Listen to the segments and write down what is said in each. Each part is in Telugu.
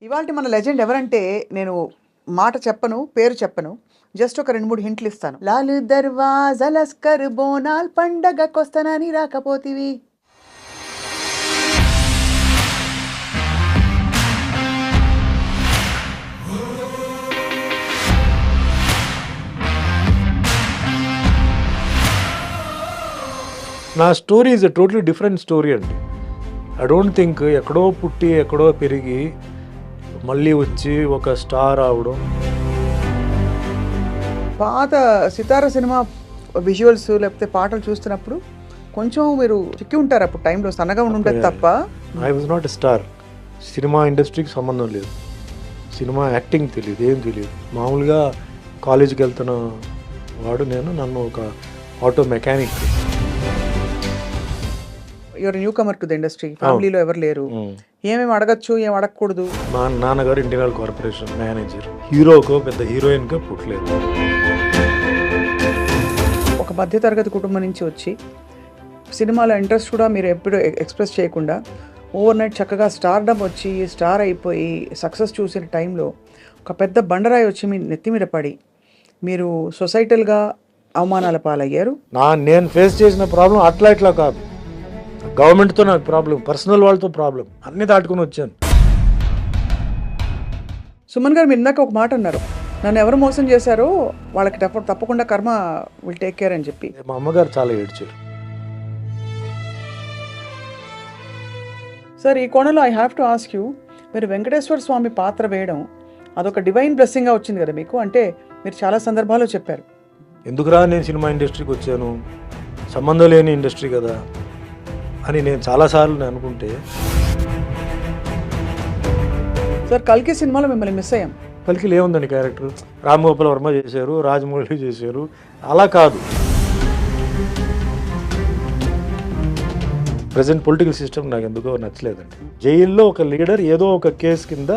ఇవాల్టి మన లెజెండ్ ఎవరంటే నేను మాట చెప్పను, పేరు చెప్పను, జస్ట్ ఒక 2-3 హింట్లు ఇస్తాను. లాలు దర్వాజా లస్కర్ బోనాల్ పండగకొస్తానని రాకపోతివి. నా story is a totally different story అండి. ఐ డోంట్ థింక్ ఎక్కడో పుట్టి ఎక్కడో పెరిగి మళ్ళీ వచ్చి ఒక స్టార్ అవడం. పాత సితార సినిమా విజువల్స్ లేకపోతే పాటలు చూస్తున్నప్పుడు కొంచెం మీరు చిక్కి ఉంటారు అప్పుడు టైంలో, సన్నగా ఉంటుంది తప్ప. I was not a star. Cinema ఇండస్ట్రీకి సంబంధం లేదు, సినిమా యాక్టింగ్ తెలియదు, ఏం తెలియదు. మామూలుగా కాలేజీకి వెళ్తున్న వాడు నేను. నన్ను ఒక auto mechanic. Your newcomer to the industry. ఫ్యామిలీలో ఎవరు లేరు, ఏమేమి అడగచ్చు ఏం అడగకూడదు. మా నాన్నగారు ఇండియన్ కార్పొరేషన్ మేనేజర్. హీరోకో పెద్ద హీరోయిన్గా పుట్టలేదు. ఒక మధ్యతరగతి కుటుంబం నుంచి వచ్చి సినిమాలో ఇంట్రెస్ట్ కూడా మీరు ఎప్పుడు ఎక్స్ప్రెస్ చేయకుండా ఓవర్ నైట్ చక్కగా స్టార్డమ్ వచ్చి స్టార్ అయిపోయి సక్సెస్ చూసిన టైంలో ఒక పెద్ద బండరాయి వచ్చి మీ నెత్తి మీద పడి మీరు సొసైటల్గా అవమానాల పాలయ్యారు. నేను ఫేస్ చేసిన ప్రాబ్లం అట్లా ఇట్లా కాదు. గవర్నమెంట్తో నాకు ప్రాబ్లం, పర్సనల్ వాళ్ళతో ప్రాబ్లం, అన్నీ దాటుకుని వచ్చాను. సుమన్ గారు మీరు ఇందాక ఒక మాట అన్నారు, నన్ను ఎవరు మోసం చేశారో వాళ్ళకి తప్పకుండా కర్మ విల్ టేక్ కేర్ అని చెప్పి. మా అమ్మగారు చాలా ఏడ్చారు. సార్ ఈ కోణంలో I have to ask you, మీరు వెంకటేశ్వర స్వామి పాత్ర వేయడం అదొక డివైన్ బ్లెస్సింగ్గా వచ్చింది కదా మీకు, అంటే మీరు చాలా సందర్భాల్లో చెప్పారు. ఎందుకురా నేను సినిమా ఇండస్ట్రీకి వచ్చాను, సంబంధం లేని ఇండస్ట్రీ కదా అని నేను చాలాసార్లు అనుకుంటే. సార్ కల్కి సినిమాలో మిమ్మల్ని మిస్ అయ్యాం. కల్కిలో ఏముందండి క్యారెక్టర్, రామ్ గోపాల్ వర్మ చేశారు, రాజమౌళి చేశారు, అలా కాదు. ప్రజెంట్ పొలిటికల్ సిస్టమ్ నాకు ఎందుకో నచ్చలేదండి. జైల్లో ఒక లీడర్ ఏదో ఒక కేసు కింద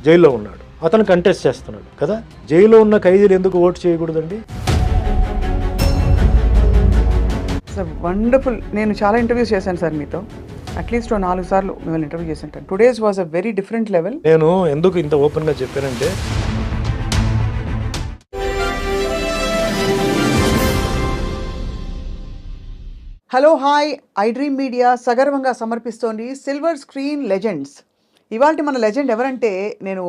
జైల్లో ఉన్నాడు, అతను కంటెస్ట్ చేస్తున్నాడు కదా. జైల్లో ఉన్న ఖైదీలు ఎందుకు ఓటు చేయకూడదండి? Sir wonderful. నేను చాలా ఇంటర్వ్యూస్ చేశాను సార్ మీతో, అట్లీస్ట్ 4 సార్లు మిమ్మల్ని ఇంటర్వ్యూ చేసి ఉంటాను. Today's was a very different level. నేను ఎందుకు ఇంత ఓపెన్గా చెప్పానంటే, hello hi, I dream media సగర్వంగా సమర్పిస్తోంది సిల్వర్ స్క్రీన్ లెజెండ్స్. ఇవాల్టి మన లెజెండ్ ఎవరంటే నేను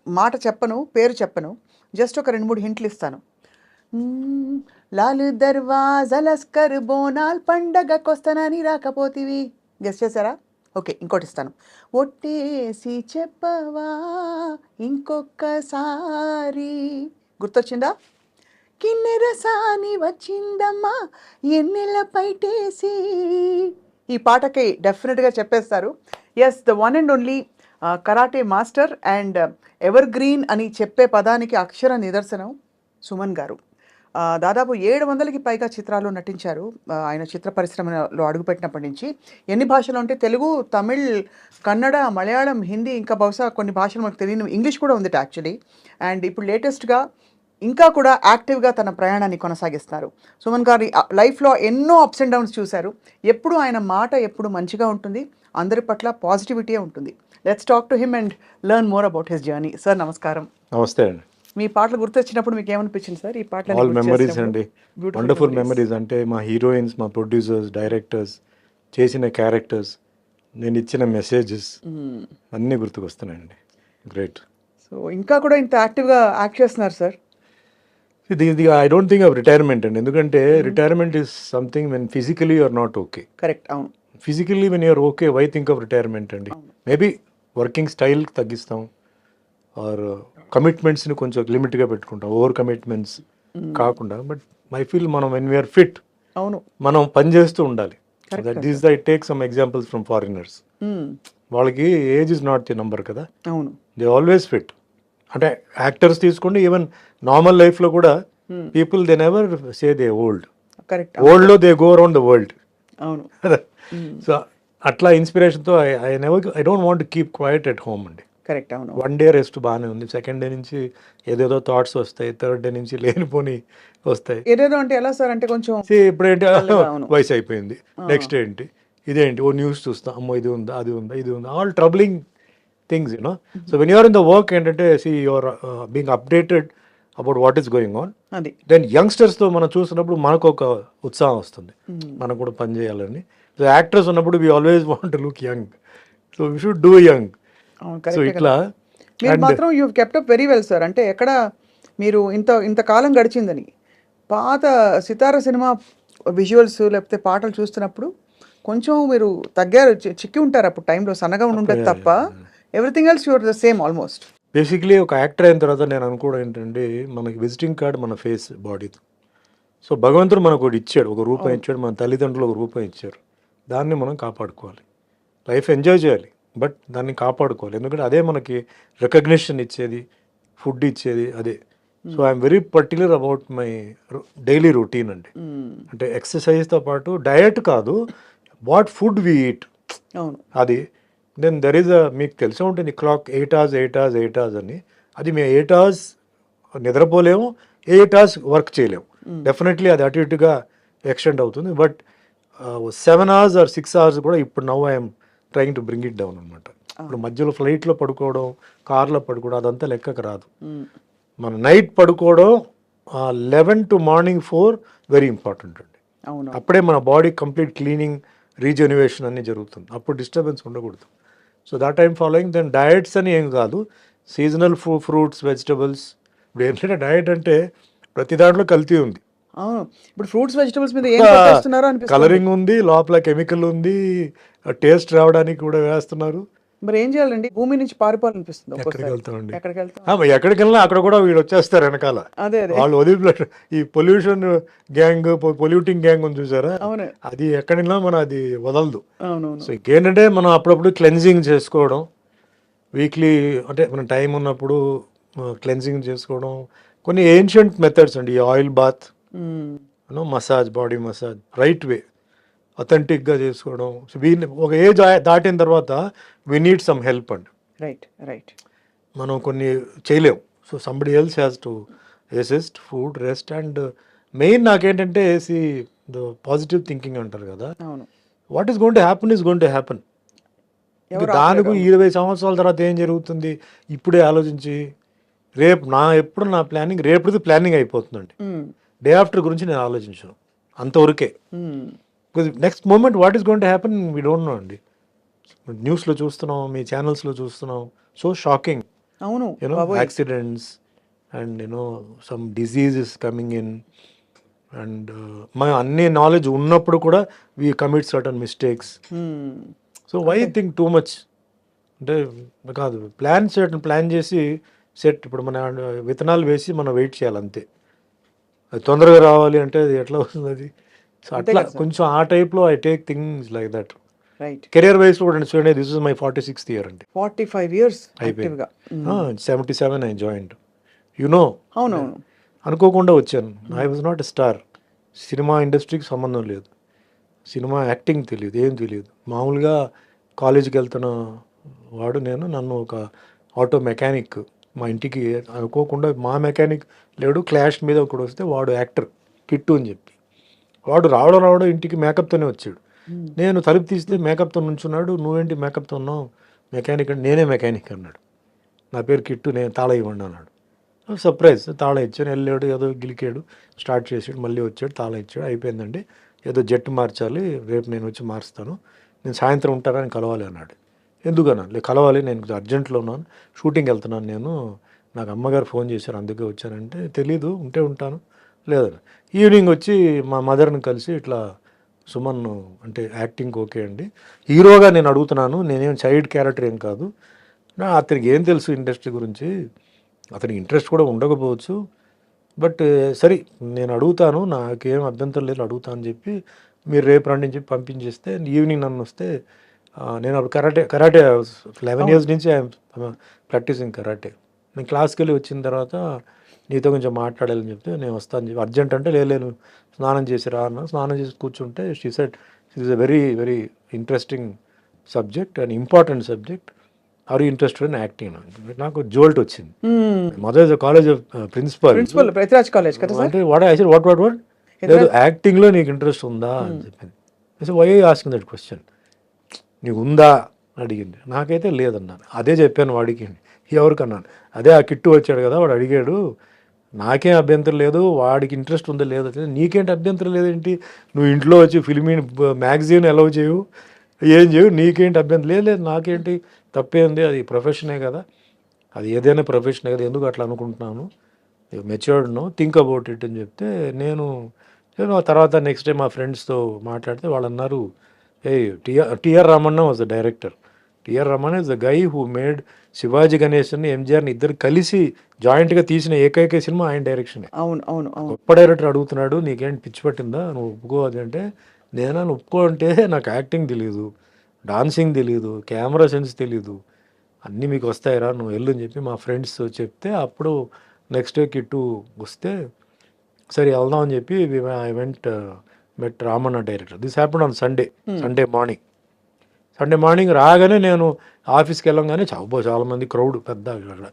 మాట చెప్పను, పేరు చెప్పను, జస్ట్ ఒక 2-3 హింట్లు ఇస్తాను. లాలు దర్వాజా లస్కర్ బోనాల్ పండగకొస్తానని రాకపోతివి. గెస్ చేశారా? ఓకే, ఇంకోటి ఇస్తాను. ఒట్టేసి చెప్పవా ఇంకొకసారి. గుర్తొచ్చిందా? కిన్నెరసాని వచ్చిందమ్మా ఎన్నెల పైటేసి. ఈ పాటకి డెఫినెట్గా చెప్పేస్తారు. Yes, the one and only karate master and evergreen అని చెప్పే పదానికి అక్షర నిదర్శనం సుమన్ గారు. దాదాపు 700కి పైగా చిత్రాల్లో నటించారు. ఆయన చిత్ర పరిశ్రమలో అడుగుపెట్టినప్పటి నుంచి ఎన్ని భాషలు అంటే తెలుగు, తమిళ్, కన్నడ, మలయాళం, హిందీ, ఇంకా బహుశా కొన్ని భాషలు మనకు తెలియని ఇంగ్లీష్ కూడా ఉంది యాక్చువల్లీ. అండ్ ఇప్పుడు లేటెస్ట్గా ఇంకా కూడా యాక్టివ్గా తన ప్రయాణాన్ని కొనసాగిస్తున్నారు. సుమన్ గారి లైఫ్లో ఎన్నో అప్స్ అండ్ డౌన్స్ చూశారు. ఎప్పుడు ఆయన మాట ఎప్పుడు మంచిగా ఉంటుంది, అందరి పట్ల పాజిటివిటీ ఉంటుంది. Let's talk to him and learn more about his journey. Sir నమస్కారం. నమస్తే అండి. మీ పాటలు గుర్తొచ్చినప్పుడు మీకు ఏమనిపించింది సార్? ఈ పాటలు ఆల్ మెమరీస్ అండి, వండర్ఫుల్ మెమరీస్. అంటే మా హీరోయిన్స్, మా ప్రొడ్యూసర్స్, డైరెక్టర్స్ చేసిన క్యారెక్టర్స్, నేను ఇచ్చిన మెసేజెస్ అన్నీ గుర్తుకొస్తున్నాయండి. గ్రేట్. సో ఇంకా కూడా ఇంత యాక్టివ్గా యాక్ట్ చేస్తున్నారు సార్. ఇది I don't think of retirement అండి. ఎందుకంటే retirement is something when physically you're not okay. Correct, అవును. Physically when you're okay, why think of retirement అండి? మేబీ వర్కింగ్ స్టైల్ తగ్గిస్తాం, ఆర్ కమిట్మెంట్స్ని కొంచెం లిమిట్గా పెట్టుకుంటాం, ఓవర్ కమిట్మెంట్స్ కాకుండా. బట్ ఐ ఫీల్ మనం వెన్ వీఆర్ ఫిట్, అవును, మనం పని చేస్తూ ఉండాలి. This I take some examples from foreigners. వాళ్ళకి age is not the number కదా, అవును, దే ఆల్వేస్ ఫిట్. అంటే యాక్టర్స్ తీసుకోండి, ఈవెన్ నార్మల్ లైఫ్లో కూడా people they never say they old. Correct, ఓల్డ్లో they go around the world. అవును. సో అట్లా ఇన్స్పిరేషన్తో I don't want keep quiet at home అండి. కరెక్ట్, అవును. 1 డే రెస్ట్ బాగానే ఉంది, 2nd డే నుంచి ఏదేదో థాట్స్ వస్తాయి, 3rd డే నుంచి లేనిపోని వస్తాయి. ఏదేదో అంటే ఎలా సార్? అంటే కొంచెం ఇప్పుడేంటి వయసు అయిపోయింది, నెక్స్ట్ ఏంటి, ఇదేంటి, ఓ న్యూస్ చూస్తాం, అమ్మో ఇది ఉందా, అది ఉందా, ఇది ఉందా, all troubling things you know. So when you're in the work ఏంటంటే you're being updated about what is going on. అది దెన్ యంగ్స్టర్స్తో మనం చూసినప్పుడు మనకు ఒక ఉత్సాహం వస్తుంది, మనం కూడా పని చేయాలని. సో యాక్టర్స్ ఉన్నప్పుడు we always want to look young, so we should do young. అవును, సో కరెక్టే ఇట్లా కదా. మీరు మాత్రం you kept up very well sir. అంటే ఎక్కడ మీరు ఇంత కాలం గడిచిందని పాత సితార సినిమా విజువల్స్ లేకపోతే పాటలు చూస్తున్నప్పుడు కొంచెం మీరు తగ్గారు, చిక్కి ఉంటారు అప్పుడు టైంలో, సన్నగా ఉండి ఉంటుంది తప్ప everything else your the same almost. Basically ఒక యాక్టర్ అయిన తర్వాత నేను అనుకోవడం ఏంటంటే మనకి విజిటింగ్ కార్డ్ మన ఫేస్ బాడీతో. సో భగవంతుడు మనకు ఒకటి ఇచ్చాడు, ఒక రూపాయి ఇచ్చాడు, మన తల్లిదండ్రులు ఒక రూపాయి ఇచ్చారు, దాన్ని మనం కాపాడుకోవాలి. లైఫ్ ఎంజాయ్ చేయాలి బట్ దాన్ని కాపాడుకోవాలి, ఎందుకంటే అదే మనకి రికగ్నిషన్ ఇచ్చేది, ఫుడ్ ఇచ్చేది అదే. So I'm very particular about my daily routine అండి. అంటే ఎక్సర్సైజ్తో పాటు డయట్ కాదు, వాట్ ఫుడ్ వి ఈట్ అవును, అది. దెన్ దెర్ ఈజ్ మీకు తెలిసే ఉంటుంది క్లాక్ 8 hours అని. అది మేము 8 hours నిద్రపోలేము, 8 hours వర్క్ చేయలేము. డెఫినెట్లీ అది అటు ఇటుగా ఎక్స్టెండ్ అవుతుంది. బట్ 7 hours or 6 hours కూడా ఇప్పుడు now I'm trying to bring it down అనమాట. ఇప్పుడు మధ్యలో ఫ్లైట్లో పడుకోవడం, కార్లో పడుకోవడం అదంతా లెక్కకు రాదు. మన నైట్ పడుకోవడం 11 to morning 4 వెరీ ఇంపార్టెంట్ అండి. అవును, అప్పుడే మన బాడీ కంప్లీట్ క్లీనింగ్, రీజెన్యువేషన్ అన్ని జరుగుతుంది, అప్పుడు డిస్టర్బెన్స్ ఉండకూడదు. So that I'm following. Then diets అని ఏం కాదు, సీజనల్ ఫ్రూట్స్, వెజిటబుల్స్. ఇప్పుడు ఏంటంటే డయట్ అంటే ప్రతి దాంట్లో కల్తీ ఉంది. అవును. ఇప్పుడు ఫ్రూట్స్ వెజిటబుల్స్ మీద ఏం కొట్టేస్తున్నారో అనిపిస్తుంది. కలరింగ్ ఉంది, లోపల కెమికల్ ఉంది, టేస్ట్ రావడానికి కూడా వేస్తున్నారు. మరి ఏం చేయాలండి? భూమి నుంచి పారిపోవాలనిపిస్తుంది ఎక్కడికి ఒక్కోసారి. వెళ్తామండి? ఎక్కడికి వెళ్తాం? ఎక్కడికి వెళ్ళినా అక్కడ కూడా వీడు వచ్చేస్తారు వెనకాల. అదే అదే వాళ్ళు వదిలి ఈ పొల్యూషన్ గ్యాంగ్, పొల్యూటింగ్ గ్యాంగ్ ఉంది చూసారా, అవును అది ఎక్కడినా మనం అది వదలదు. అవునవును. సో ఇంకేంటంటే మనం అప్పుడప్పుడు క్లెన్జింగ్ చేసుకోవడం, వీక్లీ అంటే మన టైం ఉన్నప్పుడు క్లెన్జింగ్ చేసుకోవడం. కొన్ని ఏన్షియంట్ మెథడ్స్ అండి, oil bath, massage, body massage right way, అథెంటిక్గా చేసుకోవడం. సో వీళ్ళని ఒక ఏజ్ దాటిన తర్వాత వీ నీడ్ సమ్ హెల్ప్ అండి. Right right. మనం కొన్ని చేయలేం. So somebody else has to assist, food, rest and main నాకేంటంటే ద పాజిటివ్ థింకింగ్ అంటారు కదా, అవును. What is going to happen is going to happen. దానికి 20 సంవత్సరాల తర్వాత ఏం జరుగుతుంది ఇప్పుడే ఆలోచించి, రేపు ఎప్పుడు నా ప్లానింగ్ రేపుది ప్లానింగ్ అయిపోతుందండి. డే ఆఫ్టర్ గురించి నేను ఆలోచించాను అంతవరకే. Because next moment what is going to happen we don't know అండి. న్యూస్లో చూస్తున్నాం, మీ ఛానల్స్లో చూస్తున్నాం, సో షాకింగ్. అవును, accidents and some diseases coming in and మన అన్ని నాలెడ్జ్ ఉన్నప్పుడు కూడా we commit certain mistakes. So why think too much అంటే కాదు, ప్లాన్ చేసి సెట్. ఇప్పుడు మన విత్తనాలు వేసి మనం వెయిట్ చేయాలి అంతే, అది తొందరగా రావాలి అంటే అది ఎట్లా వస్తుంది అది. సో అట్లా కొంచెం ఆ టైప్లో I take things like that. Right. Career wise కూడా చూడండి, this is my 46th year అండి. 45 years యాక్టివ్గా. 77 ఐ జాయిన్డ్. యునో, అవునవును. అనుకోకుండా వచ్చాను. I was not a star. Cinema ఇండస్ట్రీకి సంబంధం లేదు, సినిమా యాక్టింగ్ తెలియదు, ఏం తెలియదు. మామూలుగా కాలేజీకి వెళ్తున్న వాడు నేను. నన్ను ఒక ఆటో మెకానిక్ మా ఇంటికి అనుకోకుండా, మా మెకానిక్ లేడు, క్లాష్ మీద ఒకడు వస్తే వాడు యాక్టర్ కిట్టు అని చెప్పి, వాడు రావడం ఇంటికి మేకప్తోనే వచ్చాడు. నేను తలుపు తీస్తే మేకప్తో నుంచున్నాడు. నువ్వేంటి మేకప్తో ఉన్నావు? మెకానిక్ అంటే నేనే మెకానిక్ అన్నాడు. నా పేరు కిట్టు, నేను తాళ ఇవ్వండి అన్నాడు. సర్ప్రైజ్, తాళ ఇచ్చాను. వెళ్ళాడు, ఏదో గిలికాడు, స్టార్ట్ చేసాడు, మళ్ళీ వచ్చాడు, తాళ ఇచ్చాడు, అయిపోయిందండి. ఏదో జట్టు మార్చాలి, రేపు నేను వచ్చి మారుస్తాను, నేను సాయంత్రం ఉంటానని కలవాలి అన్నాడు. ఎందుకన్నా? కలవాలి, నేను అర్జెంట్లో ఉన్నాను, షూటింగ్ వెళ్తున్నాను నేను, నాకు అమ్మగారు ఫోన్ చేశారు అందుకే వచ్చానంటే, తెలీదు, ఉంటే ఉంటాను లేదన్న. ఈవినింగ్ వచ్చి మా మదర్ని కలిసి ఇట్లా సుమన్ అంటే యాక్టింగ్ ఓకే అండి, హీరోగా నేను అడుగుతున్నాను, నేనేం చైల్డ్ క్యారెక్టర్ ఏం కాదు, అతనికి ఏం తెలుసు ఇండస్ట్రీ గురించి, అతనికి ఇంట్రెస్ట్ కూడా ఉండకపోవచ్చు, బట్ సరే నేను అడుగుతాను, నాకేం అభ్యంతరం లేదు, అడుగుతాను అని చెప్పి మీరు రేపు రండి అని చెప్పి పంపించేస్తే, ఈవినింగ్ నన్ను వస్తే నేను అప్పుడు కరాటే 11 years నుంచి ఐఎమ్ ప్రాక్టీసింగ్ కరాటే. నేను క్లాస్కి వెళ్ళి వచ్చిన తర్వాత నీతో కొంచెం మాట్లాడాలని చెప్తే నేను వస్తాను చెప్పి, అర్జెంట్ అంటే లేదు స్నానం చేసి రా అన్న. స్నానం చేసి కూర్చుంటే she said it is a very very interesting subject and important subject, are you interested in acting. నాకు జోల్ట్ వచ్చింది. Mother is college of principal Prithviraj college కదా సార్. అంటే వాట్ లేదు యాక్టింగ్లో నీకు ఇంట్రెస్ట్ ఉందా అని చెప్పింది. వై ఆస్కింగ్ దట్ క్వశ్చన్, నీకు ఉందా అడిగింది. నాకైతే లేదన్నాను. అదే చెప్పాను వాడికి. ఎవరికన్నాను, అదే ఆ కిట్టు వచ్చాడు కదా వాడు అడిగాడు, నాకేం అభ్యంతరం లేదు, వాడికి ఇంట్రెస్ట్ ఉందో లేదో తెలియదు. నీకేంటి అభ్యంతరం లేదేంటి, నువ్వు ఇంట్లో వచ్చి ఫిల్మీ మ్యాగజైన్ అలౌ చేయవు, ఏం చేయవు, నీకేంటి అభ్యంతరం లేదు, లేదు నాకేంటి తప్పేంది, అది ప్రొఫెషనే కదా, అది ఏదైనా ప్రొఫెషనే కదా, ఎందుకు అట్లా అనుకుంటున్నాను, matured no, think about it అని చెప్తే నేను ఆ తర్వాత నెక్స్ట్ డే మా ఫ్రెండ్స్తో మాట్లాడితే వాళ్ళు అన్నారు, ఏ TR Ramanna was the director. TR Ramanna is the guy who made Sivaji Ganesan ఎంజిఆర్ని ఇద్దరు కలిసి జాయింట్గా తీసిన ఏకైక సినిమా ఆయన డైరెక్షన్. అవును అవును అవును. గొప్ప డైరెక్టర్ అడుగుతున్నాడు, నీకేంటి పిచ్చి పట్టిందా, నువ్వు ఒప్పుకోవాలి అంటే, నేను ఒప్పుకో అంటే నాకు యాక్టింగ్ తెలియదు, డాన్సింగ్ తెలియదు, కెమెరా సెన్స్ తెలియదు, అన్నీ మీకు వస్తాయిరా, నువ్వు వెళ్ళు అని చెప్పి మా ఫ్రెండ్స్ చెప్తే అప్పుడు నెక్స్ట్ డే కిట్టు వస్తే సరే వెళ్దాం అని చెప్పి I went met Ramanna director. This happened on Sunday morning రాగానే నేను ఆఫీస్కి వెళ్ళంగానే చాలామంది క్రౌడ్ పెద్ద అక్కడ.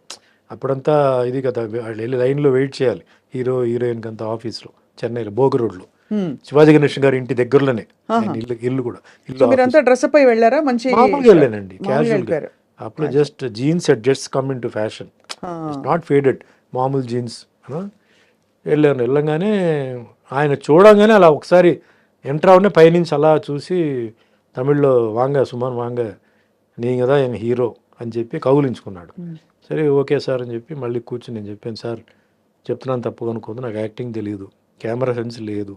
అప్పుడంతా ఇది కదా, వాళ్ళు వెళ్ళి లైన్లో వెయిట్ చేయాలి హీరోయిన్కి అంతా ఆఫీస్లో, చెన్నైలో బోగ రోడ్లో, శివాజీ గణేశన్ గారి ఇంటి దగ్గరలోనే ఇల్లు కూడా. మీరంతా డ్రెస్అప్ అయి వెళ్ళారా? మంచి మామూలుగా వెళ్ళానండి, క్యాజువల్గా. అప్పుడు just jeans set just come in to fashion, not faded, మామూలు జీన్స్ వెళ్ళంగానే ఆయన చూడంగానే అలా ఒకసారి ఎంటర్ అవనే పైనుంచి అలా చూసి తమిళ్లో వాంగ సుమన్ వాంగ నీ కదా ఆయన హీరో అని చెప్పి కౌలించుకున్నాడు. సరే ఓకే సార్ అని చెప్పి మళ్ళీ కూర్చుని నేను చెప్పాను, సార్ చెప్తున్నాను తప్పుగా అనుకోదు, నాకు యాక్టింగ్ తెలియదు, కెమెరా సెన్స్ లేదు,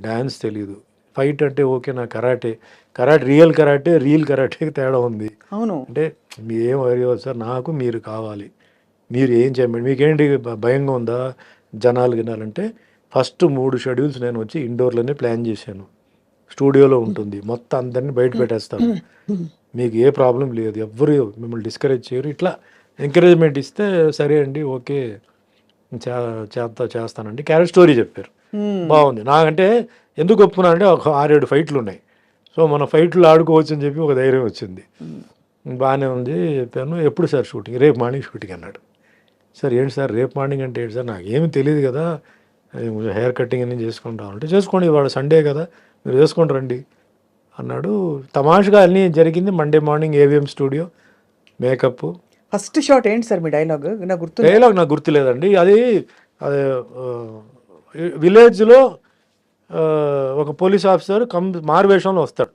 డ్యాన్స్ తెలియదు, ఫైట్ అంటే ఓకే, నా కరాటే రియల్ కరాటేకి తేడా ఉంది. అవును అంటే మీరేం అడిగేవారు సార్, నాకు మీరు కావాలి, మీరు ఏం చేయమండి, మీకేంటి భయంగా ఉందా జనాలు వినాలంటే, ఫస్ట్ 3 షెడ్యూల్స్ నేను వచ్చి ఇండోర్లోనే ప్లాన్ చేశాను, స్టూడియోలో ఉంటుంది, మొత్తం అందరినీ బయట పెట్టేస్తాను, మీకు ఏ ప్రాబ్లం లేదు, ఎవ్వరు మిమ్మల్ని డిస్కరేజ్ చేయరు, ఇట్లా ఎంకరేజ్మెంట్ ఇస్తే సరే అండి ఓకే చేస్తానండి. క్యారెక్టర్ స్టోరీ చెప్పారు, బాగుంది. నాకంటే ఎందుకు ఒప్పుకున్నానంటే ఒక 6-7 ఫైట్లు ఉన్నాయి, సో మన ఫైట్లు ఆడుకోవచ్చు అని చెప్పి ఒక ధైర్యం వచ్చింది. బాగానే ఉంది చెప్పాను. ఎప్పుడు సార్ షూటింగ్? రేపు మార్నింగ్ షూటింగ్ అన్నాడు. సార్ ఏంటి సార్ రేపు మార్నింగ్ అంటే ఏంటి సార్, నాకు ఏమి తెలియదు కదా, హెయిర్ కటింగ్ అన్నీ చేసుకుంటాం అంటే, చేసుకోండి ఇవాళ సండే కదా మీరు చేసుకొని రండి అన్నాడు. తమాషగా అన్నీ జరిగింది. Monday morning AVM studio, makeup. First shot ఏంటి సార్ మీ డైలాగ్? నాకు గుర్తులేదండి. అది విలేజ్లో ఒక పోలీస్ ఆఫీసర్ మారువేషంలో వస్తాడు,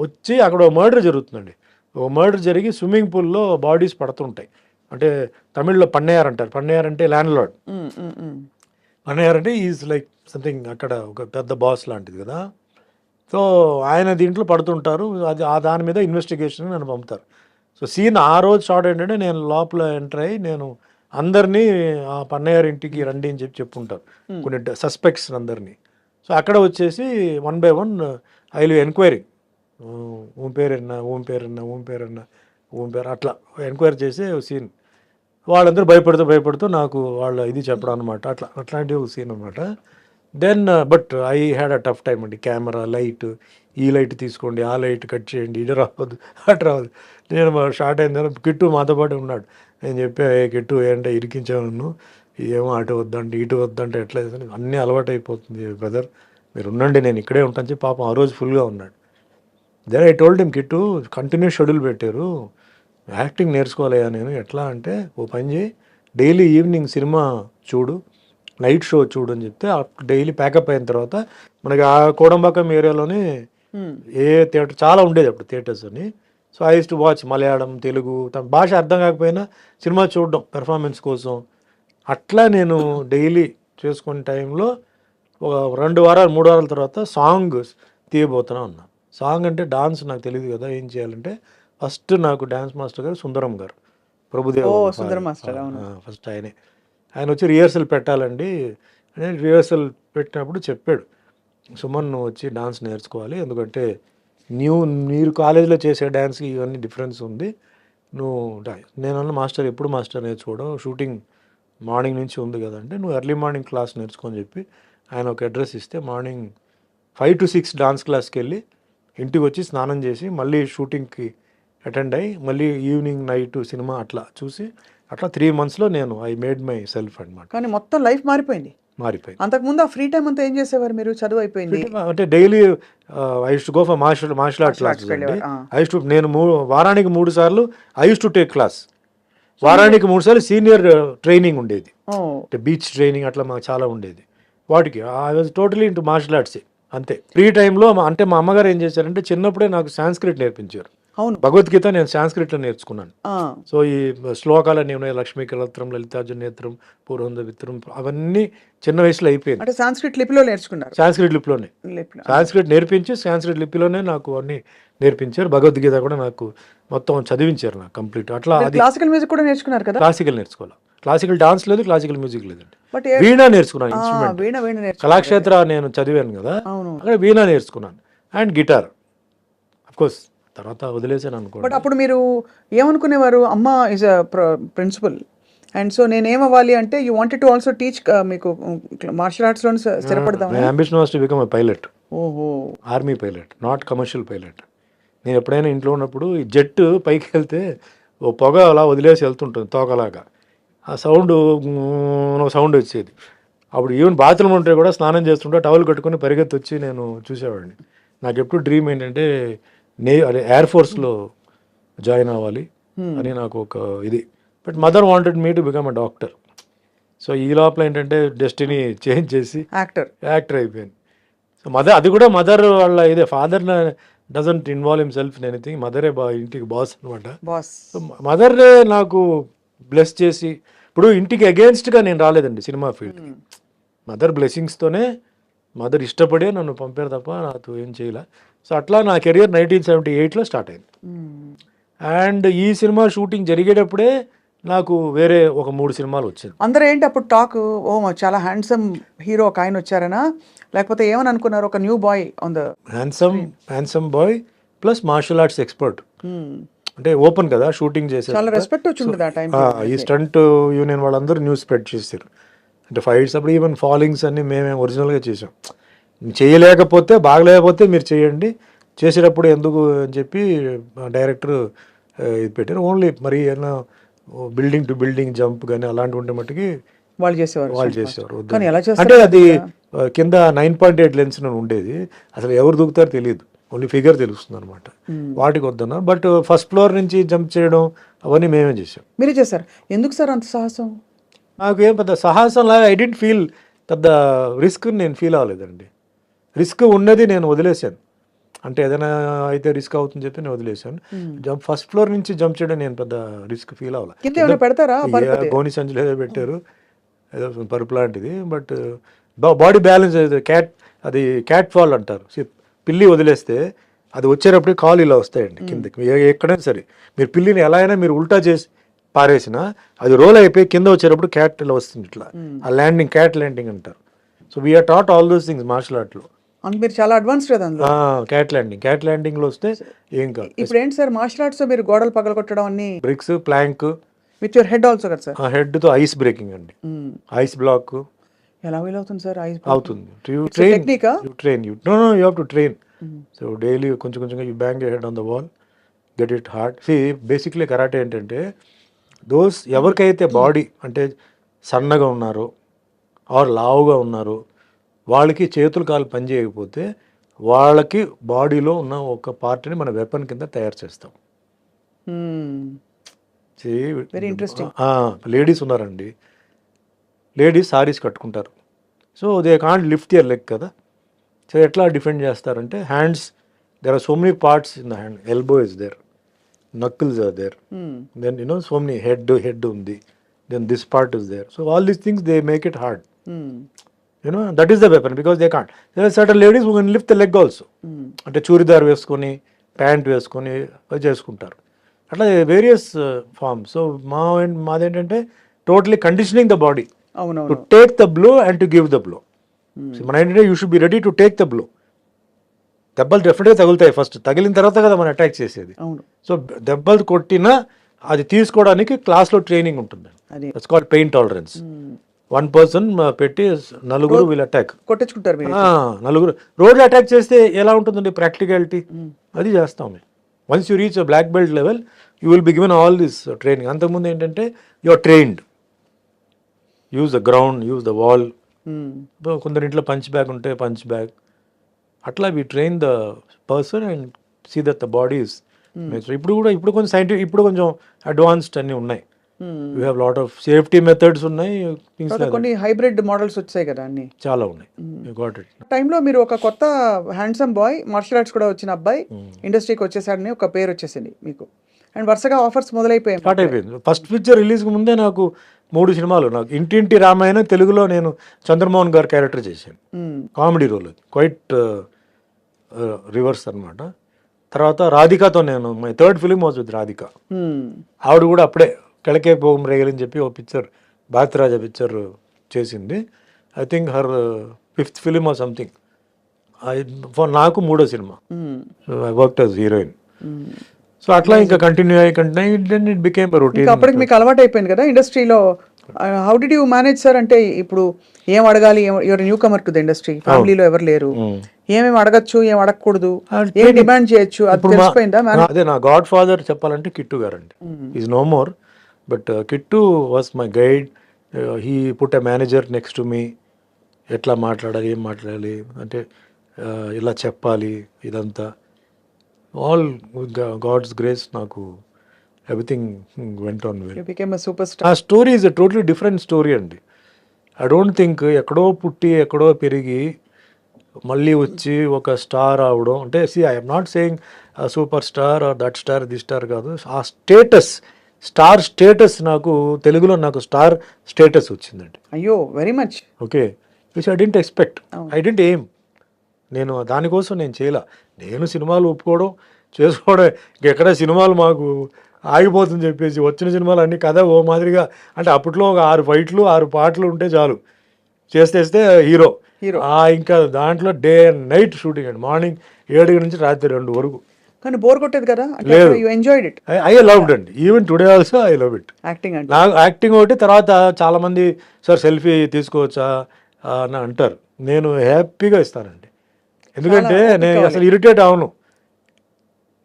వచ్చి అక్కడ ఒక మర్డర్ జరుగుతుందండి. ఒక మర్డర్ జరిగి స్విమ్మింగ్ పూల్లో బాడీస్ పడుతుంటాయి. అంటే తమిళ్లో పన్నయ్యార్ అంటారు, పన్నయ్యార్ అంటే ల్యాండ్ లార్డ్, పన్నయ్యార్ అంటే ఈజ్ లైక్ సంథింగ్ అక్కడ ఒక పెద్ద బాస్ లాంటిది కదా. సో ఆయన దీంట్లో పడుతుంటారు, అది దాని మీద ఇన్వెస్టిగేషన్ నన్ను పంపుతారు. సో సీన్ ఆ రోజు షార్ట్ ఏంటంటే, నేను లోపల ఎంటర్ అయ్యి నేను అందరినీ ఆ పన్నయ్యార్ ఇంటికి రండి అని చెప్పుంటారు కొన్ని సస్పెక్ట్స్ అందరినీ. సో అక్కడ వచ్చేసి 1 by 1 ఐ విల్ ఎంక్వైరీ, ఓం పేరు అట్లా ఎంక్వైరీ చేసే సీన్. వాళ్ళందరూ భయపడుతూ నాకు వాళ్ళ ఇది చెప్పడం అనమాట, అట్లాంటి ఒక సీన్ అనమాట. Then but I had a tough time అండి. కెమెరా, లైట్, ఈ లైట్ తీసుకోండి, ఆ లైట్ కట్ చేయండి, ఇటు రావద్దు అటు రావద్దు. నేను షార్ట్ అయిన తర్వాత కిట్టు మాతో పాటు ఉన్నాడు. నేను చెప్పా, కిట్టు ఏంటంటే ఇరికించావు నన్ను, ఏమో అటు వద్దంటే ఇటు వద్దంటే ఎట్లా అన్నీ అలవాటు అయిపోతుంది బ్రదర్, మీరు ఉండండి నేను ఇక్కడే ఉంటాను చెప్పి పాపం ఆ రోజు ఫుల్గా ఉన్నాడు. Then I told him, Kittu continuous schedule పెట్టారు, యాక్టింగ్ నేర్చుకోలేదా నేను, ఎట్లా అంటే ఓ పని చేయి, డైలీ ఈవినింగ్ సినిమా చూడు, నైట్ షో చూడు అని చెప్తే డైలీ ప్యాకప్ అయిన తర్వాత మనకి ఆ కోడంబాకం ఏరియాలోనే ఏ థియేటర్ చాలా ఉండేది అప్పుడు థియేటర్స్ అని. So I use to watch Malayalam, Telugu, తన భాష అర్థం కాకపోయినా సినిమా చూడడం పెర్ఫార్మెన్స్ కోసం. అట్లా నేను డైలీ చేసుకునే టైంలో ఒక 2 వారాలు 3 వారాల తర్వాత సాంగ్ తీయబోతున్నా ఉన్నా. సాంగ్ అంటే డాన్స్ నాకు తెలియదు కదా, ఏం చేయాలంటే ఫస్ట్ నాకు డాన్స్ మాస్టర్ గారు సుందరం గారు, ప్రభుదేవ్ ఫస్ట్ ఆయన వచ్చి రిహర్సల్ పెట్టాలండి. రిహర్సల్ పెట్టినప్పుడు చెప్పాడు, సుమన్ నువ్వు వచ్చి డాన్స్ నేర్చుకోవాలి, ఎందుకంటే మీరు కాలేజీలో చేసే డ్యాన్స్కి ఇవన్నీ డిఫరెన్స్ ఉంది, నేనన్న మాస్టర్ ఎప్పుడు మాస్టర్ నేర్చుకోవడం, షూటింగ్ మార్నింగ్ నుంచి ఉంది కదంటే నువ్వు ఎర్లీ మార్నింగ్ క్లాస్ నేర్చుకొని చెప్పి ఆయన ఒక అడ్రస్ ఇస్తే మార్నింగ్ 5 to 6 డాన్స్ క్లాస్కి వెళ్ళి ఇంటికి వచ్చి స్నానం చేసి మళ్ళీ షూటింగ్కి అటెండ్ అయ్యి మళ్ళీ ఈవినింగ్ నైట్ సినిమా అట్లా చూసి అట్లా 3 monthsలో నేను ఐ మేడ్ మై సెల్ఫ్ అనమాట. కానీ మొత్తం లైఫ్ మారిపోయింది. మారిపోయింది. అంతకుముందు ఆ ఫ్రీ టైం అంతా ఏం చేసేవారు మీరు? చదువు అయిపోయింది. అంటే daily I use to go for martial art classes అండి. ఐ యూస్ టు నేను వారానికి 3 సార్లు I use to take class. వారానికి 3 సార్లు సీనియర్ ట్రైనింగ్ ఉండేది. అంటే బీచ్ ట్రైనింగ్ అట్లా మాకు చాలా ఉండేది. వాటికి I was totally into martial arts అంతే. ఫ్రీ టైంలో అంటే మా అమ్మగారు ఏం చేశారంటే చిన్నప్పుడే నాకు సాంస్క్రిట్ నేర్పించారు. అవును, భగవద్గీత నేను సాంస్క్రిట్లో నేర్చుకున్నాను. సో ఈ శ్లోకాలు అన్నీ ఉన్నాయి, లక్ష్మీ కలత్రం, లలితార్జున నేత్రం, పూర్వంద విత్రం, అవన్నీ చిన్న వయసులో అయిపోయింది. అంటే సాంస్క్రిట్ లిపిలో నేర్చుకున్నారు? సాంస్క్రిట్ లిపిలోనే సాంస్క్రిట్ నేర్పించి సాంస్క్రిట్ లిపిలోనే నాకు అన్ని నేర్పించారు. భగవద్గీత కూడా నాకు మొత్తం చదివించారు నాకు కంప్లీట్. అట్లా అది క్లాసికల్ మ్యూజిక్ కూడా నేర్చుకున్నారు కదా? క్లాసికల్ నేర్చుకోవాలి. క్లాసికల్ డాన్స్ లేదు, క్లాసికల్ మ్యూజిక్ లేదండి. బట్ వీణా నేర్చుకున్నాను, ఇన్స్ట్రుమెంట్. కళాక్షేత్ర నేను చదివాను కదా, అక్కడ వీణా నేర్చుకున్నాను అండ్ గిటార్. అఫ్ కోర్స్ తర్వాత వదిలేసాను అనుకో. బట్ అప్పుడు మీరు ఏమనుకునేవారు? అమ్మ is a principal and so నేను ఏమవ్వాలి అంటే you wanted to also teach, మీకు మార్షల్ ఆర్ట్స్ లో స్థిరపడదాం. My ambition was to become a pilot. ఓహో, army pilot, not commercial pilot. నేను ఎప్పుడైనా ఇంట్లో ఉన్నప్పుడు ఈ జెట్ పైకి వెళ్తే ఓ పొగ అలా వదిలేసి వెళ్తుంటుంది తోకలాగా, ఆ సౌండ్ వచ్చేది. అప్పుడు ఈవెన్ బాత్రూమ్ ఉంటే కూడా స్నానం చేస్తుంటే టవల్ కట్టుకొని పరిగెత్తి వచ్చి నేను చూసేవాడిని. నాకు ఎప్పుడు డ్రీమ్ ఏంటంటే అదే ఎయిర్ ఫోర్స్లో జాయిన్ అవ్వాలి అని నాకు ఒక ఇది. But mother wanted me to become a doctor. So ఈ లోపల ఏంటంటే డెస్టినీ చేంజ్ చేసి యాక్టర్ అయిపోయింది. సో అది కూడా మదర్ వాళ్ళ ఇదే. Father doesn't involve himself in anything. మదరే ఇంటికి బాస్ అనమాట. సో మదరే నాకు బ్లెస్ చేసి, ఇప్పుడు ఇంటికి అగేన్స్ట్గా నేను రాలేదండి సినిమా ఫీల్డ్కి. మదర్ బ్లెస్సింగ్స్తోనే, మదర్ ఇష్టపడే నన్ను పంపారు తప్ప నాకు ఏం చేయలే. సో అట్లా నా కెరియర్ 1978లో స్టార్ట్ అయింది. అండ్ ఈ సినిమా షూటింగ్ జరిగేటప్పుడే నాకు వేరే ఒక 3 సినిమాలు వచ్చింది. అందరూ ఏంటి అప్పుడు టాక్, ఓ చాలా హ్యాండ్సమ్ హీరో ఒక ఆయన వచ్చారనా, లేకపోతే ఏమని అనుకున్నారు? ఒక new boy on the handsome boy plus martial arts expert. అంటే ఓపెన్ కదా షూటింగ్ చేసే, చాలా రెస్పెక్ట్ వచ్చింది ఆ టైం. ఈ స్టంట్ యూనియన్ వాళ్ళందరూ న్యూస్ స్ప్రెడ్ చేశారు. అంటే ఫైట్స్ అప్పుడు ఈవెన్ ఫాలింగ్స్ అన్ని మేమే ఒరిజినల్గా చేసాం. చేయలేకపోతే బాగలేకపోతే మీరు చేయండి, చేసేటప్పుడు ఎందుకు అని చెప్పి డైరెక్టర్ ఇది పెట్టారు. ఓన్లీ మరి ఏమన్నా బిల్డింగ్ టు బిల్డింగ్ జంప్ కానీ అలాంటి ఉంటే మట్టుకి వాళ్ళు చేసేవారు. అంటే అది కింద 9.8 లెన్స్ ఉండేది, అసలు ఎవరు దూకుతారో తెలియదు, ఓన్లీ ఫిగర్ తెలుస్తుంది అనమాట. వాటికి వద్దన్నా. బట్ ఫస్ట్ ఫ్లోర్ నుంచి జంప్ చేయడం అవన్నీ మేమే చేసాం. మీరే చేశారు. ఎందుకు సార్ అంత సాహసం? నాకు ఏం పెద్ద సాహసం లాగా ఐ డెంట్ ఫీల్, పెద్ద రిస్క్ నేను ఫీల్ అవ్వలేదండి. రిస్క్ ఉన్నది నేను వదిలేశాను. అంటే ఏదైనా అయితే రిస్క్ అవుతుందని చెప్పి నేను వదిలేశాను. ఫస్ట్ ఫ్లోర్ నుంచి జంప్ చేయడం నేను పెద్ద రిస్క్ ఫీల్ అవ్వాలి. పెడతారా? గోని సంచులు ఏదో పెట్టారు, ఏదో పరుపు లాంటిది. బట్ బాడీ బ్యాలెన్స్ అది క్యాట్ ఫాల్ అంటారు. పిల్లి వదిలేస్తే అది వచ్చేటప్పుడు కాలు ఇలా వస్తాయండి కిందకి. ఎక్కడైనా సరే మీరు పిల్లిని ఎలా అయినా మీరు ఉల్టా చేసి పారేసినా అది రోల్ అయిపోయి కింద వచ్చేటప్పుడు క్యాట్ ఇలా వస్తుంది ఇట్లా. ఆ ల్యాండింగ్, క్యాట్ ల్యాండింగ్ అంటారు. So we're taught all those things martial ఆర్ట్లో. మీరు చాలా అడ్వాన్స్డ్ కదా. క్యాట్ ల్యాండింగ్ లో వస్తే ఏం కాదు. ఇప్పుడు ఏంటి సార్ మార్షల్ ఆర్ట్స్ మీరు గోడలు పగలగొట్టడం అన్ని, bricks, plank with your head also కదా సార్? హెడ్ తో ఐస్ బ్రేకింగ్ అండి. ఐస్ బ్లాక్ ఎలా వీలవుతుంది సార్? ఐస్ అవుతుంది. You train. No you have to train. So daily కొంచెం కొంచెంగా you bang your head on the wall, get it hard. Basically karate ఏంటంటే ఎవరికైతే బాడీ అంటే సన్నగా ఉన్నారో ఆర్ లావుగా ఉన్నారో వాళ్ళకి చేతులు కాలు పని చేయకపోతే వాళ్ళకి బాడీలో ఉన్న ఒక పార్ట్ని మన వెపన్ కింద తయారు చేస్తాం. Very interesting. లేడీస్ ఉన్నారండి, లేడీస్ సారీస్ కట్టుకుంటారు. So they can't lift your leg కదా. సో ఎట్లా డిఫెండ్ చేస్తారంటే hands, there are so many parts in the hand. Elbow is there, knuckles are there, then so many head ఉంది, then this part is there. So all these things they make it hard. That is the weapon because they can't. There are certain ladies who can lift the leg also. అంటే చూరిదార్ వేసుకొని ప్యాంట్ వేసుకొని చేసుకుంటారు. అట్లా వేరియస్ ఫార్మ్స్. సో మాదేంటంటే totally conditioning the body to take the blow and to give the blow. మన ఏంటంటే you should be ready to take the blow. దెబ్బలు డెఫినెట్గా తగులుతాయి, ఫస్ట్ తగిలిన తర్వాత కదా మనం అటాక్ చేసేది. సో దెబ్బలు కొట్టినా అది తీసుకోవడానికి క్లాస్లో ట్రైనింగ్ ఉంటుంది. That's called pain tolerance. 1 person పెట్టి నలుగురు వీళ్ళు అటాక్ కొట్టించుకుంటారు. నలుగురు రోడ్లో అటాక్ చేస్తే ఎలా ఉంటుందండి ప్రాక్టికాలిటీ, అది చేస్తాం. Once you reach black belt level you will be given all this training. అంతకుముందు ఏంటంటే you are trained, use the ground, use the wall, కొందరింట్లో పంచ్ బ్యాగ్ ఉంటే పంచ్ బ్యాగ్, అట్లా we train the person and see that the body is ఇప్పుడు కొంచెం సైంటిఫిక్, ఇప్పుడు కొంచెం అడ్వాన్స్డ్ అన్నీ ఉన్నాయి. You have lot of safety methods ఉన్నాయి, థింగ్స్ కొన్ని హైబ్రిడ్ మోడల్స్ వచ్చాయి కదా అన్ని చాలా ఉన్నాయి. Got it. టైంలో మీరు ఒక కొత్త హ్యాండ్సమ్ బాయ్, మార్షల్ ఆర్ట్స్ కూడా వచ్చిన అబ్బాయి ఇండస్ట్రీకి వచ్చేసాడని ఒక పేరు వచ్చేసింది మీకు, అండ్ వరుసగా ఆఫర్స్ మొదలైపోయాయి. స్టార్ట్ అయిపోయింది. ఫస్ట్ పిక్చర్ రిలీజ్కి ముందే నాకు 3 సినిమాలు. నాకు ఇంటింటి రామాయణ తెలుగులో నేను చంద్రమోహన్ గారు క్యారెక్టర్ చేశాను, కామెడీ రోల్, క్వైట్ రివర్స్ అనమాట. తర్వాత రాధికతో నేను my third film was with Radhika. ఆవిడ కూడా అప్పుడే కెళకే పోగం రేగలని చెప్పి ఓ పిక్చర్ భారతరాజా పిక్చర్ చేసింది. I think her 5th film or something. For నాకు 3వ cinema. I worked as heroine. So అట్లా ఇంకా కంటిన్యూ ఇట్ బికేమ్ రొటీన్. అప్పటికి మీకు అలవాటు అయిపోయింది కదా ఇండస్ట్రీలో. How did you manage sir? అంటే ఇప్పుడు ఏం అడగాలి, your newcomer to the industry, ఫ్యామిలీలో ఎవరు లేరు, ఏమేమి అడగచ్చు, ఏం అడగకూడదు, ఏం డిమాండ్ చేయొచ్చు, అది తెలిసిపోయిందా? అదే నా గాడ్ ఫాదర్ చెప్పాలంటే కిట్టు గారు అండి. Is no more, but Kittu was my guide. He put a manager next to me. ఎట్లా మాట్లాడాలి, ఏం మాట్లాడాలి అంటే ఇలా చెప్పాలి, ఇదంతా ఆల్ గాడ్స్ గ్రేస్ నాకు everything went on well. You became a superstar. ఆ story is a totally different story అండి. ఐ డోంట్ థింక్ ఎక్కడో పుట్టి ఎక్కడో పెరిగి మళ్ళీ వచ్చి ఒక స్టార్ అవడం అంటే, I'm not saying super star or that star this star కాదు. ఆ స్టేటస్, స్టార్ స్టేటస్ నాకు తెలుగులో నాకు స్టార్ స్టేటస్ వచ్చిందండి. అయ్యో, very much. Okay, which I didn't expect, I didn't aim. నేను దానికోసం నేను చేయలే. నేను సినిమాలు ఒప్పుకోవడం చేసుకోవడం, ఇంకెక్కడ సినిమాలు మాకు ఆగిపోతుందని చెప్పేసి వచ్చిన సినిమాలు అన్ని కథ ఓ మాదిరిగా అంటే అప్పట్లో ఒక 6 ఫైట్లు 6 పాటలు ఉంటే చాలు, చేస్తే హీరో. ఇంకా దాంట్లో డే అండ్ నైట్ షూటింగ్ అండి, మార్నింగ్ 7 నుంచి రాత్రి 2 వరకు. కానీ బోర్ కొట్టేది కదా? లేదు, you enjoyed it. I loved అండి. Even today also I love it. Acting అంటే నాకు యాక్టింగ్ ఒకటి. తర్వాత చాలా మంది సార్ సెల్ఫీ తీసుకోవచ్చా అని అంటారు. నేను హ్యాపీగా ఇస్తానండి, ఎందుకంటే నేను అసలు ఇరిటేట్ అవను.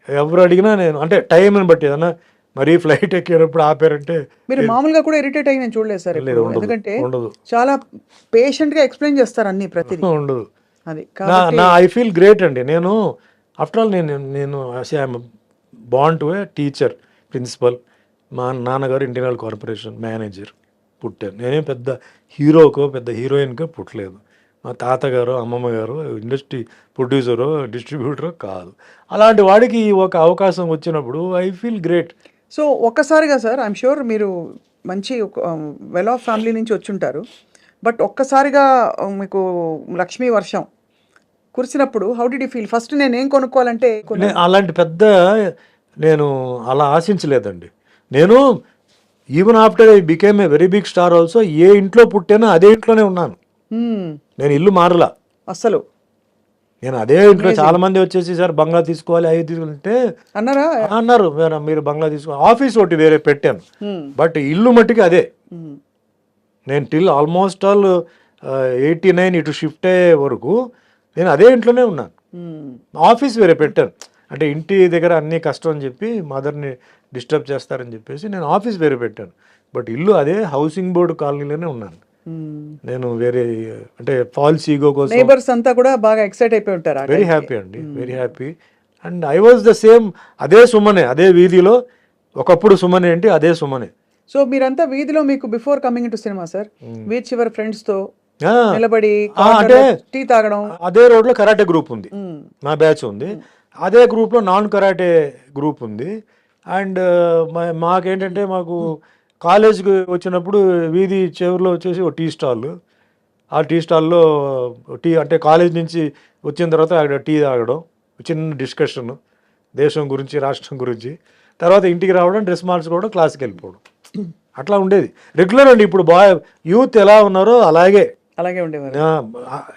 ఎవరు అడిగినా నేను అంటే టైంని బట్టి ఏదన్నా మరీ ఫ్లైట్ ఎక్కేటప్పుడు ఆపారంటే. మీరు మామూలుగా కూడా ఇరిటేట్ అయ్యి నేను చూడలేదు సార్ ఎప్పుడు. ఎందుకంటే చాలా పేషెంట్ గా ఎక్స్ప్లెయిన్ చేస్తారు అన్ని, ప్రతిదీ ఉండదు. అది నా ఐ ఫీల్ గ్రేట్ అండి. నేను ఆఫ్టర్ ఆల్ నేను I'm born to a teacher, principal. మా నాన్నగారు ఇంటర్నల్ కార్పొరేషన్ మేనేజర్ పుట్టాను. నేనేం పెద్ద హీరోకో పెద్ద హీరోయిన్కో పుట్టలేదు. మా తాతగారు అమ్మమ్మ గారు ఇండస్ట్రీ ప్రొడ్యూసరో డిస్ట్రిబ్యూటరో కాదు. అలాంటి వాడికి ఒక అవకాశం వచ్చినప్పుడు ఐ ఫీల్ గ్రేట్. సో ఒక్కసారిగా సార్, ఐఎమ్ షూర్ మీరు మంచి వెల్ ఆఫ్ ఫ్యామిలీ నుంచి వచ్చుంటారు, బట్ ఒక్కసారిగా మీకు లక్ష్మీ వర్షం కురిసినప్పుడు how did you feel? First నేను ఏం కొనుక్కోవాలంటే అలాంటి పెద్ద నేను అలా ఆశించలేదండి. నేను even after I became a very big star also, ఏ ఇంట్లో పుట్టానో అదే ఇంట్లోనే ఉన్నాను. నేను ఇల్లు మారలా అసలు. నేను అదే ఇంట్లో. చాలా మంది వచ్చేసి సార్ బంగ్లా తీసుకోవాలి అవి తీసుకోవాలంటే అన్నారు, మీరు బంగ్లా తీసుకోవాలి. ఆఫీస్ ఒకటి వేరే పెట్టాను, బట్ ఇల్లు మట్టికి అదే. నేను టిల్ ఆల్మోస్ట్ ఆల్ 89 ఇటు షిఫ్ట్ అయ్యే వరకు నేను అదే ఇంట్లోనే ఉన్నాను. ఆఫీస్ వేరే పెట్టాను అంటే ఇంటి దగ్గర అన్నీ కష్టం అని చెప్పి మదర్ని డిస్టర్బ్ చేస్తారని చెప్పేసి నేను ఆఫీస్ వేరే పెట్టాను, బట్ ఇల్లు అదే హౌసింగ్ బోర్డు కాలనీలోనే ఉన్నాను. నేను వేరే అంటే ఫాల్స్ ఈగో కోసం. నైబర్స్ అంతా కూడా బాగా ఎక్సైట్ అయిపోయి ఉంటారు. వెరీ హ్యాపీ అండి, very happy. And I was the same, అదే సుమనే, అదే వీధిలో ఒకప్పుడు సుమనే ఏంటి అదే సుమనే. సో మీరంతా వీధిలో మీకు before coming to cinema sir, beach చివరి ఫ్రెండ్స్ తో నిలబడి అంటే టీ తాగడం. అదే రోడ్ లో కరాటే గ్రూప్ ఉంది, నా బ్యాచ్ ఉంది. అదే గ్రూప్ లో నాన్ కరాటే గ్రూప్ ఉంది. అండ్ మాకేంటంటే మాకు కాలేజ్కి వచ్చినప్పుడు వీధి చివరిలో వచ్చేసి ఒక టీ స్టాల్. ఆ టీ స్టాల్లో టీ అంటే కాలేజ్ నుంచి వచ్చిన తర్వాత అక్కడ టీ తాగడం, చిన్న డిస్కషన్ దేశం గురించి రాష్ట్రం గురించి, తర్వాత ఇంటికి రావడం, డ్రెస్ మార్చుకోవడం, క్లాస్కి వెళ్ళిపోవడం, అట్లా ఉండేది రెగ్యులర్ అండి. ఇప్పుడు యూత్ ఎలా ఉన్నారో అలాగే ఉండేవారు.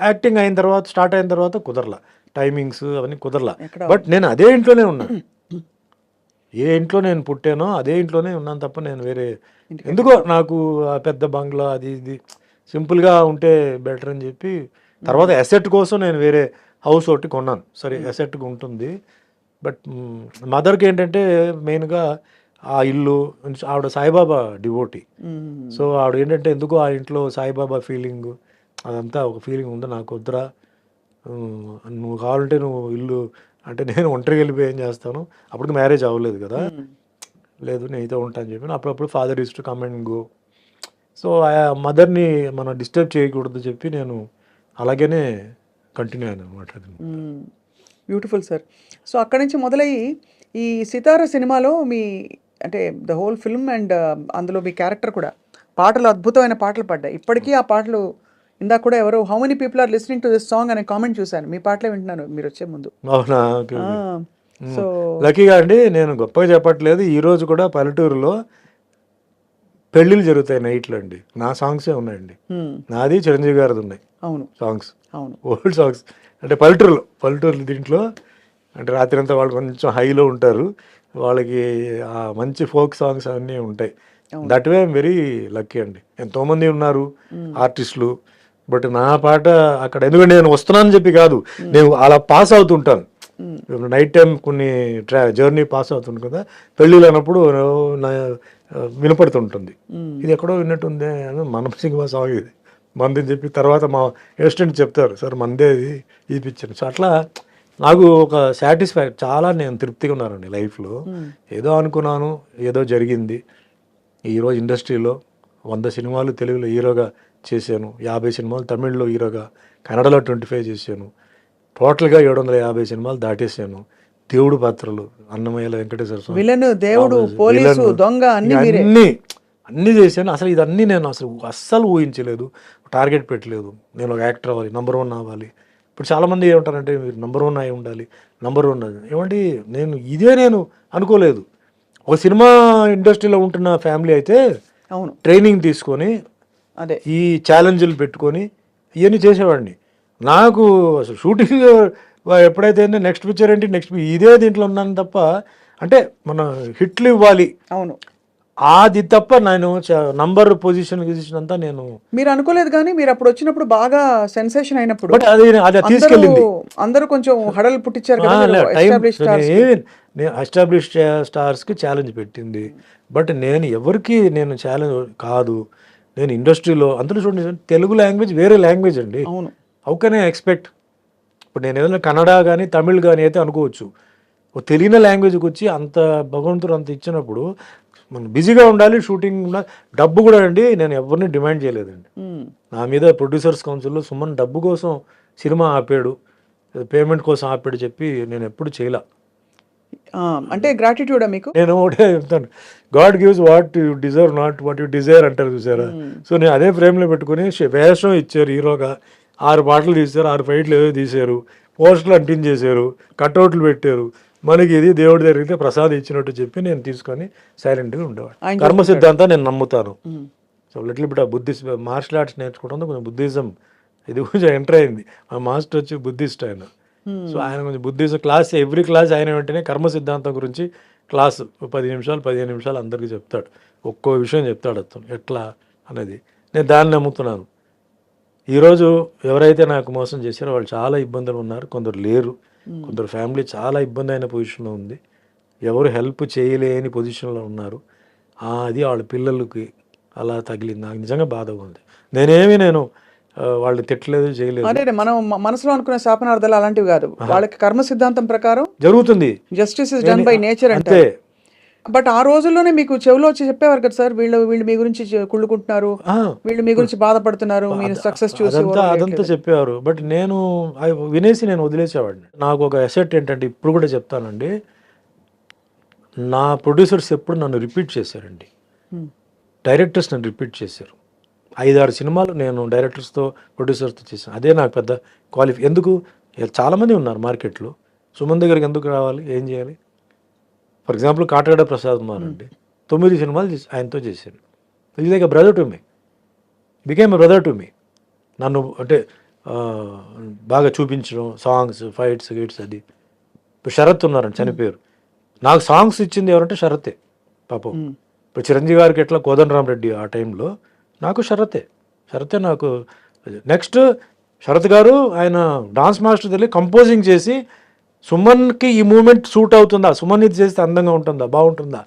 యాక్టింగ్ అయిన తర్వాత స్టార్ట్ అయిన తర్వాత కుదరలా, టైమింగ్స్ అవన్నీ కుదరలా. బట్ నేను అదే ఇంట్లోనే ఉన్నాను. ఏ ఇంట్లో నేను పుట్టానో అదే ఇంట్లోనే ఉన్నాను తప్ప నేను వేరే ఎందుకో నాకు ఆ పెద్ద బంగ్లా అది ఇది సింపుల్గా ఉంటే బెటర్ అని చెప్పి తర్వాత అసెట్ కోసం నేను వేరే హౌస్ ఒకటి కొన్నాను. సరే అసెట్గా ఉంటుంది, బట్ మదర్కి ఏంటంటే మెయిన్గా ఆ ఇల్లు, ఆవిడ సాయిబాబా డివోటీ. సో ఆవిడ ఏంటంటే ఎందుకో ఆ ఇంట్లో సాయిబాబా ఫీలింగ్ అదంతా ఒక ఫీలింగ్ ఉంది. నాకు వద్దురా, నువ్వు కావాలంటే నువ్వు ఇల్లు అంటే నేను ఒంటరికి వెళ్ళిపోయి ఏం చేస్తాను, అప్పటికి మ్యారేజ్ అవ్వలేదు కదా, లేదు నేనైతే ఉంటాను చెప్పి అప్పుడప్పుడు father use to come and go. So ఆ మదర్ని మనం డిస్టర్బ్ చేయకూడదు చెప్పి నేను అలాగనే కంటిన్యూ అయ్యాను అనమాట. Beautiful sir. సో అక్కడి నుంచి మొదలయ్యి ఈ సితార సినిమాలో మీ అంటే ద హోల్ ఫిల్మ్ అండ్ అందులో మీ క్యారెక్టర్ కూడా పాటలు అద్భుతమైన పాటలు పడ్డాయి. ఇప్పటికీ ఆ పాటలు ఇందాక కూడా ఎవరో how many people are listening to this song అనే కామెంట్ చూశాను. మీ పాటలే వింటున్నాను మీరు వచ్చే ముందు. అవునా? సో లక్కీగా అండి, నేను గొప్పగా చెప్పట్లేదు, ఈరోజు కూడా పల్లెటూరులో పెళ్ళిళ్ళు జరుగుతాయి నైట్లో అండి, నా సాంగ్సే ఉన్నాయండి. నాది చిరంజీవి గారిది ఉన్నాయి. అవును సాంగ్స్, అవును ఓల్డ్ సాంగ్స్. అంటే పల్లెటూరు దీంట్లో అంటే రాత్రి అంతా వాళ్ళు కొంచెం హైలో ఉంటారు, వాళ్ళకి ఆ మంచి ఫోక్ సాంగ్స్ అవన్నీ ఉంటాయి. That way I'm very lucky అండి. ఎంతోమంది ఉన్నారు ఆర్టిస్టులు, బట్ నా పాట అక్కడ ఎందుకంటే నేను వస్తున్నానని చెప్పి కాదు, నేను అలా పాస్ అవుతుంటాను. నైట్ టైం కొన్ని జర్నీ పాస్ అవుతుంది కదా, పెళ్ళిళ్ళు అన్నప్పుడు వినపడుతుంటుంది. ఇది ఎక్కడో విన్నట్టుంది అని మనసింగ్ సాంగ్ ఇది మందని చెప్పి తర్వాత మా అసిస్టెంట్ చెప్తారు, సార్ మందే ఇది పిక్చర్. సో అట్లా నాకు ఒక చాలా నేను తృప్తిగా ఉన్నానండి లైఫ్లో. ఏదో అనుకున్నాను, ఏదో జరిగింది. ఈరోజు ఇండస్ట్రీలో 100 సినిమాలు తెలుగులో హీరోగా చేశాను, 50 సినిమాలు తమిళ్లో హీరోగా, కన్నడలో 25 చేశాను, టోటల్గా 750 సినిమాలు దాటేశాను. దేవుడు పాత్రలు, అన్నమయ్యల వెంకటేశ్వర స్వామి, విలను, దేవుడు, పోలీసు, దొంగ అన్నీ చేశాను. అసలు ఇదన్నీ నేను అస్సలు ఊహించలేదు, టార్గెట్ పెట్టలేదు. నేను ఒక యాక్టర్ అవ్వాలి, నంబర్ 1 అవ్వాలి. ఇప్పుడు చాలామంది ఏమంటారంటే మీరు నంబర్ 1 అయి ఉండాలి, నంబర్ 1 ఏమంటే నేను అనుకోలేదు. ఒక సినిమా ఇండస్ట్రీలో ఉంటున్న ఫ్యామిలీ అయితే అవును ట్రైనింగ్ తీసుకొని అదే ఈ ఛాలెంజ్లు పెట్టుకొని ఇవన్నీ చేసేవాడిని. నాకు అసలు షూటింగ్ ఎప్పుడైతే నెక్స్ట్ పిక్చర్ ఏంటి ఇదే దీంట్లో ఉన్నాను తప్ప, అంటే మన హిట్లు ఇవ్వాలి అవును అది తప్ప నేను నంబర్ పొజిషన్ అంతా నేను మీరు అనుకోలేదు. కానీ మీరు అప్పుడు వచ్చినప్పుడు బాగా సెన్సేషన్ అయినప్పుడు బట్ అది తీసుకెళ్ళింది. అందరూ కొంచెం హడలు పుట్టించారు ఎస్టాబ్లిష్ స్టార్స్కి ఛాలెంజ్ పెట్టింది. బట్ నేను ఎవరికి నేను ఛాలెంజ్ కాదు. నేను ఇండస్ట్రీలో అందరూ చూడండి, తెలుగు లాంగ్వేజ్ వేరే లాంగ్వేజ్ అండి. అవును హౌ కెన్ ఐ ఎక్స్పెక్ట్? ఇప్పుడు నేను ఏదైనా కన్నడ కానీ తమిళ్ కానీ అయితే అనుకోవచ్చు, తెలియని లాంగ్వేజ్కి వచ్చి అంత భగవంతుడు అంత ఇచ్చినప్పుడు మనం బిజీగా ఉండాలి, షూటింగ్ ఉండాలి. డబ్బు కూడా అండి, నేను ఎవరిని డిమాండ్ చేయలేదండి. నా మీద ప్రొడ్యూసర్స్ కౌన్సిల్లో సుమన్ డబ్బు కోసం సినిమా ఆపాడు, పేమెంట్ కోసం ఆపాడు చెప్పి నేను ఎప్పుడు చేయలే. అంటే గ్రాటిట్యూడా మీకు? నేను ఒకటే చెప్తాను, God gives what you deserve, not what you Dzire అంటారు చూసారా. సో నేను అదే ఫ్రేమ్లో పెట్టుకుని వేషం ఇచ్చారు, హీరోగా 6 పాటలు తీశారు, 6 ఫైట్లు ఏదో తీశారు, పోస్టర్లు అంటించేశారు, కట్అవుట్లు పెట్టారు, మనకి ఇది దేవుడి జరిగితే ప్రసాదం ఇచ్చినట్టు చెప్పి నేను తీసుకొని సైలెంట్గా ఉండేవాడు. కర్మ సిద్ధాంతం నేను నమ్ముతాను. So little bit Buddhist martial arts నేర్చుకోవడం కొంచెం బుద్ధిజం ఇది కొంచెం ఎంటర్ అయింది. మా మాస్టర్ వచ్చి బుద్ధిస్ట్ ఆయన. సో ఆయన కొంచెం బుద్ధిజం క్లాస్, ఎవ్రీ క్లాస్ ఆయన వెంటనే కర్మ సిద్ధాంతం గురించి క్లాసు 10 నిమిషాలు 15 నిమిషాలు అందరికీ చెప్తాడు, ఒక్కో విషయం చెప్తాడు అతను ఎట్లా అనేది. నేను దాన్ని నమ్ముతున్నాను. ఈరోజు ఎవరైతే నాకు మోసం చేశారో వాళ్ళు చాలా ఇబ్బందులు ఉన్నారు, కొందరు లేరు, కొందరు ఫ్యామిలీ చాలా ఇబ్బంది అయిన పొజిషన్లో ఉంది, ఎవరు హెల్ప్ చేయలేని పొజిషన్లో ఉన్నారు. అది వాళ్ళ పిల్లలకి అలా తగిలింది. నాకు నిజంగా బాధగా ఉంది. నేను వాళ్ళని తిట్టలేదు, చేయలేదు. అదే మనం మనసులో అనుకునే శాపనార్థాలు అలాంటివి కాదు, వాళ్ళకి కర్మ సిద్ధాంతం ప్రకారం జరుగుతుంది. Justice is done by nature అంటే. బట్ ఆ రోజుల్లోనే మీకు చెవులో వచ్చి చెప్పేవారు కదా సార్, వీళ్ళు మీ గురించి కుళ్ళుకుంటున్నారు, వీళ్ళు మీ గురించి బాధపడుతున్నారు, మీరు సక్సెస్ చూసి అదంతా చెప్పేవారు. బట్ నేను వినేసి నేను వదిలేసేవాడిని. నాకు ఒక అసెట్ ఏంటంటే ఇప్పుడు కూడా చెప్తానండి, నా ప్రొడ్యూసర్స్ ఎప్పుడు నన్ను రిపీట్ చేశారండి, డైరెక్టర్స్ నన్ను రిపీట్ చేశారు. 5-6 సినిమాలు నేను డైరెక్టర్స్తో ప్రొడ్యూసర్స్తో చేశాను. అదే నాకు పెద్ద ఎందుకు చాలామంది ఉన్నారు మార్కెట్లో, సుమన్ దగ్గరికి ఎందుకు రావాలి, ఏం చేయాలి? ఫర్ ఎగ్జాంపుల్ కాటగడ ప్రసాద్ కుమార్ అండి, 9 సినిమాలు ఆయనతో చేశాను. ఇది like brother to me, became a brother to me. నన్ను అంటే బాగా చూపించడం, సాంగ్స్, ఫైట్స్, గిట్స్. అది ఇప్పుడు శరత్ ఉన్నారండి, చనిపోయారు. నాకు సాంగ్స్ ఇచ్చింది ఎవరంటే శరతే పాపం. ఇప్పుడు చిరంజీవి గారికి ఎట్లా కోదండరామరెడ్డి ఆ టైంలో, నాకు శరతే నాకు. నెక్స్ట్ శరత్ గారు ఆయన డాన్స్ మాస్టర్ వెళ్ళి కంపోజింగ్ చేసి సుమన్కి ఈ మూమెంట్ సూట్ అవుతుందా, సుమన్ ఇది చేస్తే అందంగా ఉంటుందా, బాగుంటుందా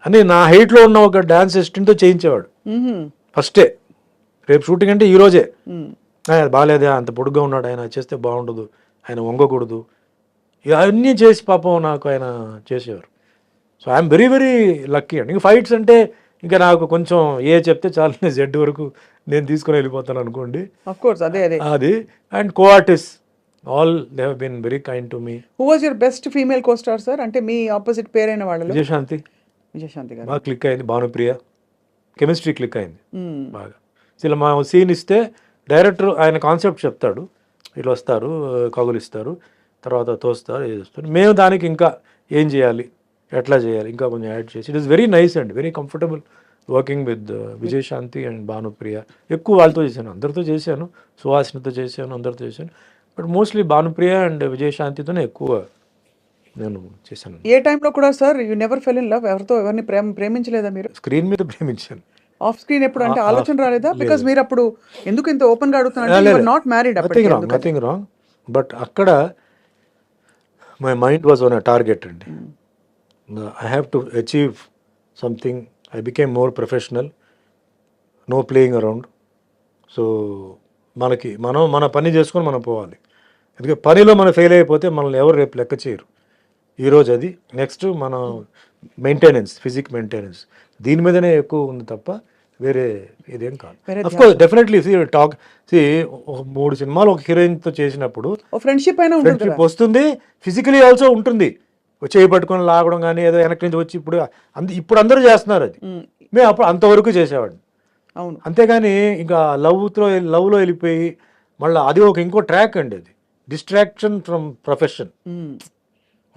అని నా హైట్లో ఉన్న ఒక డాన్స్ అసిస్టెంట్తో చేయించేవాడు ఫస్టే. రేపు షూటింగ్ అంటే ఈ రోజే బాగాలేదా, అంత పొడుగ్గా ఉన్నాడు ఆయన, చేస్తే బాగుండదు, ఆయన వంగకూడదు, ఇవన్నీ చేసి పాపం నాకు ఆయన చేసేవారు. So I'm very very lucky అండి. ఇంకా ఫైట్స్ అంటే ఇంకా నాకు కొంచెం చెప్తే చాలు, జెడ్ వరకు నేను తీసుకొని వెళ్ళిపోతాను అనుకోండి. ఆఫ్ కోర్స్ అదే అది and co artist all they have been very kind to me. Who was your best female co star sir? అంటే మీ ఆపోజిట్ పేరైన వాళ్ళలో. విజయశాంతి గారు బాగా క్లిక్ అయింది, భానుప్రియ కెమిస్ట్రీ క్లిక్ అయింది బాగా. అసలు మా సీన్ ఇస్తే డైరెక్టర్ ఆయన కాన్సెప్ట్ చెప్తాడు, వీళ్ళు వస్తారు, కగులిస్తారు, తర్వాత తోస్తారు, చేస్తారు, మేము దానికి ఇంకా ఏం చేయాలి, ఎట్లా చేయాలి, ఇంకా కొంచెం యాడ్ చేసి. It is very nice and very comfortable working with Vijayashanti and Bhanupriya. ఎక్కువ వాళ్ళతో చేశాను, అందరితో చేశాను, సుహాసినితో చేశాను, అందరితో చేశాను, బట్ మోస్ట్లీ భానుప్రియ అండ్ విజయశాంతితోనే ఎక్కువ నేను చేశాను. ఏ టైంలో కూడా sir you never fell in love? ఎవరితో ఎవరిని ప్రేమించలేదా మీరు? స్క్రీన్ మీద ప్రేమించాను. ఆఫ్ స్క్రీన్ ఎప్పుడు అంటే ఆలోచన రాలేదా? బికాజ్ మీరు అప్పుడు ఎందుకు ఇంత ఓపెన్ గా అడుగుతున్నారు? Not married, nothing wrong, but అక్కడ my mind was on a target అండి. I have to achieve something. I became more professional, no playing around. So మనం మన పని చేసుకొని మనం పోవాలి. ఎందుకంటే పనిలో మనం ఫెయిల్ అయిపోతే మనల్ని ఎవరు రేపు లెక్క చేయరు. ఈరోజు అది, నెక్స్ట్ మన మెయింటెనెన్స్, ఫిజిక్ మెయింటెనెన్స్, దీని మీదనే ఎక్కువ ఉంది తప్ప వేరే ఇదేం కాదు. అఫ్కోర్స్ డెఫినెట్లీ ఒక 3 సినిమాలు ఒక హీరోయిన్తో చేసినప్పుడు ఫ్రెండ్షిప్ వస్తుంది, ఫిజికలీ ఆల్సో ఉంటుంది. చేయి పట్టుకొని లాగడం కానీ ఏదో వెనక్కి నుంచి వచ్చి, ఇప్పుడు అందరూ చేస్తున్నారు అది, మేము అప్పుడు అంతవరకు చేసేవాడిని. అవును. అంతేగాని ఇంకా లవ్లో వెళ్ళిపోయి మళ్ళీ అది ఇంకో ట్రాక్ అండి, అది డిస్ట్రాక్షన్ ఫ్రమ్ ప్రొఫెషన్.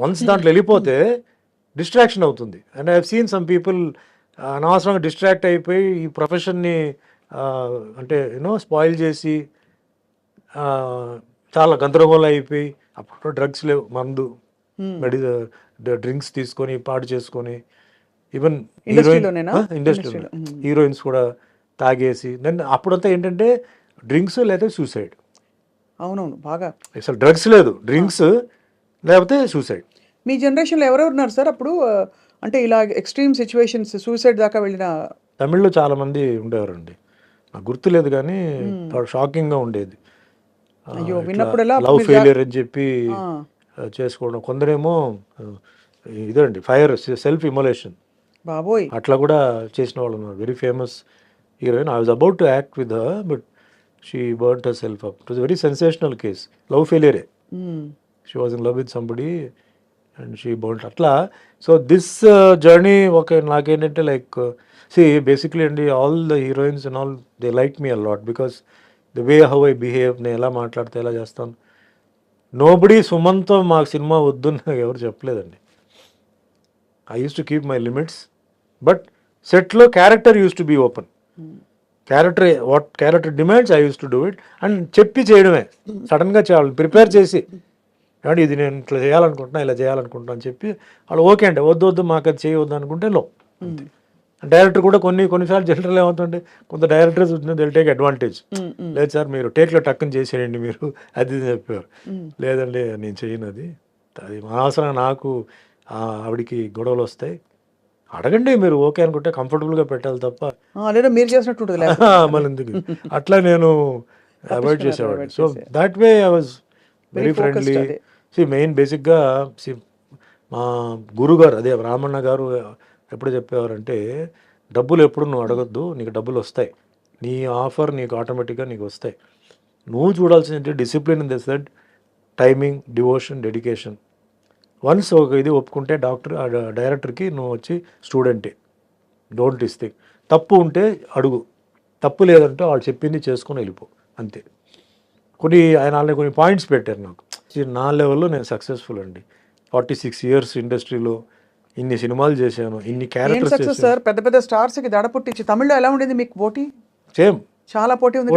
వన్స్ దాంట్లో వెళ్ళిపోతే డిస్ట్రాక్షన్ అవుతుంది. And I have seen some people అనవసరంగా డిస్ట్రాక్ట్ అయిపోయి ఈ ప్రొఫెషన్ని అంటే స్పాయిల్ చేసి చాలా గందరగోళం అయిపోయి, అప్పుడు డ్రగ్స్ లేవు, మందు డ్రింక్స్ తీసుకొని పాడు చేసుకొని, ఈవెన్ ఇండస్ట్రీలో హీరోయిన్స్ కూడా తాగేసి, దెన్ అప్పుడంతా ఏంటంటే డ్రింక్స్ లేదా సూసైడ్. అవునవును, బాగా అసలు డ్రగ్స్ లేదు, డ్రింక్స్ లేకపోతే సూసైడ్. మీ జనరేషన్లో ఎవరెవరు ఉన్నారు సార్ అప్పుడు, అంటే ఇలా ఎక్స్ట్రీమ్ సిచ్యువేషన్స్ సూసైడ్ దాకా వెళ్ళిన? తమిళ్లో చాలా మంది ఉండేవారండి, నాకు గుర్తులేదు కానీ షాకింగ్గా ఉండేది. లవ్ ఫెయిలియర్ అని చెప్పి చేసుకోవడం, కొందరేమో ఇదండి ఫైర్, సెల్ఫ్ ఇమోలేషన్, బాబోయ్, అట్లా కూడా చేసిన వాళ్ళు ఉన్నారు. Very famous heroine. I was about to act with her, but she burned her self up. It was very sensational case, love ఫెయిలియరే. She was in love with somebody and she burned అట్లా. సో దిస్ జర్నీ నాకేంటంటే లైక్ బేసిక్లీ అండి, all the heroines and all they like me a lot because the way how I behave, నేను ఎలా మాట్లాడితే ఎలా చేస్తాను. నోబడీ సుమన్తో మాకు సినిమా వద్దు నాకు ఎవరు చెప్పలేదండి. I use to keep my limits, but సెట్లో character used to be open. What character demands I use to do it and చెప్పి చేయడమే. సడన్గా చేయాలి, ప్రిపేర్ చేసి, అంటే ఇది నేను ఇట్లా చేయాలనుకుంటున్నా, ఇలా చేయాలనుకుంటున్నా అని చెప్పి వాళ్ళు ఓకే అంటే వద్దు మాకు అది చేయవద్దు అనుకుంటే లో. డైరెక్టర్ కూడా కొన్నిసార్లు జనరల్ ఏమవుతుంటే కొంత డైరెక్టర్స్ దిల్ టేక్ అడ్వాంటేజ్. లేదు సార్ మీరు టేక్లో టక్కుని చేసేయండి మీరు, అది చెప్పారు. లేదండి నేను చేయను, అది అనవసరంగా నాకు ఆవిడికి గొడవలు వస్తాయి, అడగండి మీరు ఓకే అనుకుంటే కంఫర్టబుల్గా పెట్టాలి తప్ప లేదా మీరు చేసినట్టు మళ్ళీ ఎందుకు అట్లా నేను అవాయిడ్ చేసేవాడిని. So that way I was very friendly. Main బేసిక్గా మా గురుగారు అదే రామన్న గారు ఎప్పుడు చెప్పేవారంటే, డబ్బులు ఎప్పుడు నువ్వు అడగొద్దు, నీకు డబ్బులు వస్తాయి, నీ ఆఫర్ నీకు ఆటోమేటిక్గా నీకు వస్తాయి. నువ్వు చూడాల్సింది discipline in the set, timing, devotion, dedication. Once ఒక ఇది ఒప్పుకుంటే డైరెక్టర్కి నువ్వు వచ్చి స్టూడెంటే, డోంట్ థింక్. తప్పు ఉంటే అడుగు, తప్పు లేదంటే వాళ్ళు చెప్పింది చేసుకొని వెళ్ళిపో, అంతే. ఆయన కొన్ని పాయింట్స్ పెట్టారు నాకు. నా లెవెల్లో నేను సక్సెస్ఫుల్ అండి. 46 years ఇండస్ట్రీలో ఇన్ని సినిమాలు చేశాను, ఇన్ని క్యారెక్టర్స్. సార్ పెద్ద పెద్ద స్టార్స్ కి దడ పుట్టించి. తమిళ్లో ఎలా ఉండేది మీకు పోటీ? సేమ్, చాలా పోటీ ఉంది,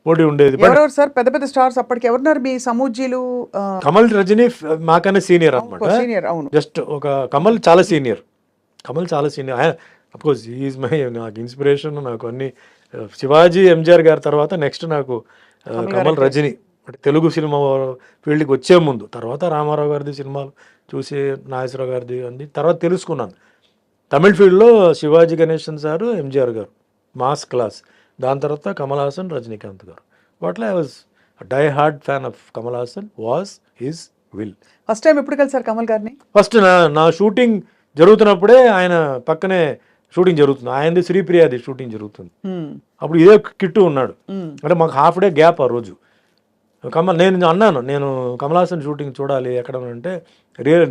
పోటీ ఉండేది. ఎవరెవరు సార్ పెద్ద పెద్ద స్టార్స్ అప్పటికి ఎవరున్నారు మీ సమూజీలు? కమల్, రజనీ మాకన్నా సీనియర్ అనమాట. సీనియర్, అవును. జస్ట్ ఒక కమల్ చాలా సీనియర్. అఫ్కోర్స్ ఈజ్ మై, నాకు ఇన్స్పిరేషన్, నాకు అన్ని. శివాజీ, ఎంజిఆర్ గారి తర్వాత నెక్స్ట్ నాకు కమల్, రజనీ. అంటే తెలుగు సినిమా ఫీల్డ్కి వచ్చే ముందు, తర్వాత రామారావు గారిది సినిమాలు చూసి, నాగేశ్వరరావు గారిది అన్ని తర్వాత తెలుసుకున్నాను. తమిళ్ ఫీల్డ్లో శివాజీ గణేశన్ సారు, ఎంజిఆర్ గారు మాస్ క్లాస్. దాని తర్వాత కమల్ హాసన్, రజనీకాంత్ గారు. వాటిలో I was die hard fan of Kamal Haasan, was his will. First time ఎప్పుడు కలిసారు కమల్ గారిని? ఫస్ట్ నా షూటింగ్ జరుగుతున్నప్పుడే ఆయన పక్కనే షూటింగ్ జరుగుతుంది. ఆయనది శ్రీప్రియాది షూటింగ్ జరుగుతుంది. అప్పుడు ఇదే కిట్టు ఉన్నాడు. అంటే మాకు హాఫ్ డే గ్యాప్ ఆ రోజు. నేను అన్నాను, నేను కమల్ హాసన్ షూటింగ్ చూడాలి ఎక్కడ అంటే,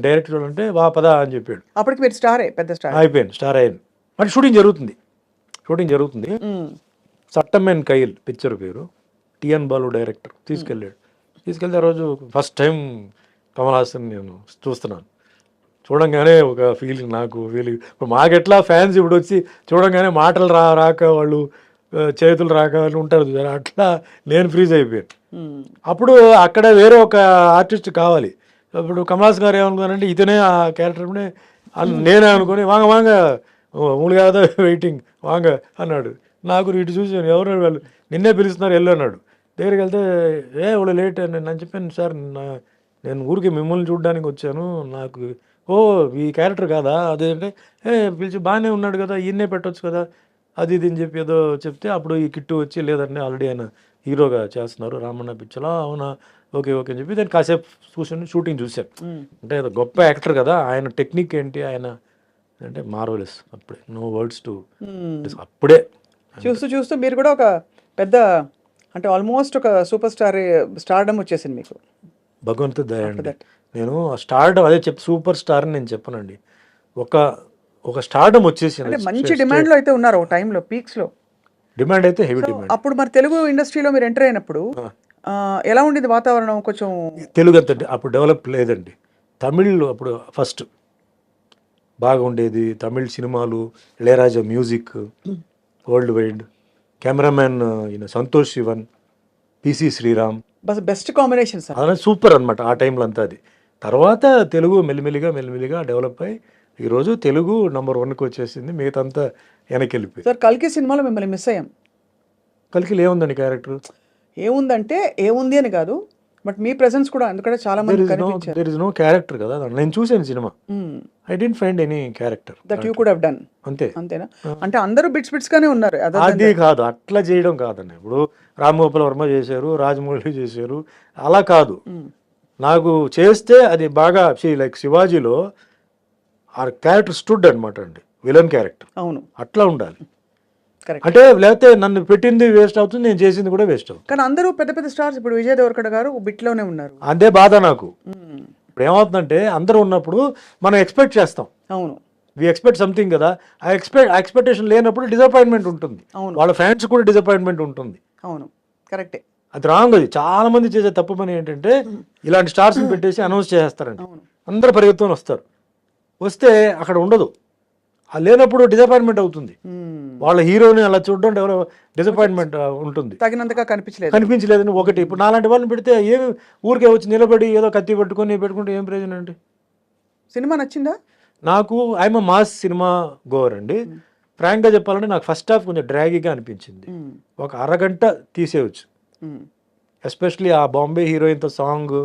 డైరెక్ట్ చూడాలంటే వా పదా అని చెప్పాడు. అప్పటికి మీరు స్టారే, పెద్ద స్టార్ అయిపోయాను, స్టార్ అయ్యాను. అంటే షూటింగ్ జరుగుతుంది. సట్టమెన్ కైల్ పిక్చర్ పేరు. టిఎన్ బాలు డైరెక్టర్ తీసుకెళ్ళి ఆ రోజు ఫస్ట్ టైం కమల్ హాసన్ నేను చూస్తున్నాను. చూడంగానే ఒక ఫీలింగ్, ఇప్పుడు మాకెట్లా ఫ్యాన్స్ ఇప్పుడు వచ్చి చూడంగానే మాటలు రాక వాళ్ళు చేతులు రాక ఉంటారు, అట్లా నేను ఫ్రీజ్ అయిపోయాను. అప్పుడు అక్కడ వేరే ఒక ఆర్టిస్ట్ కావాలి. ఇప్పుడు కమల్ హాసన్ గారు ఏమనుకున్నారంటే ఇతనే ఆ క్యారెక్టర్ నేనే అనుకుని వాంగ మూడు కాదా వెయిటింగ్ వాంగ అన్నాడు. నాకు ఇటు చూసాను, ఎవరు వాళ్ళు నిన్నే పిలుస్తున్నారు వెళ్ళు అన్నాడు. దగ్గరికి వెళ్తే వాళ్ళు లేట్ అని నేను చెప్పాను, సార్ నేను ఊరికి మిమ్మల్ని చూడడానికి వచ్చాను, నాకు ఈ క్యారెక్టర్ కాదా అదేంటే పిలిచి బాగానే ఉన్నాడు కదా, ఈయన్నే పెట్టవచ్చు కదా అది ఇది అని చెప్పి ఏదో చెప్తే, అప్పుడు ఈ కిట్టు వచ్చి లేదండి ఆల్రెడీ ఆయన హీరోగా చేస్తున్నారు రామన్న పిక్చర్లో. అవునా, ఓకే అని చెప్పి దాన్ని కాసేపు షూటింగ్ చూశాను. అంటే గొప్ప యాక్టర్ కదా, ఆయన టెక్నిక్ ఏంటి, ఆయన అంటే మార్వెలస్. అప్పుడే నో వర్డ్స్ టు, అప్పుడే చూస్తూ మీరు కూడా ఒక పెద్ద, అంటే ఆల్మోస్ట్ ఒక సూపర్ స్టార్డమ్ వచ్చేసింది మీకు. భగవంతుడు దయ అండి. నేను స్టార్డమ్ అదే సూపర్ స్టార్ అని నేను చెప్పనండి, ఒక స్టార్డమ్ వచ్చేసింది. మంచి డిమాండ్ లో అయితే ఉన్నారు టైంలో, పీక్స్ లో డిమాండ్ అయితే హెవీ డిమాండ్. అప్పుడు మరి తెలుగు ఇండస్ట్రీలో మీరు ఎంటర్ అయినప్పుడు ఎలా ఉండేది వాతావరణం? కొంచెం తెలుగు అంత అప్పుడు డెవలప్ లేదండి. తమిళ్ అప్పుడు ఫస్ట్ బాగా ఉండేది. తమిళ్ సినిమాలు, Ilaiyaraaja music world wide, cameraman ఈయన Santosh Sivan, P C Sreeram, best combination sir. అలా సూపర్ అనమాట ఆ టైంలో అంతా. అది తర్వాత తెలుగు మెల్లిమెల్లిగా డెవలప్ అయ్యి ఈరోజు తెలుగు నంబర్ 1కి వచ్చేసింది. మిగతా అంతా వెనక్కి వెళ్ళిపోయి. సార్ కల్కి సినిమాలో మిమ్మల్ని మిస్ అయ్యాం. కల్కిలో ఏముందండి క్యారెక్టర్? ఏముందంటే ఏముంది అని కాదు, బట్ మీ ప్రెసెన్స్ కూడా ఎందుకంటే చాలా మంది కనిపించారు. దేర్ ఇస్ నో క్యారెక్టర్ కదా. నేను చూసాను cinema, I didn't find any character that you could have done. అంతేనా? అంటే అందరూ బిట్స్ గానే ఉన్నారు. అది కాదు, అట్లా చేయడం కాదండి. ఇప్పుడు రామ్ గోపాల్ వర్మ చేశారు, రాజమౌళి చేశారు, అలా కాదు. నాకు చేస్తే అది బాగా లైక్ శివాజీలో ఆ క్యారెక్టర్ స్టూడ్ అనమాట అండి, విలన్ క్యారెక్టర్. అవును, అట్లా ఉండాలి. అంటే లేకపోతే నన్ను పెట్టింది వేస్ట్ అవుతుంది, నేను చేసింది కూడా వేస్ట్ అవుతుంది. కానీ అందరూ పెద్ద పెద్ద స్టార్స్, ఇప్పుడు విజయ్ దేవరకొండ గారు బిట్లోనే ఉన్నారు. అదే బాధ నాకు. ఇప్పుడు ఏమవుతుందంటే అందరూ ఉన్నప్పుడు మనం ఎక్స్పెక్ట్ చేస్తాం. అవును, వి ఎక్స్పెక్ట్ సంథింగ్ కదా, ఆ ఎక్స్పెక్టేషన్ లేనప్పుడు డిసప్పాయింట్మెంట్ ఉంటుంది. వాళ్ళ ఫ్యాన్స్ కూడా డిసప్పాయింట్మెంట్ ఉంటుంది. అవును, కరెక్టే. అది రాంగ్. అది చాలా మంది చేసే తప్పు పని ఏంటంటే ఇలాంటి స్టార్స్ని పెట్టేసి అనౌన్స్ చేస్తారండి. అందరూ పరిగెత్తుకొని వస్తే అక్కడ ఉండదు. అది లేనప్పుడు డిసప్పాయింట్మెంట్ అవుతుంది. వాళ్ళ హీరోని అలా చూడడం డిసప్పాయింట్మెంట్ ఉంటుంది. తగినంతగా కనిపించలేదని ఒకటి. ఇప్పుడు నాలాంటి వాళ్ళని పెడితే ఏమి ఊరికే వచ్చి నిలబడి ఏదో కత్తి పెట్టుకుంటే ఏం ప్రయోజనం అండి? సినిమా నచ్చిందా? నాకు ఐఎమ్ మాస్ సినిమా గోవర్ అండి. ఫ్రాంక్గా చెప్పాలంటే నాకు ఫస్ట్ హాఫ్ కొంచెం డ్రాగీగా అనిపించింది. ఒక అరగంట తీసేయచ్చు. ఎస్పెషలీ ఆ బాంబే హీరోయిన్తో సాంగ్,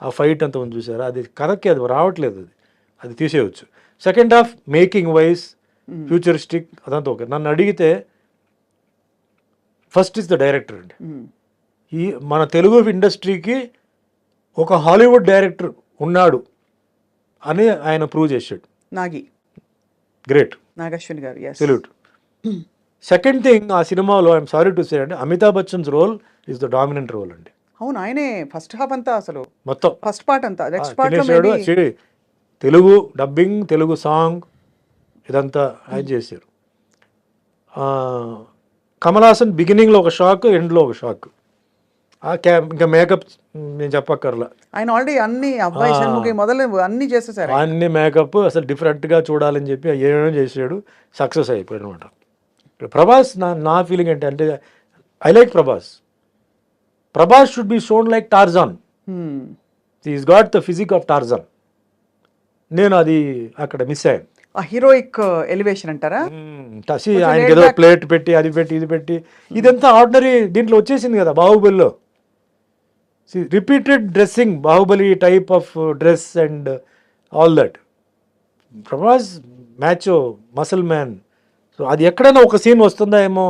ఆ ఫైట్ అంతా ఉంది చూసారా, అది కరెక్ట్, అది రావట్లేదు, అది తీసేయచ్చు. Second half making wise futuristic అదంతా ఓకే. నన్ను అడిగితే ఫస్ట్ ఇస్ ద డైరెక్టర్ అండి. ఈ మన తెలుగు ఇండస్ట్రీకి ఒక హాలీవుడ్ డైరెక్టర్ ఉన్నాడు అని ఆయన ప్రూవ్ చేశాడు. గ్రేట్ నాగశ్విన్ గారు, సెల్యూట్. సెకండ్ థింగ్, ఆ సినిమాలో ఐఎమ్ సారీ టు సే అండి, Amitabh Bachchan's role is the dominant role అండి. అవును, ఆయనే ఫస్ట్ హాఫ్ అంతా, అసలు మొత్తం ఫస్ట్ పార్ట్ అంతా, next part Telugu dubbing, Telugu song ఇదంతా ఆయన చేశారు. కమల్ హాసన్ బిగినింగ్లో ఒక షాక్, ఎండ్లో ఒక షాక్. ఇంకా మేకప్ నేను చెప్పక్కర్లా, ఆయన ఆల్రెడీ అన్ని అబ్బాయి షణ్ముఖి మొదలు అన్ని చేసేసారు. అన్ని మేకప్ అసలు డిఫరెంట్గా చూడాలని చెప్పి ఏమేమో చేసాడు, సక్సెస్ అయిపోయాడు అనమాట. ప్రభాస్ నా ఫీలింగ్ అంటే I like Prabhas should be shown like Tarzan. Is got the physique of Tarzan. నేను అది అక్కడ మిస్ అయ్యాను. ఆ హీరోయిక్ ఎలివేషన్ అంటారా? ఆయనకి ఏదో ప్లేట్ పెట్టి అది పెట్టి ఇది పెట్టి ఇదంతా ఆర్డినరీ దీంట్లో వచ్చేసింది కదా బాహుబలిలో. Repeated dressing, Baahubali type of dress and all that. Prabhas మ్యాచో, muscle man. So అది ఎక్కడైనా ఒక సీన్ వస్తుందా ఏమో,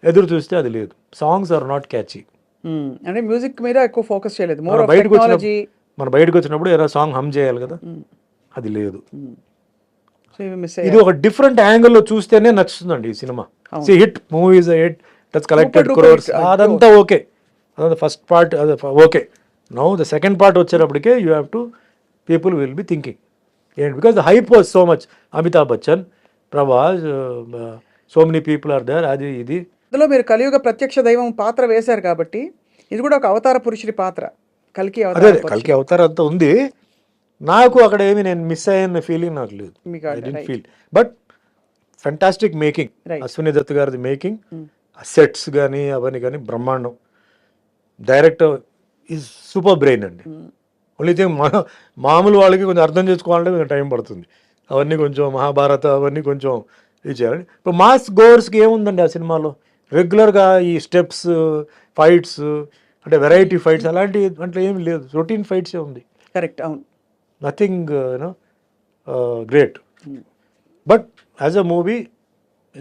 ఎదురు చూస్తే అది లేదు. Songs are not catchy. అంటే మ్యూజిక్ మీద ఎక్కువ ఫోకస్ చేయలేదు, మోర్ మనం ఆఫ్ బయటకు టెక్నాలజీ. వచ్చినప్పుడు ఏదో సాంగ్ హమ్ చేయాలి కదా, అది లేదు. సో ఇవి మిస్ ఇది ఒక డిఫరెంట్ యాంగిల్లో చూస్తేనే నచ్చుతుందండి ఈ సినిమా. See hit movies hit, that's collected Super duper crores, hit. అదంతా ఓకే, అదంతా ఫస్ట్ పార్ట్ అది okay. Now the second part వచ్చేటప్పటికే you have to people will be thinking ఏంటి, because the hype was so much. Amitabh Bachchan, Prabhas, so many people are there, అది ఇది. అందులో మీరు కలియుగ ప్రత్యక్ష దైవం పాత్ర వేశారు కాబట్టి ఇది కూడా ఒక అవతార పురుషుడి పాత్ర, కల్కి అదే అవతార కలికి అవతారం అంతా ఉంది. నాకు అక్కడ ఏమి నేను మిస్ అయ్యన్న ఫీలింగ్ నాకు లేదు. మీకు I didn't feel, but fantastic making. Right. Ashwini Dutt గారిది మేకింగ్, సెట్స్ కానీ అవన్నీ కానీ బ్రహ్మాండం. డైరెక్టర్ ఈజ్ సూపర్ బ్రెయిన్ అండి. ఓన్లీ థింగ్ మామూలు వాళ్ళకి కొంచెం అర్థం చేసుకోవాలంటే కొంచెం టైం పడుతుంది. అవన్నీ కొంచెం మహాభారత అవన్నీ కొంచెం ఇది చేయాలి. ఇప్పుడు మాస్ గోవర్స్కి ఏముందండి ఆ సినిమాలో, రెగ్యులర్గా ఈ స్టెప్స్, ఫైట్స్, అంటే వెరైటీ ఫైట్స్ అలాంటి అంటే ఏమి లేదు, రొటీన్ ఫైట్సే ఉంది. కరెక్ట్, అవును. Nothing you know great. But as a movie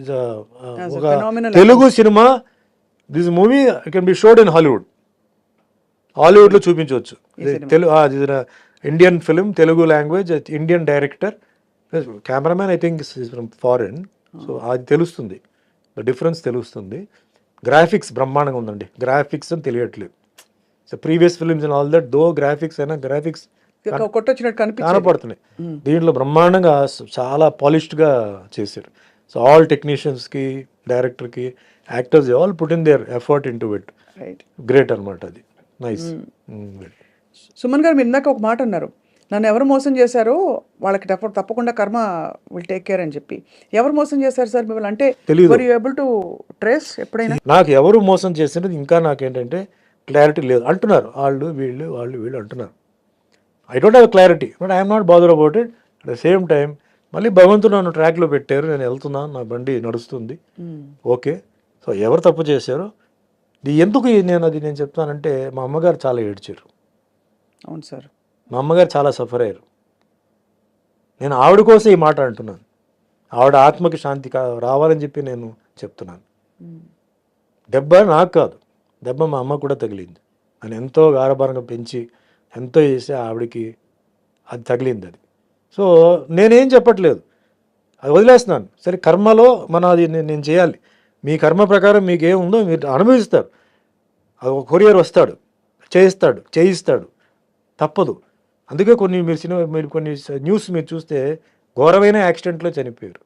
is As a ఒక phenomenal తెలుగు సినిమా, this movie can be shown in Hollywood. హాలీవుడ్లో చూపించవచ్చు. Indian film, Telugu language, Indian director, cameraman I think is from foreign. So అది తెలుస్తుంది, ద డిఫరెన్స్ తెలుస్తుంది. గ్రాఫిక్స్ బ్రహ్మాండంగా ఉందండి. గ్రాఫిక్స్ అని తెలియట్లేదు. So previous films and all that, though graphics అయినా గ్రాఫిక్స్ కొట్టొచ్చినట్టు కనిపించింది. కనపడుతున్నాయి. దీంట్లో బ్రహ్మాండంగా చాలా పాలిష్డ్గా చేశారు. సో ఆల్ టెక్నీషియన్స్కి, డైరెక్టర్కి, actors all put in there effort in to it. Right. Great అనమాట అది. నైస్. సుమన్ గారు, మీరు ఇందాక ఒక మాట అన్నారు, నన్ను ఎవరు మోసం చేశారో వాళ్ళకి తప్పకుండా కర్మ విల్ టేక్ కేర్ అని చెప్పి. ఎవరు మోసం చేశారు సార్ మిమ్మల్ని? అంటే తెలీదు. Were you able to trace ఎప్పుడైనా? నాకు ఎవరు మోసం చేసినది ఇంకా నాకేంటంటే క్లారిటీ లేదు. అంటున్నారు వాళ్ళు వీళ్ళు అంటున్నారు. I don't have clarity, but I'm not bother about it. At the same time మళ్ళీ భగవంతుడు నన్ను ట్రాక్లో పెట్టారు, నేను వెళ్తున్నాను, నా బండి నడుస్తుంది, ఓకే. సో ఎవరు తప్పు చేశారో ఎందుకు నేను చెప్తానంటే, మా అమ్మగారు చాలా ఏడ్చారు. అవును సార్. మా అమ్మగారు చాలా సఫర్ అయ్యారు. నేను ఆవిడ కోసం ఈ మాట అంటున్నాను. ఆవిడ ఆత్మకి శాంతి రావాలని చెప్పి నేను చెప్తున్నాను. దెబ్బ నాకు కాదు, దెబ్బ మా అమ్మ కూడా తగిలింది. నేను ఎంతో గారభారంగా పెంచి ఎంతో చేసి ఆవిడకి అది తగిలింది. అది సో నేనేం చెప్పట్లేదు, అది వదిలేస్తున్నాను. సరే కర్మలో అది నేను చేయాలి. మీ కర్మ ప్రకారం మీకు ఏముందో మీరు అనుభవిస్తారు. అది ఒక కొరియర్ వస్తాడు, చేయిస్తాడు, తప్పదు. అందుకే మీరు కొన్ని న్యూస్ మీరు చూస్తే ఘోరమైన యాక్సిడెంట్లో చనిపోయారు,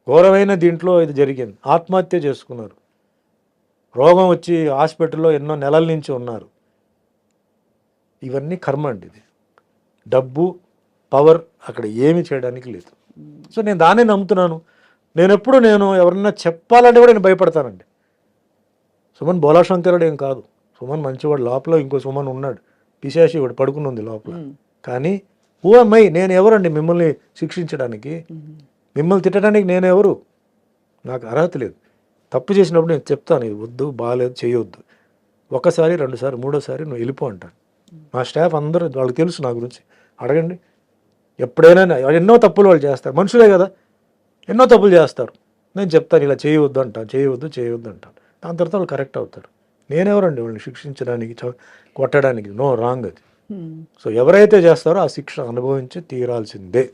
ఘోరమైన దీంట్లో ఇది జరిగింది, ఆత్మహత్య చేసుకున్నారు, రోగం వచ్చి హాస్పిటల్లో ఎన్నో నెలల నుంచి ఉన్నారు. ఇవన్నీ కర్మ అండి. ఇది డబ్బు, పవర్ అక్కడ ఏమి చేయడానికి లేదు. సో నేను దాన్నే నమ్ముతున్నాను. నేను ఎవరన్నా చెప్పాలంటే కూడా నేను భయపడతానండి. సుమన్ బోలాశంకరుడు ఏం కాదు, సుమన్ మంచివాడు. లోపల ఇంకో సుమన్ ఉన్నాడు, పిశాచి వాడు పడుకుని ఉంది లోపల. కానీ అమ్మాయి నేను ఎవరండి మిమ్మల్ని శిక్షించడానికి, మిమ్మల్ని తిట్టడానికి నేను ఎవరు? నాకు అర్హత లేదు. తప్పు చేసినప్పుడు నేను చెప్తాను, ఇది వద్దు, బాగాలేదు, చేయొద్దు. ఒకసారి, రెండుసారి, మూడోసారి నువ్వు వెళ్ళిపో అంటాను. మా స్టాఫ్ అందరూ వాళ్ళకి తెలుసు నా గురించి, అడగండి. ఎప్పుడైనా ఎన్నో తప్పులు వాళ్ళు చేస్తారు, మనుషులే కదా, ఎన్నో తప్పులు చేస్తారు. నేను చెప్తాను ఇలా చేయవద్దు అంటాను, చేయవద్దు అంటాను. దాని తర్వాత వాళ్ళు కరెక్ట్ అవుతారు. నేనెవరండి వాళ్ళని శిక్షించడానికి, కొట్టడానికి? నో, రాంగ్ అది. సో ఎవరైతే చేస్తారో ఆ శిక్ష అనుభవించి తీరాల్సిందే.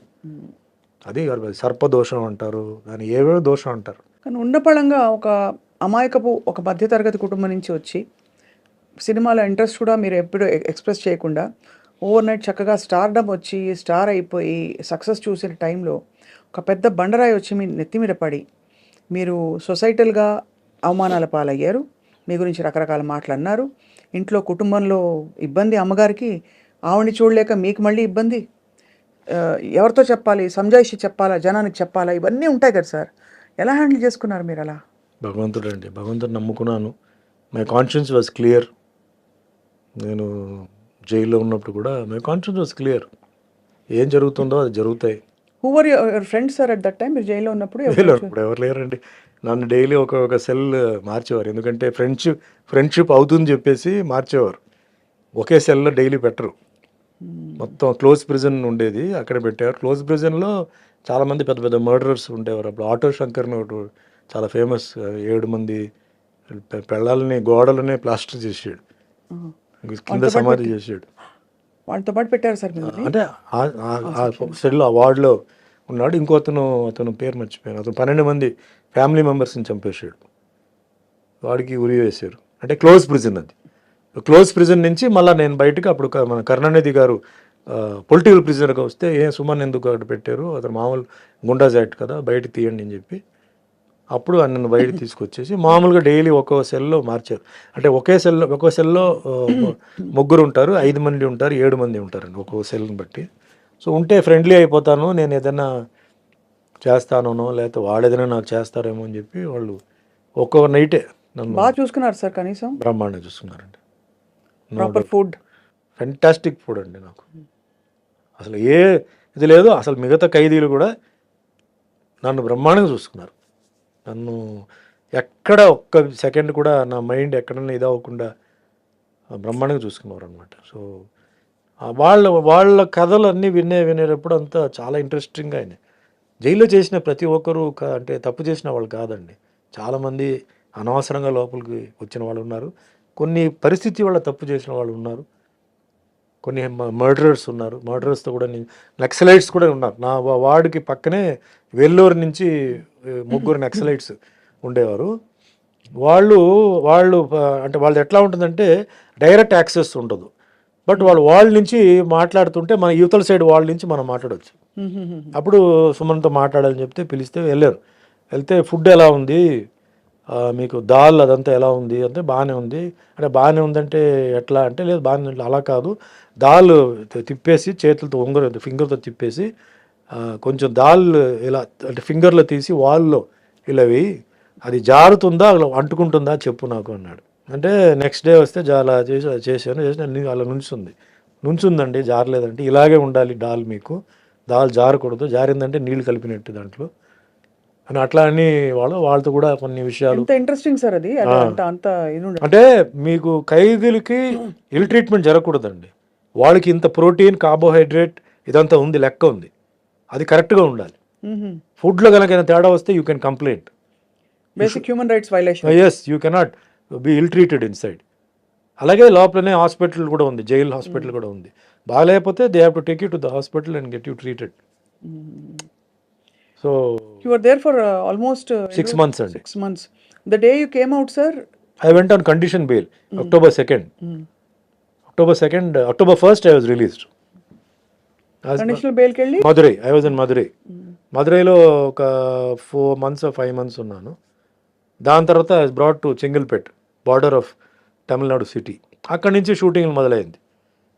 అది సర్పదోషం అంటారు, దాన్ని ఏవేవో దోషం అంటారు. కానీ ఉన్నపళంగా ఒక అమాయకపు ఒక మధ్యతరగతి కుటుంబం నుంచి వచ్చి సినిమాలో ఇంట్రెస్ట్ కూడా మీరు ఎప్పుడు ఎక్స్ప్రెస్ చేయకుండా ఓవర్ నైట్ చక్కగా స్టార్డమ్ వచ్చి స్టార్ అయిపోయి సక్సెస్ చూసిన టైంలో ఒక పెద్ద బండరాయి వచ్చి మీ నెత్తి మీద పడి మీరు సొసైటల్గా అవమానాల పాలయ్యారు. మీ గురించి రకరకాల మాటలు అన్నారు. ఇంట్లో కుటుంబంలో ఇబ్బంది, అమ్మగారికి ఆవిడని చూడలేక మీకు మళ్ళీ ఇబ్బంది. ఎవరితో చెప్పాలి, సంజాయిషి చెప్పాలా, జనానికి చెప్పాలా, ఇవన్నీ ఉంటాయి కదా సార్. ఎలా హ్యాండిల్ చేసుకున్నారు మీరు అలా? భగవంతుడు నమ్ముకున్నాను. My conscience was clear. నేను జైల్లో ఉన్నప్పుడు కూడా మై కాన్షియన్స్ వాజ్ క్లియర్. ఏం జరుగుతుందో అది జరుగుతాయి. Who were your friends sir at that time? మీరు జైల్లో ఉన్నప్పుడు ఎవరు లేరండి. నన్ను డైలీ ఒక సెల్ మార్చేవారు, ఎందుకంటే ఫ్రెండ్షిప్ అవుతుంది చెప్పేసి మార్చేవారు. ఒకే సెల్లో డైలీ పెట్టరు. మొత్తం క్లోజ్ ప్రిజన్ ఉండేది, అక్కడ పెట్టేవారు. క్లోజ్ ప్రిజన్లో చాలామంది పెద్ద పెద్ద మర్డరర్స్ ఉండేవారు. అప్పుడు ఆటో శంకర్ని ఒకటి చాలా ఫేమస్. 7 మంది పెళ్ళాలని గోడలనే ప్లాస్టర్ చేసాడు, కింద సమాధి చేసాడు. వాళ్ళతో పాటు పెట్టారు సార్ మీరు అంటే ఆ సెల్ ఆ వార్డులో ఉన్నాడు. అతను పేరు మర్చిపోయాను. అతను 12 మంది ఫ్యామిలీ మెంబర్స్ని చంపేశాడు. వాడికి ఉరి వేశారు. అంటే క్లోజ్ ప్రిజన్ అది. క్లోజ్ ప్రిజన్ నుంచి మళ్ళీ నేను బయటకు అప్పుడు మన కరుణానిధి గారు పొలిటికల్ ప్రిజనర్గా వస్తే సుమన్ ఎందుకు అక్కడ పెట్టారు, అతను మామూలు గుండాజ్ యాక్ట్ కదా, బయట తీయండి అని చెప్పి అప్పుడు నన్ను బయట తీసుకొచ్చేసి మామూలుగా డైలీ ఒక్కో సెల్లో మార్చారు. అంటే ఒక్కో సెల్లో ముగ్గురు ఉంటారు, 5 మంది ఉంటారు, 7 మంది ఉంటారండి ఒక్కో సెల్ని బట్టి. సో ఉంటే ఫ్రెండ్లీ అయిపోతాను, నేను ఏదైనా చేస్తానో లేకపోతే వాడు ఏదైనా నాకు చేస్తారేమో అని చెప్పి వాళ్ళు ఒక్కో నైటే నన్ను బాగా చూసుకున్నారు సార్, కనీసం బ్రహ్మాండంగా చూసుకున్నారండి. ప్రాపర్ ఫుడ్, ఫెంటాస్టిక్ ఫుడ్ అండి. నాకు అసలు ఇది లేదు. అసలు మిగతా ఖైదీలు కూడా నన్ను బ్రహ్మాండంగా చూసుకున్నారు. నన్ను ఎక్కడ ఒక్క సెకండ్ కూడా నా మైండ్ ఎక్కడన్నా ఇదవ్వకుండా బ్రహ్మాండంగా చూసుకున్నారు అనమాట. సో వాళ్ళ కథలు అన్నీ వినేటప్పుడు అంతా చాలా ఇంట్రెస్టింగ్గా అయినాయి. జైల్లో చేసిన ప్రతి ఒక్కరూ అంటే తప్పు చేసిన వాళ్ళు కాదండి. చాలామంది అనవసరంగా లోపలికి వచ్చిన వాళ్ళు ఉన్నారు, కొన్ని పరిస్థితి వల్ల తప్పు చేసిన వాళ్ళు ఉన్నారు, కొన్ని మర్డరర్స్ ఉన్నారు. మర్డరర్స్తో కూడా నక్సలైట్స్ కూడా ఉన్నారు. నా వార్డుకి పక్కనే వెల్లూరు నుంచి 3 నక్సలైట్స్ ఉండేవారు. వాళ్ళు అంటే వాళ్ళది ఎట్లా ఉంటుందంటే డైరెక్ట్ యాక్సెస్ ఉండదు. బట్ వాళ్ళ నుంచి మాట్లాడుతుంటే మన యువతల సైడ్ వాళ్ళ నుంచి మనం మాట్లాడవచ్చు. అప్పుడు సుమన్తో మాట్లాడాలని చెప్తే పిలిస్తే వెళ్తే ఫుడ్ ఎలా ఉంది, మీకు దాల్ అదంతా ఎలా ఉంది అంటే బాగానే ఉంది. అంటే బాగానే ఉందంటే ఎట్లా అంటే లేదు బాగానే అలా కాదు, దాల్ తిప్పేసి చేతులతో ఫింగర్తో తిప్పేసి కొంచెం దాల్ ఇలా అంటే ఫింగర్లో తీసి వాల్లో ఇలా వేయి, అది జారుతుందా అలా అంటుకుంటుందా చెప్పు నాకు అన్నాడు. అంటే నెక్స్ట్ డే వస్తే అలా చేశాను అలా నుంచుందండి, జారలేదంటే ఇలాగే ఉండాలి దాల్, మీకు దాల్ జారకూడదు, జారిందంటే నీళ్ళు కలిపినట్టు దాంట్లో అని అట్లా అని వాళ్ళతో కూడా కొన్ని విషయాలు. ఇంట్రెస్టింగ్ సార్ అది. అంటే మీకు ఖైదీలకి ఇల్ ట్రీట్మెంట్ జరగకూడదండి. వాళ్ళకి ఇంత ప్రోటీన్, కార్బోహైడ్రేట్ ఇదంతా ఉంది, లెక్క ఉంది, అది కరెక్ట్గా ఉండాలి. ఫుడ్లో కనుక తేడా వస్తే you can complaint. Basic human rights violation. Yes, you cannot be ill treated inside. అలాగే లోపలనే హాస్పిటల్ కూడా ఉంది, జైల్ హాస్పిటల్ కూడా ఉంది. బాగాలేకపోతే they have to take you to the hospital and get you treated. So you were there for almost 6 months అండి. 6 months. The day you came out, sir, I went on condition bail. October 2nd. October 1st I was released. Conditional bail కి వెళ్ళి Madurai, I was in Madurai. మధురైలో ఒక 4 months or 5 months ఉన్నాను. దాని తర్వాత I was brought to Chengalpet, border of Tamil Nadu city. అక్కడి నుంచి షూటింగ్ మొదలైంది.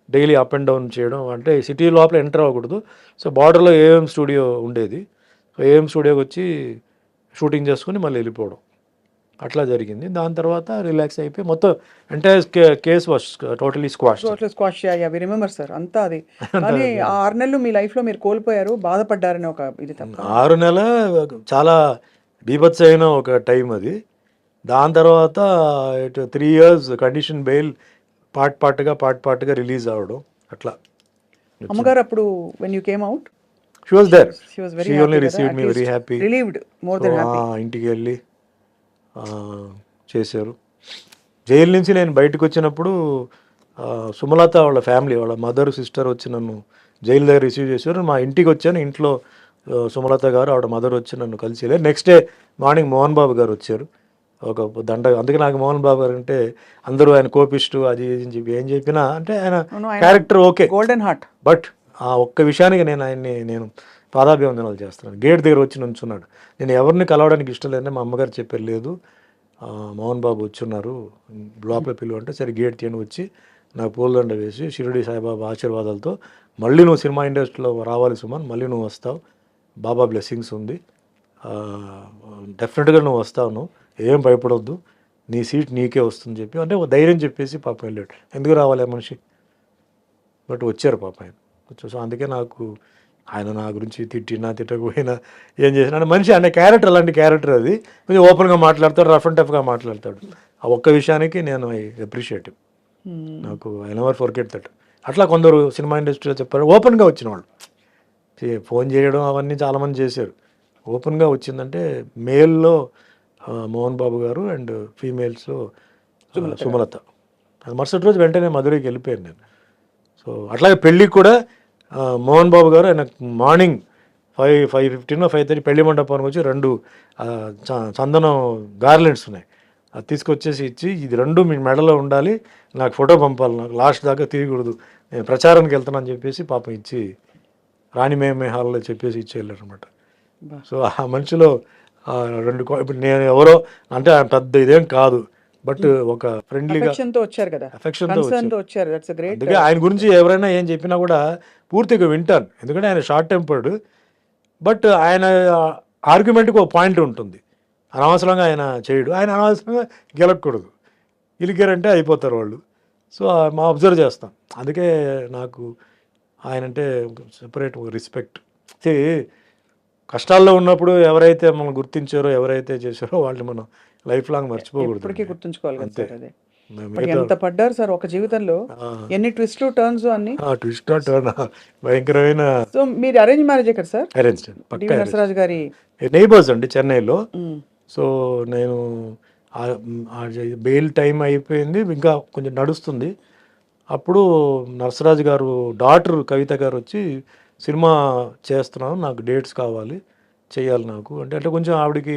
డైలీ అప్ అండ్ డౌన్ చేయడం, అంటే సిటీ లోపల ఎంటర్ అవ్వకూడదు. సో బార్డర్లో ఏఎం స్టూడియో ఉండేది. సో ఏఎం స్టూడియోకి వచ్చి షూటింగ్ చేసుకుని మళ్ళీ వెళ్ళిపోవడం, అట్లా జరిగింది. దాని తర్వాత రిలాక్స్ అయిపోయి మొత్తం entire case was totally squash. We remember sir అంతా అది. కానీ ఆ 6 నెలలు మీ లైఫ్ లో మీరు కోల్పోయారు, బాధపడ్డారని ఒక ఇది తప్ప. 6 నెలల చాలా బీభత్స అయిన ఒక టైం అది. దాని తర్వాత 3 years కండిషన్ బెయిల్ పార్ట్గా రిలీజ్ అవ్వడం అట్లా. అమ్మగారు అప్పుడు when you came out, she was there. she was very She happy only కదా, received at me very least happy. relieved, more than happy. ఇంటికి వెళ్ళి చేశారు. జైలు నుంచి నేను బయటకు వచ్చినప్పుడు సుమలత వాళ్ళ ఫ్యామిలీ, వాళ్ళ మదర్ సిస్టర్ వచ్చి నన్ను జైలు దగ్గర రిసీవ్ చేశారు. మా ఇంటికి వచ్చాను, ఇంట్లో సుమలత గారు ఆవిడ మదర్ వచ్చి నన్ను కలిసి వెళ్ళారు. Next day morning Mohan Babu గారు వచ్చారు, ఒక దండ. అందుకే నాకు మోహన్ బాబు గారు అంటే అందరూ ఆయన కోపిస్టు, అది చెప్పి ఏం చెప్పినా అంటే ఆయన character okay, golden heart. But ఆ ఒక్క విషయానికి నేను పాదాభివందనాలు చేస్తున్నాను. గేట్ దగ్గర వచ్చి నుంచున్నాడు. నేను ఎవరిని కలవడానికి ఇష్టం లేదంటే మా అమ్మగారు చెప్పారు, లేదు మోహన్ బాబు వచ్చున్నారు లోపల పిలువ అంటే, సరే గేట్ తీయని వచ్చి నాకు పూలదండ వేసి షిరిడి సాయిబాబా ఆశీర్వాదాలతో మళ్ళీ నువ్వు సినిమా ఇండస్ట్రీలో రావాలి సుమన్, మళ్ళీ నువ్వు వస్తావు, బాబా బ్లెస్సింగ్స్ ఉంది, డెఫినెట్గా నువ్వు వస్తావు, నువ్వు ఏం భయపడొద్దు, నీ సీట్ నీకే వస్తుంది చెప్పి అంటే ధైర్యం చెప్పేసి పాపం వెళ్ళాడు. ఎందుకు రావాలి మనిషి, బట్ వచ్చారు పాప ఆయన. సో అందుకే నాకు ఆయన నా గురించి తిట్టకపోయినా ఏం చేసినా మనిషి అనే క్యారెక్టర్, అలాంటి క్యారెక్టర్ అది. కొంచెం ఓపెన్గా మాట్లాడతాడు, రఫ్ అండ్ టఫ్గా మాట్లాడతాడు. ఆ ఒక్క విషయానికి నేను ఐ అప్రిషియేట్, నాకు ఐ నెవర్ ఫర్గెట్ దట్. అట్లా కొందరు సినిమా ఇండస్ట్రీలో చెప్పారు, ఓపెన్గా వచ్చిన వాళ్ళు ఫోన్ చేయడం అవన్నీ చాలామంది చేశారు. ఓపెన్గా వచ్చిందంటే మేల్లో మోహన్ బాబు గారు అండ్ ఫీమేల్స్లో సుమలత. అది మరుసటి రోజు వెంటనే మధురైకి వెళ్ళిపోయాను నేను. సో అట్లాగే పెళ్ళికి కూడా మోహన్ బాబు గారు ఆయన మార్నింగ్ 5:15 5:30 పెళ్లి మండపానికి వచ్చి 2 చందనం గార్లెండ్స్ ఉన్నాయి, అది తీసుకొచ్చేసి ఇచ్చి, ఇది 2 మీ మెడలో ఉండాలి, నాకు ఫోటో పంపాలి, నాకు లాస్ట్ దాకా తీయకూడదు, నేను ప్రచారానికి వెళ్తానని చెప్పేసి పాపం ఇచ్చి రాణిమేమే హాల్లో చెప్పేసి ఇచ్చి వెళ్ళారు అనమాట. సో ఆ మనిషిలో 2 ఇప్పుడు నేను ఎవరో అంటే పెద్ద ఇదేం కాదు, బట్ ఒక ఫ్రెండ్లీగా వచ్చారు కదా, అఫెక్షన్తో వచ్చారు. That's great. అందుకే ఆయన గురించి ఎవరైనా ఏం చెప్పినా కూడా పూర్తిగా వింటాను, ఎందుకంటే ఆయన షార్ట్ టెంపర్డ్, బట్ ఆయన ఆర్గ్యుమెంట్కి ఒక పాయింట్ ఉంటుంది, అనవసరంగా ఆయన చేయడు, ఆయన అనవసరంగా గెలకూడదు, గెలికారంటే అయిపోతారు వాళ్ళు. సో మా అబ్జర్వ్ చేస్తాం, అందుకే నాకు ఆయన అంటే సెపరేట్ రెస్పెక్ట్. కష్టాల్లో ఉన్నప్పుడు ఎవరైతే మనం గుర్తించారో, ఎవరైతే చేశారో వాళ్ళని మనం లైఫ్ లాంగ్ మర్చిపోకూడదు, ఇప్పటికీ గుర్తుంచుకోవాలి కదా అంతే. సార్. అదే ఎంత పడ్డారు సార్ ఒక జీవితంలో, ఎన్ని ట్విస్ట్లు టర్న్స్ అన్ని. ట్విస్ట్ టర్న్ భయంకరమైన. సో మీరు అరేంజ్ మ్యారేజ్ కదా సార్? అరేంజ్ డివి నరసరాజు గారి నైబర్స్ అండి చెన్నైలో. సో నేను బెయిల్ టైం అయిపోయింది, ఇంకా కొంచెం నడుస్తుంది, అప్పుడు నరసరాజు గారు డాటర్ కవిత గారు వచ్చి సినిమా చేస్తున్నాను, నాకు డేట్స్ కావాలి, చేయాలి నాకు అంటే కొంచెం ఆవిడకి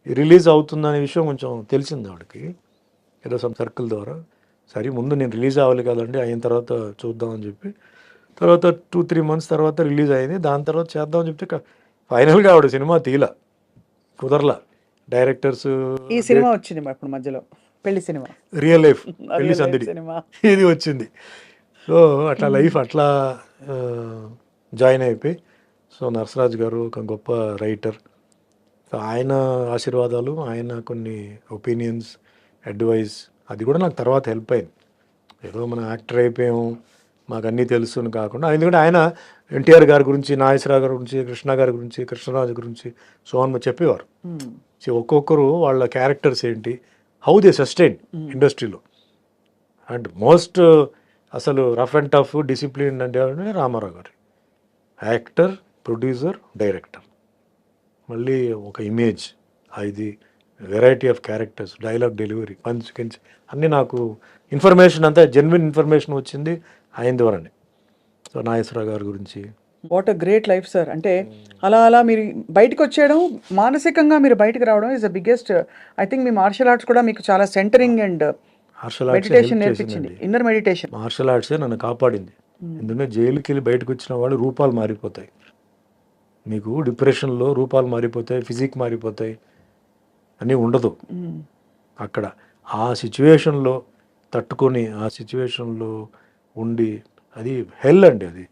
రిలీజ్ అవుతుందనే విషయం కొంచెం తెలిసింది ఆవిడకి ఏదో సమ్ సర్కిల్ ద్వారా. సరే ముందు నేను రిలీజ్ అవ్వాలి కదండి, అయిన తర్వాత చూద్దామని చెప్పి, తర్వాత 2-3 months తర్వాత రిలీజ్ అయింది. దాని తర్వాత చేద్దామని చెప్తే ఫైనల్గా ఆవిడ సినిమా తీలా, కుదరలా. డైరెక్టర్స్ ఈ సినిమా వచ్చింది ఇప్పుడు మధ్యలో, పెళ్లి సినిమా, రియల్ లైఫ్ పెళ్లి సందడి సినిమా ఇది వచ్చింది. సో అట్లా లైఫ్ అట్లా జాయిన్ అయిపోయి, సో నరసరాజు గారు ఒక గొప్ప రైటర్, సో ఆయన ఆశీర్వాదాలు, ఆయన కొన్ని ఒపీనియన్స్, అడ్వైస్, అది కూడా నాకు తర్వాత హెల్ప్ అయింది. ఏదో మనం యాక్టర్ అయిపోయాము మాకు అన్నీ తెలుసు అని కాకుండా, ఎందుకంటే ఆయన ఎన్టీఆర్ గారి గురించి, నాగేశ్వరరావు గారి గురించి, కృష్ణ గారి గురించి, కృష్ణరాజు గురించి సోహన్ చెప్పేవారు. సో ఒక్కొక్కరు వాళ్ళ క్యారెక్టర్స్ ఏంటి, హౌ దే సస్టైన్ ఇండస్ట్రీలో, అండ్ మోస్ట్ అసలు రఫ్ అండ్ టఫ్ డిసిప్లిన్ అంటే రామారావు గారు, యాక్టర్, ప్రొడ్యూసర్, డైరెక్టర్, మళ్ళీ ఒక ఇమేజ్, ఇది variety of characters, dialogue delivery, punch కించ్ అన్నీ నాకు ఇన్ఫర్మేషన్ అంతా జెన్యున్ ఇన్ఫర్మేషన్ వచ్చింది ఆయన ద్వారానే. సో నాగేశ్వరరావు గారి గురించి. What a great life sir. అంటే అలా మీరు బయటకు వచ్చేయడం, మానసికంగా మీరు బయటకు రావడం is the biggest. I think మీ మార్షల్ ఆర్ట్స్ కూడా మీకు చాలా సెంటరింగ్ అండ్ మార్షల్ మెడిటేషన్ నేర్పించింది, ఇన్నర్ మెడిటేషన్. మార్షల్ ఆర్ట్సే నన్ను కాపాడింది, ఎందుకంటే జైలుకి వెళ్ళి బయటకు వచ్చిన వాళ్ళు రూపాలు మారిపోతాయి, మీకు డిప్రెషన్లో రూపాలు మారిపోతాయి, ఫిజిక్ మారిపోతాయి, అని ఉండదు అక్కడ. ఆ సిచ్యువేషన్లో తట్టుకొని, ఆ సిచ్యువేషన్లో ఉండి, అది హెల్ అండి. అది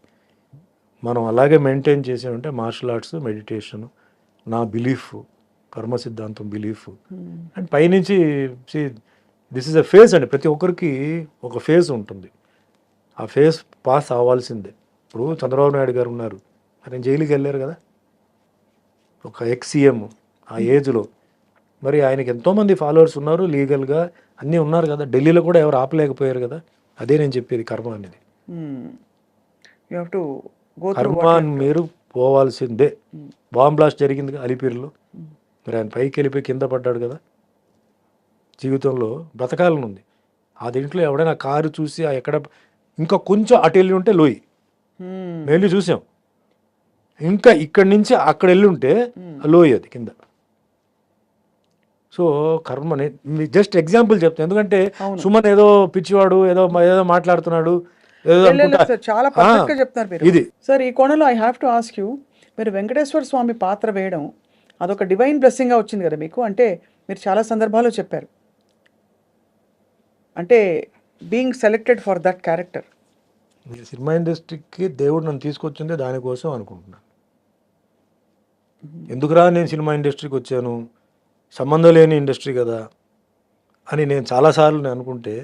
మనం అలాగే మెయింటైన్ చేసామంటే మార్షల్ ఆర్ట్స్, మెడిటేషన్, నా బిలీఫ్, కర్మ సిద్ధాంతం బిలీఫ్, అండ్ పైనుంచి దిస్ ఇస్ అ ఫేజ్ అండి. ప్రతి ఒక్కరికి ఒక ఫేజ్ ఉంటుంది, ఆ ఫేజ్ పాస్ అవ్వాల్సిందే. ఇప్పుడు చంద్రబాబు నాయుడు గారు ఉన్నారు, ఆయన జైలుకి వెళ్ళారు కదా, ఒక ఎక్స్-సీఎం ఆ ఏజ్లో. మరి ఆయనకి ఎంతోమంది ఫాలోవర్స్ ఉన్నారు, లీగల్గా అన్నీ ఉన్నారు కదా, ఢిల్లీలో కూడా ఎవరు ఆపలేకపోయారు కదా. అదే నేను చెప్పేది, కర్మ అనేది. కర్మ మీరు పోవాల్సిందే. బాంబ్ బ్లాస్ట్ జరిగింది అలిపిరిలో, మరి ఆయన పైకి వెళ్ళిపోయి కింద పడ్డాడు కదా. జీవితంలో బ్రతకాలని ఉంది, ఆ దీంట్లో ఎవడైనా కారు చూసి ఎక్కడ ఇంకా కొంచెం అటు వెళ్ళి ఉంటే లోయి, వెళ్ళి చూసాం, ఇంకా ఇక్కడి నుంచి అక్కడ వెళ్ళి ఉంటే లోయి అది కింద. సో కర్మని జస్ట్ ఎగ్జాంపుల్ చెప్తాను, ఎందుకంటే సుమన్ ఏదో పిచ్చివాడు, ఏదో మాట్లాడుతున్నాడు, చాలా పర్ఫెక్ట్గా చెప్తున్నారు మీరు. ఇది సార్ ఈ కోణంలో I have to ask you, మీరు వెంకటేశ్వర స్వామి పాత్ర వేయడం అదొక డివైన్ బ్లెస్సింగ్గా వచ్చింది కదా మీకు. అంటే మీరు చాలా సందర్భాల్లో చెప్పారు, అంటే being selected for that character. Cinema ఇండస్ట్రీకి దేవుడు నన్ను తీసుకొచ్చిందే దానికోసం అనుకుంటున్నాను. ఎందుకురా నేను సినిమా ఇండస్ట్రీకి వచ్చాను, సంబంధం లేని ఇండస్ట్రీ కదా అని నేను చాలాసార్లు నేను అనుకుంటే,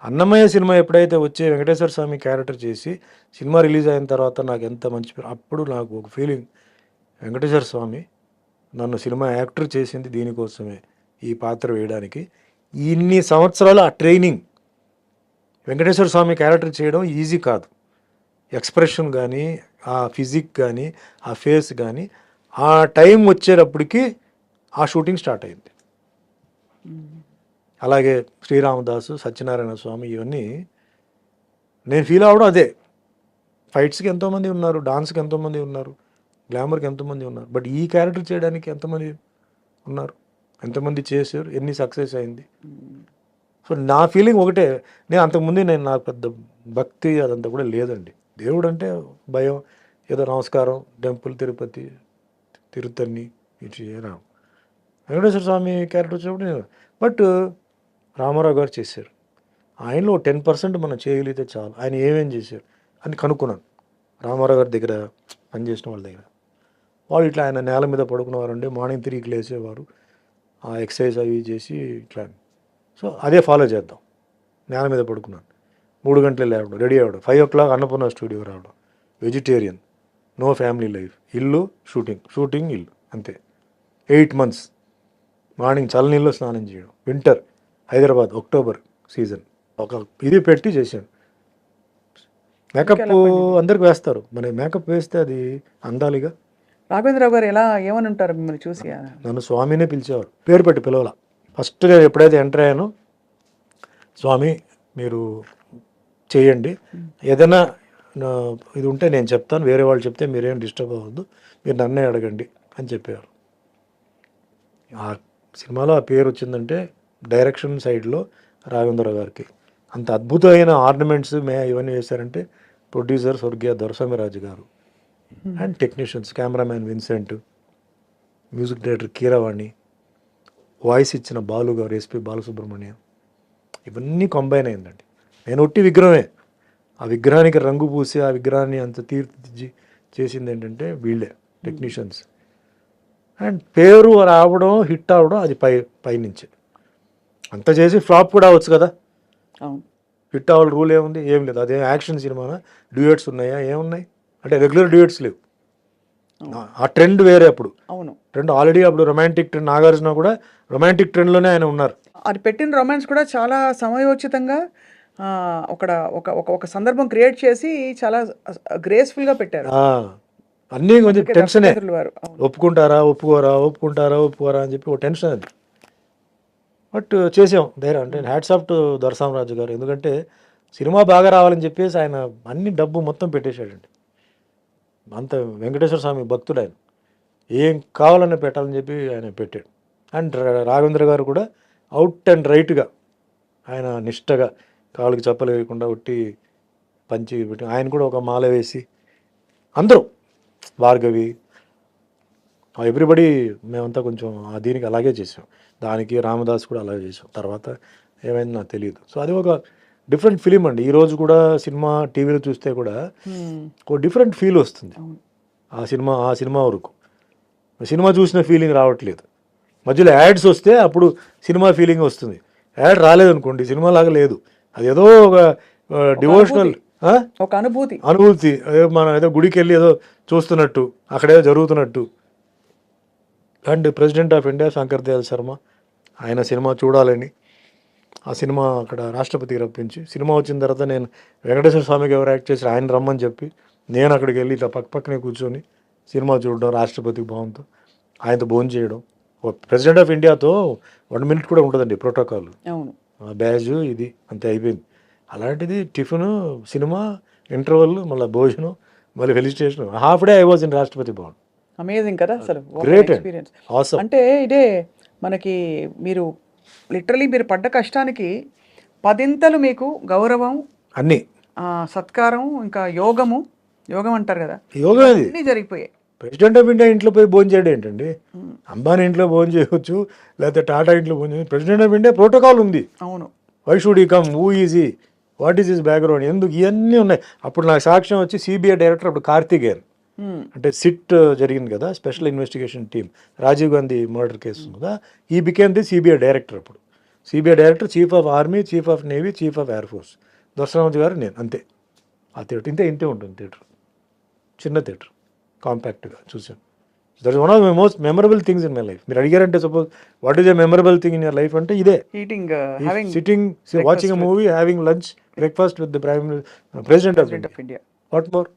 అన్నమయ్య సినిమా ఎప్పుడైతే వచ్చే వెంకటేశ్వర స్వామి క్యారెక్టర్ చేసి సినిమా రిలీజ్ అయిన తర్వాత నాకు ఎంత మంచి పేరు, అప్పుడు నాకు ఒక ఫీలింగ్, వెంకటేశ్వర స్వామి నన్ను సినిమా యాక్టర్ చేసింది దీనికోసమే, ఈ పాత్ర వేయడానికి. ఇన్ని సంవత్సరాలు ఆ ట్రైనింగ్, వెంకటేశ్వర స్వామి క్యారెక్టర్ చేయడం ఈజీ కాదు. ఎక్స్ప్రెషన్ కానీ, ఆ ఫిజిక్ కానీ, ఆ ఫేస్ కానీ, ఆ టైం వచ్చేటప్పటికి ఆ షూటింగ్ స్టార్ట్ అయింది. అలాగే శ్రీరామదాసు, సత్యనారాయణ స్వామి, ఇవన్నీ నేను ఫీల్ అవ్వడం అదే. ఫైట్స్కి ఎంతోమంది ఉన్నారు, డాన్స్కి ఎంతోమంది ఉన్నారు, గ్లామర్కి ఎంతోమంది ఉన్నారు, బట్ ఈ క్యారెక్టర్ చేయడానికి ఎంతమంది ఉన్నారు, ఎంతమంది చేశారు, ఎన్ని సక్సెస్ అయింది. సో నా ఫీలింగ్ ఒకటే. నేను అంతకుముందే నాకు పెద్ద భక్తి అదంతా కూడా లేదండి. దేవుడు అంటే భయం, ఏదో నమస్కారం, టెంపుల్, తిరుపతి, తిరుత్తని, ఇటు రామ్ వెంకటేశ్వర స్వామి క్యారెక్టర్ వచ్చినప్పుడు నేను, బట్ రామారావు గారు చేశారు. ఆయనలో 10% మనం చేయగలిగితే చాలు. ఆయన ఏమేం చేశారు అని కనుక్కున్నాను రామారావు గారి దగ్గర పనిచేసిన వాళ్ళ దగ్గర. వాళ్ళు ఇట్లా ఆయన నేల మీద పడుకునేవారండి, మార్నింగ్ 3కి లేచేవారు, ఆ ఎక్సర్సైజ్ అవి చేసి ఇట్లా. సో అదే ఫాలో చేద్దాం. నేల మీద పడుకున్నాను, 3 గంటలు లేవడం, రెడీ అవ్వడం, 5 o'clock అన్నపూర్ణ స్టూడియో రావడం, వెజిటేరియన్, నో ఫ్యామిలీ లైఫ్, ఇల్లు షూటింగ్ ఇల్లు, అంతే. 8 months మార్నింగ్ చల్లనీళ్ళు స్నానం చేయడం, వింటర్ హైదరాబాద్ అక్టోబర్ సీజన్, ఒక ఇది పెట్టి చేశాను. మేకప్ అందరికి వేస్తారు, మన మేకప్ వేస్తే అది అందాలిగా. రాఘవేంద్రరావు గారు ఏమని ఉంటారు మిమ్మల్ని చూసి? నన్ను స్వామినే పిలిచేవారు, పేరు పెట్టి పిలవాల. ఫస్ట్ నేను ఎప్పుడైతే ఎంటర్ అయ్యానో, స్వామి మీరు చేయండి, ఏదైనా ఇది ఉంటే నేను చెప్తాను, వేరే వాళ్ళు చెప్తే మీరేం డిస్టర్బ్ అవ్వద్దు, మీరు నన్నే అడగండి అని చెప్పేవారు. ఆ సినిమాలో ఆ పేరు వచ్చిందంటే డైరెక్షన్ సైడ్లో రాఘవేంద్రరావు గారికి. అంత అద్భుతమైన ఆర్నమెంట్స్ ఇవన్నీ వేశారంటే ప్రొడ్యూసర్ స్వర్గీయ దొరస్వామిరాజు గారు, and technicians cameraman Vincent, music director Keeravani, voice ఇచ్చిన బాలు గారు, ఎస్పి బాలసుబ్రహ్మణ్యం, ఇవన్నీ కంబైన్ అయిందండి. నేను ఒట్టి విగ్రహమే, ఆ విగ్రహానికి రంగు పూసి ఆ విగ్రహాన్ని అంత తీర్చిదిద్ది చేసింది ఏంటంటే వీళ్ళే టెక్నీషియన్స్. అండ్ పేరు రావడం, హిట్ అవ్వడం అది పైనుంచి. అంత చేసి ఫ్లాప్ కూడా అవ్వచ్చు కదా, హిట్ అవ్వాలి రూల్ ఏముంది, ఏం లేదు. అదే యాక్షన్ సినిమానా, డ్యూయట్స్ ఉన్నాయా, ఏమున్నాయి అంటే రెగ్యులర్ డ్యూయట్స్ లేవు. ఆ ట్రెండ్ వేరే. అప్పుడు ట్రెండ్ ఆల్రెడీ, అప్పుడు రొమాంటిక్ ట్రెండ్, నాగార్జున కూడా రొమాంటిక్ ట్రెండ్లోనే ఆయన ఉన్నారు. అది పెట్టిన రొమాన్స్ కూడా చాలా సమయోచితంగా ఒక సందర్భం క్రియేట్ చేసి చాలా గ్రేస్ఫుల్గా పెట్టారు. అన్నీ కొంచెం టెన్షనే, ఒప్పుకుంటారా ఒప్పుకోరా అని చెప్పి ఒక టెన్షన్ అది. బట్ చేసాం ధైర్యం. అంటే హ్యాట్స్ ఆఫ్ టు దొరస్వామిరాజు గారు, ఎందుకంటే సినిమా బాగా రావాలని చెప్పేసి ఆయన అన్ని డబ్బు మొత్తం పెట్టేశాడండి. అంత వెంకటేశ్వర స్వామి భక్తుడు ఆయన, ఏం కావాలని పెట్టాలని చెప్పి ఆయన పెట్టాడు. అండ్ రాఘవేంద్ర గారు కూడా అవుట్ అండ్ రైట్గా ఆయన నిష్టగా కాళ్ళకి చెప్పలు వేయకుండా ఒట్టి పంచి పెట్టి, ఆయన కూడా ఒక మాల వేసి, అందరూ భార్గవి, ఎవ్రీబడి, మేమంతా కొంచెం దీనికి అలాగే చేసాం. దానికి రామదాస్ కూడా అలాగే చేసాం. తర్వాత ఏమైంది నాకు తెలియదు. సో అది ఒక డిఫరెంట్ ఫిలిం అండి. ఈరోజు కూడా సినిమా టీవీలో చూస్తే కూడా ఒక డిఫరెంట్ ఫీల్ వస్తుంది. ఆ సినిమా వరకు సినిమా చూసిన ఫీలింగ్ రావట్లేదు. మధ్యలో యాడ్స్ వస్తే అప్పుడు సినిమా ఫీలింగ్ వస్తుంది. యాడ్ రాలేదనుకోండి, సినిమా లాగా లేదు. అది ఏదో ఒక డివోషనల్ ఒక అనుభూతి, మనం ఏదో గుడికి వెళ్ళి ఏదో చూస్తున్నట్టు, అక్కడేదో జరుగుతున్నట్టు. And president of India Shankar Dayal Sharma, ఆయన సినిమా చూడాలని ఆ సినిమా అక్కడ రాష్ట్రపతికి రప్పించి, సినిమా వచ్చిన తర్వాత నేను వెంకటేశ్వర స్వామికి ఎవరు యాక్ట్ చేసి ఆయన రమ్మని చెప్పి, నేను అక్కడికి వెళ్ళి ఇట్లా పక్కనే కూర్చొని సినిమా చూడడం, రాష్ట్రపతికి భావంతో ఆయనతో భోజనం చేయడం. ప్రెసిడెంట్ ఆఫ్ ఇండియాతో 1 minute కూడా ఉంటుందండి ప్రోటోకాల్, బ్యాజ్ ఇది అంతే అయిపోయింది. అలాంటిది టిఫిన్, సినిమా, ఇంటర్వల్, మళ్ళీ భోజనం, మళ్ళీ felicitation, half day I was in Rashtrapati Bhavan. Amazing కదా అసలు, గ్రేట్ ఎక్స్పీరియన్స్. అంటే ఇదే మనకి మీరు లిటరలీ మీరు పడ్డ కష్టానికి 10 మీకు గౌరవం, అన్నీ సత్కారం, ఇంకా యోగం అంటారు కదా, యోగం అది అన్నీ జరిగిపోయాయి. ప్రెసిడెంట్ ఆఫ్ ఇండియా ఇంట్లో పోయి భోజనం చేయడం ఏంటండి? అంబానీ ఇంట్లో భోజనం చేయవచ్చు, లేకపోతే టాటా ఇంట్లో భోజనం చేయవచ్చు. ప్రెసిడెంట్ ఆఫ్ ఇండియా ప్రోటోకాల్ ఉంది. అవును. వై షుడ్ ఈ come, who easy, what is his background, ఎందుకు, ఇవన్నీ ఉన్నాయి. అప్పుడు నాకు సాక్ష్యం వచ్చి సిబిఐ డైరెక్టర్ అప్పుడు కార్తికేయన్, అంటే సిట్ జరిగింది కదా, special investigation team, Rajiv Gandhi murder case కదా, ఈ బికేమ్ ది సిబిఐ డైరెక్టర్. అప్పుడు CBI director, chief of army, chief of navy, chief of air force Doraswamy గారు, నేను, అంతే. ఆ థియేటర్ ఇంతే ఉంటుంది. థియేటర్ చిన్న థియేటర్, కాంపాక్ట్గా చూసాను. That is one of my most memorable things in my life. మీరు అడిగారంటే suppose what is a memorable thing in your life అంటే ఇదే, sitting, watching a movie, having lunch, breakfast with the president of India. What more?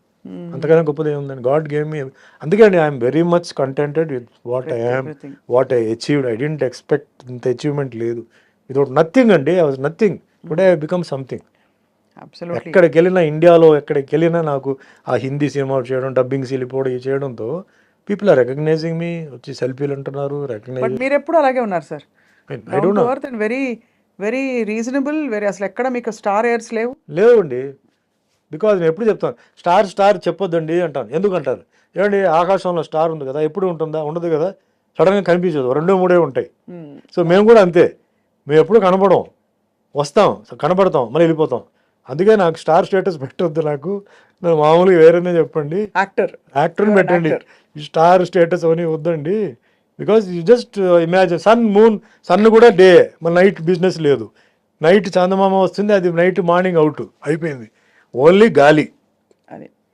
అంతకన్నా గొప్పది ఏముందండి. God gave me. అందుకే అండి I'm very much contented with what I am, what I achieved. I didn't expect ఇంత అచీవ్మెంట్ లేదు. వితౌట్ నథింగ్ అండి, I was nothing. Today I become something. Absolutely. ఎక్కడికి వెళ్ళినా, ఇండియాలో ఎక్కడికి వెళ్ళినా నాకు ఆ హిందీ సినిమా చేయడం, డబ్బింగ్ వెళ్ళిపోవడం, ఇది చేయడంతో పీపుల్ ఆర్ రికగ్నైజింగ్ మీ. వచ్చి సెల్ఫీలు అంటున్నారు, బట్ రికగ్నైజ్. మీరు ఎప్పుడు అలాగే ఉన్నారు sir, I don't know. And very very reasonable, very అసలు ఎక్కడ మీకు స్టార్ ఎయిర్స్ లేవు. లేవండి. బికాజ్ నేను ఎప్పుడు చెప్తాను, స్టార్ చెప్పొద్దండి అంటాను. ఎందుకు అంటారు? ఏమండి ఆకాశంలో స్టార్ ఉంది కదా, ఎప్పుడు ఉంటుందా? ఉండదు కదా, సడన్గా కనిపించదు, 2-3 ఉంటాయి. సో మేము కూడా అంతే, మేము ఎప్పుడు కనపడం, వస్తాం, కనపడతాం, మళ్ళీ వెళ్ళిపోతాం. అందుకే నాకు స్టార్ స్టేటస్ పెట్టొద్దు. నాకు మామూలుగా వేరేనే చెప్పండి, యాక్టర్ని పెట్టండి. స్టార్ స్టేటస్ అవన్నీ వద్దండి. Because you just imagine sun, moon. Sun కూడా డే, మన నైట్ బిజినెస్ లేదు. నైట్ చందమామ వస్తుంది, అది నైట్ మార్నింగ్ అవుట్ అయిపోయింది. ఓన్లీ గాలి,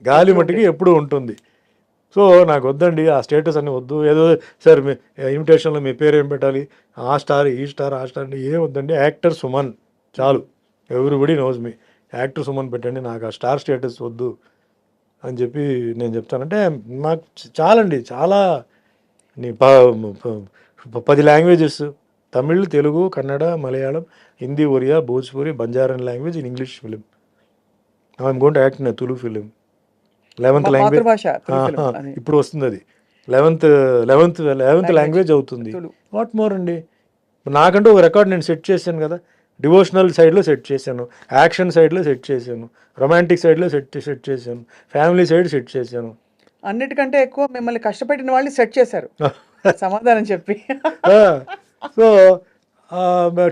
గాలి మట్టికి ఎప్పుడు ఉంటుంది. సో నాకు వద్దండి ఆ స్టేటస్ అని వద్దు. ఏదో సార్ మీ ఇన్విటేషన్లో మీ పేరు ఏం పెట్టాలి, ఆ స్టార్, ఈ స్టార్, ఆ స్టార్ అంటే ఏం వద్దండి. యాక్టర్ సుమన్ చాలు, everybody knows me. Actor Suman పెట్టండి, నాకు ఆ స్టార్ స్టేటస్ వద్దు అని చెప్పి నేను చెప్తానంటే నాకు చాలండి. చాలా 10 languages, Tamil, Telugu, Kannada, Malayalam, Hindi, Oriya, Bhojpuri, Banjaran language, in English film. I'm going to act in Tulu film. 11th language ఇప్పుడు వస్తుంది, అది 11th లాంగ్వేజ్ అవుతుంది. వాట్ మోర్ అండి. నాకంటూ ఒక రికార్డ్ నేను సెట్ చేశాను కదా. డివోషనల్ సైడ్లో సెట్ చేశాను, యాక్షన్ సైడ్లో సెట్ చేశాను, రొమాంటిక్ సైడ్లో సెట్ చేశాను, ఫ్యామిలీ సైడ్ సెట్ చేశాను. అన్నిటికంటే ఎక్కువ మిమ్మల్ని కష్టపెట్టిన వాళ్ళు సెట్ చేశారు సమాధానం చెప్పి. సో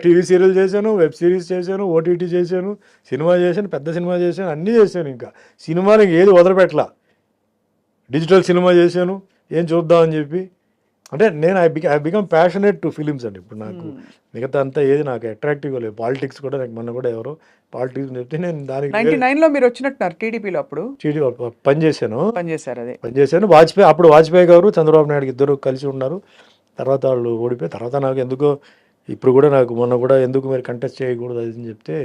టీవీ సీరియల్ చేశాను, వెబ్ సిరీస్ చేశాను, ఓటీటీ చేశాను, సినిమా చేశాను, పెద్ద సినిమా చేశాను, అన్నీ చేశాను. ఇంకా సినిమాకి ఏది వదలపెట్టలా. డిజిటల్ సినిమా చేశాను, ఏం చూద్దామని చెప్పి. అంటే నేను I become passionate to films అండి. ఇప్పుడు నాకు మిగతా అంతా ఏది నాకు అట్రాక్టివ్గా లేదు. పాలిటిక్స్ కూడా నాకు మొన్న కూడా ఎవరో పాలిటిక్స్ చెప్తే నేను దానికి 99లో మీరు వచ్చినట్టున్నారు టీడీపీలో. అప్పుడు పనిచేశాను. అప్పుడు వాజ్పేయి గారు, చంద్రబాబు నాయుడు ఇద్దరు కలిసి ఉన్నారు. తర్వాత వాళ్ళు ఓడిపోయి, తర్వాత నాకు ఎందుకో ఇప్పుడు కూడా నాకు మొన్న కూడా ఎందుకు మరి కంటెస్ట్ చేయకూడదు అది అని చెప్తే,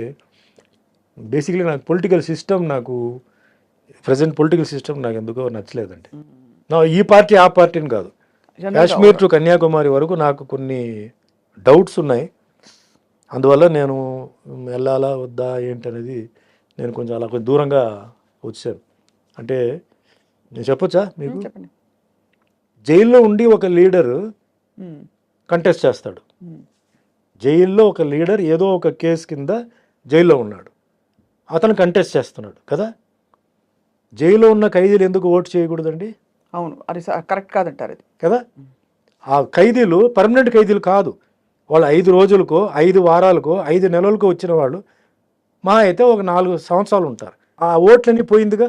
బేసిక్లీ నాకు పొలిటికల్ సిస్టమ్, నాకు ప్రజెంట్ పొలిటికల్ సిస్టమ్ నాకు ఎందుకో నచ్చలేదండి. నా ఈ పార్టీ ఆ పార్టీని కాదు, కాశ్మీర్ టు కన్యాకుమారి వరకు నాకు కొన్ని డౌట్స్ ఉన్నాయి. అందువల్ల నేను వెళ్ళాలా వద్దా ఏంటనేది నేను కొంచెం అలా కొంచెం దూరంగా వచ్చాను. అంటే నేను చెప్పొచ్చా మీకు? జైల్లో ఉండి ఒక లీడర్ కంటెస్ట్ చేస్తాడు. జైల్లో ఒక లీడర్ ఏదో ఒక కేసు కింద జైల్లో ఉన్నాడు, అతను కంటెస్ట్ చేస్తున్నాడు కదా. జైల్లో ఉన్న ఖైదీలు ఎందుకు ఓటు చేయకూడదండి? అవును, అది కరెక్ట్ కాదంటారు అది కదా. ఆ ఖైదీలు పర్మనెంట్ ఖైదీలు కాదు, వాళ్ళు 5 రోజులకో, 5 వారాలకో, 5 నెలలకో వచ్చిన వాళ్ళు మా అయితే ఒక 4 సంవత్సరాలు ఉంటారు. ఆ ఓట్లన్నీ పోయిందిగా.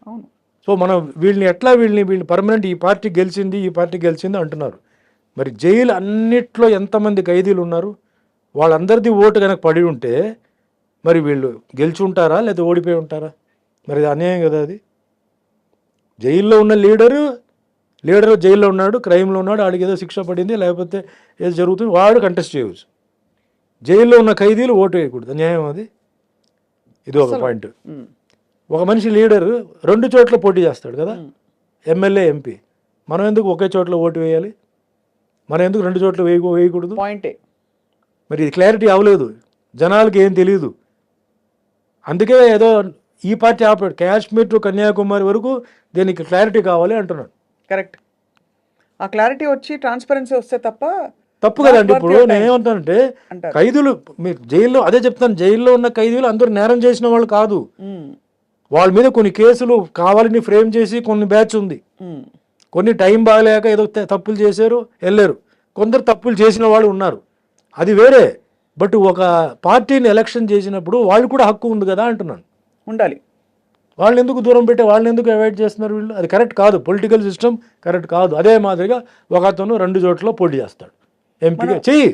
అవును. సో మనం వీళ్ళని పర్మనెంట్ ఈ పార్టీ గెలిచింది అంటున్నారు. మరి జైలు అన్నిట్లో ఎంతమంది ఖైదీలు ఉన్నారు? వాళ్ళందరిది ఓటు కనుక పడి ఉంటే మరి వీళ్ళు గెలిచి ఉంటారా లేదా ఓడిపోయి ఉంటారా? మరి అది అన్యాయం కదా. అది జైల్లో ఉన్న లీడరు జైల్లో ఉన్నాడు, క్రైమ్లో ఉన్నాడు, వాడికి ఏదో శిక్ష పడింది లేకపోతే ఏదో జరుగుతుంది, వాడు కంటెస్ట్ చేయవచ్చు. జైల్లో ఉన్న ఖైదీలు ఓటు వేయకూడదు, అన్యాయం అది. ఇది ఒక పాయింట్. ఒక మనిషి లీడరు 2 చోట్ల పోటీ చేస్తాడు కదా, ఎమ్మెల్యే, ఎంపీ. మనం ఎందుకు ఒకే చోట్ల ఓటు వేయాలి? మనం ఎందుకు 2 చోట్ల వేయకూడదు? పాయింటే. మరి ఇది క్లారిటీ అవ్వలేదు, జనాలకి ఏం తెలియదు. అందుకే ఏదో ఈ పార్టీ ఆపాడు. కాశ్మీర్ టు కన్యాకుమారి వరకు దీనికి క్లారిటీ కావాలి అంటున్నాడు. కరెక్ట్. ఆ క్లారిటీ వచ్చి ట్రాన్స్పరెన్సీ వస్తే తప్పు కదండి. ఇప్పుడు నేను ఏమంటానంటే ఖైదీలు మీరు జైల్లో, అదే చెప్తాను, జైల్లో ఉన్న ఖైదీలు అందరూ నేరం చేసిన వాళ్ళు కాదు. వాళ్ళ మీద కొన్ని కేసులు కావాలని ఫ్రేమ్ చేసి కొన్ని బ్యాచ్ ఉంది, కొన్ని టైం బాగలేక ఏదో తప్పులు చేశారు వెళ్ళారు, కొందరు తప్పులు చేసిన వాళ్ళు ఉన్నారు, అది వేరే. బట్ ఒక పార్టీని ఎలక్షన్ చేసినప్పుడు వాళ్ళు కూడా హక్కు ఉంది కదా అంటున్నాను. ఉండాలి. వాళ్ళని ఎందుకు దూరం పెట్టి వాళ్ళని ఎందుకు అవాయిడ్ చేస్తున్నారు వీళ్ళు? అది కరెక్ట్ కాదు, పొలిటికల్ సిస్టమ్ కరెక్ట్ కాదు. అదే మాదిరిగా ఒక అతను 2 చోట్ల పోటీ చేస్తాడు, ఎంపీగా చెయ్యి,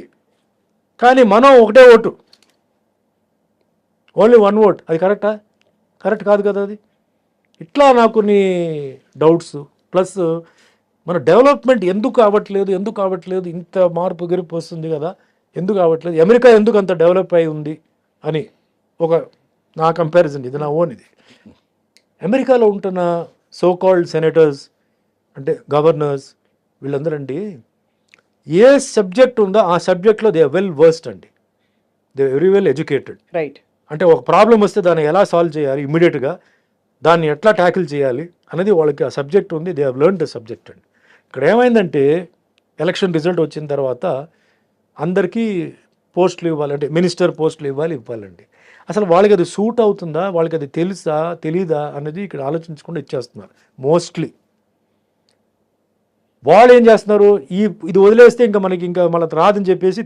కానీ మనం ఒకటే ఓటు, ఓన్లీ 1 ఓట్, అది కరెక్టా? కరెక్ట్ కాదు కదా అది. ఇట్లా నాకు కొన్ని డౌట్స్. ప్లస్ మన డెవలప్మెంట్ ఎందుకు అవ్వట్లేదు, ఇంత మార్పు గిరిపు వస్తుంది కదా, ఎందుకు అవ్వట్లేదు? అమెరికా ఎందుకు అంత డెవలప్ అయి ఉంది అని ఒక నా కంపారిజన్, ఇది నా ఓన్. ఇది అమెరికాలో ఉంటున్న సో కాల్డ్ సెనేటర్స్ అంటే గవర్నర్స్ వీళ్ళందరండి ఏ సబ్జెక్ట్ ఉందో ఆ సబ్జెక్ట్లో దే వెల్ వర్స్డ్ అండి, they very well educated. Right. అంటే ఒక ప్రాబ్లం వస్తే దాన్ని ఎలా సాల్వ్ చేయాలి ఇమ్మీడియట్గా, దాన్ని ఎట్లా ట్యాకిల్ చేయాలి అనేది వాళ్ళకి ఆ సబ్జెక్ట్ ఉంది. They have learn the subject అండి. ఇక్కడ ఏమైందంటే ఎలక్షన్ రిజల్ట్ వచ్చిన తర్వాత అందరికీ పోస్టులు ఇవ్వాలంటే మినిస్టర్ పోస్టులు ఇవ్వాలండి. అసలు వాళ్ళకి అది సూట్ అవుతుందా, వాళ్ళకి అది తెలుసా తెలీదా అనేది ఇక్కడ ఆలోచించకుండా ఇచ్చేస్తున్నారు మోస్ట్లీ. వాళ్ళు ఏం చేస్తున్నారు, ఇది వదిలేస్తే ఇంకా మనకి ఇంకా మళ్ళీ రాదని చెప్పేసి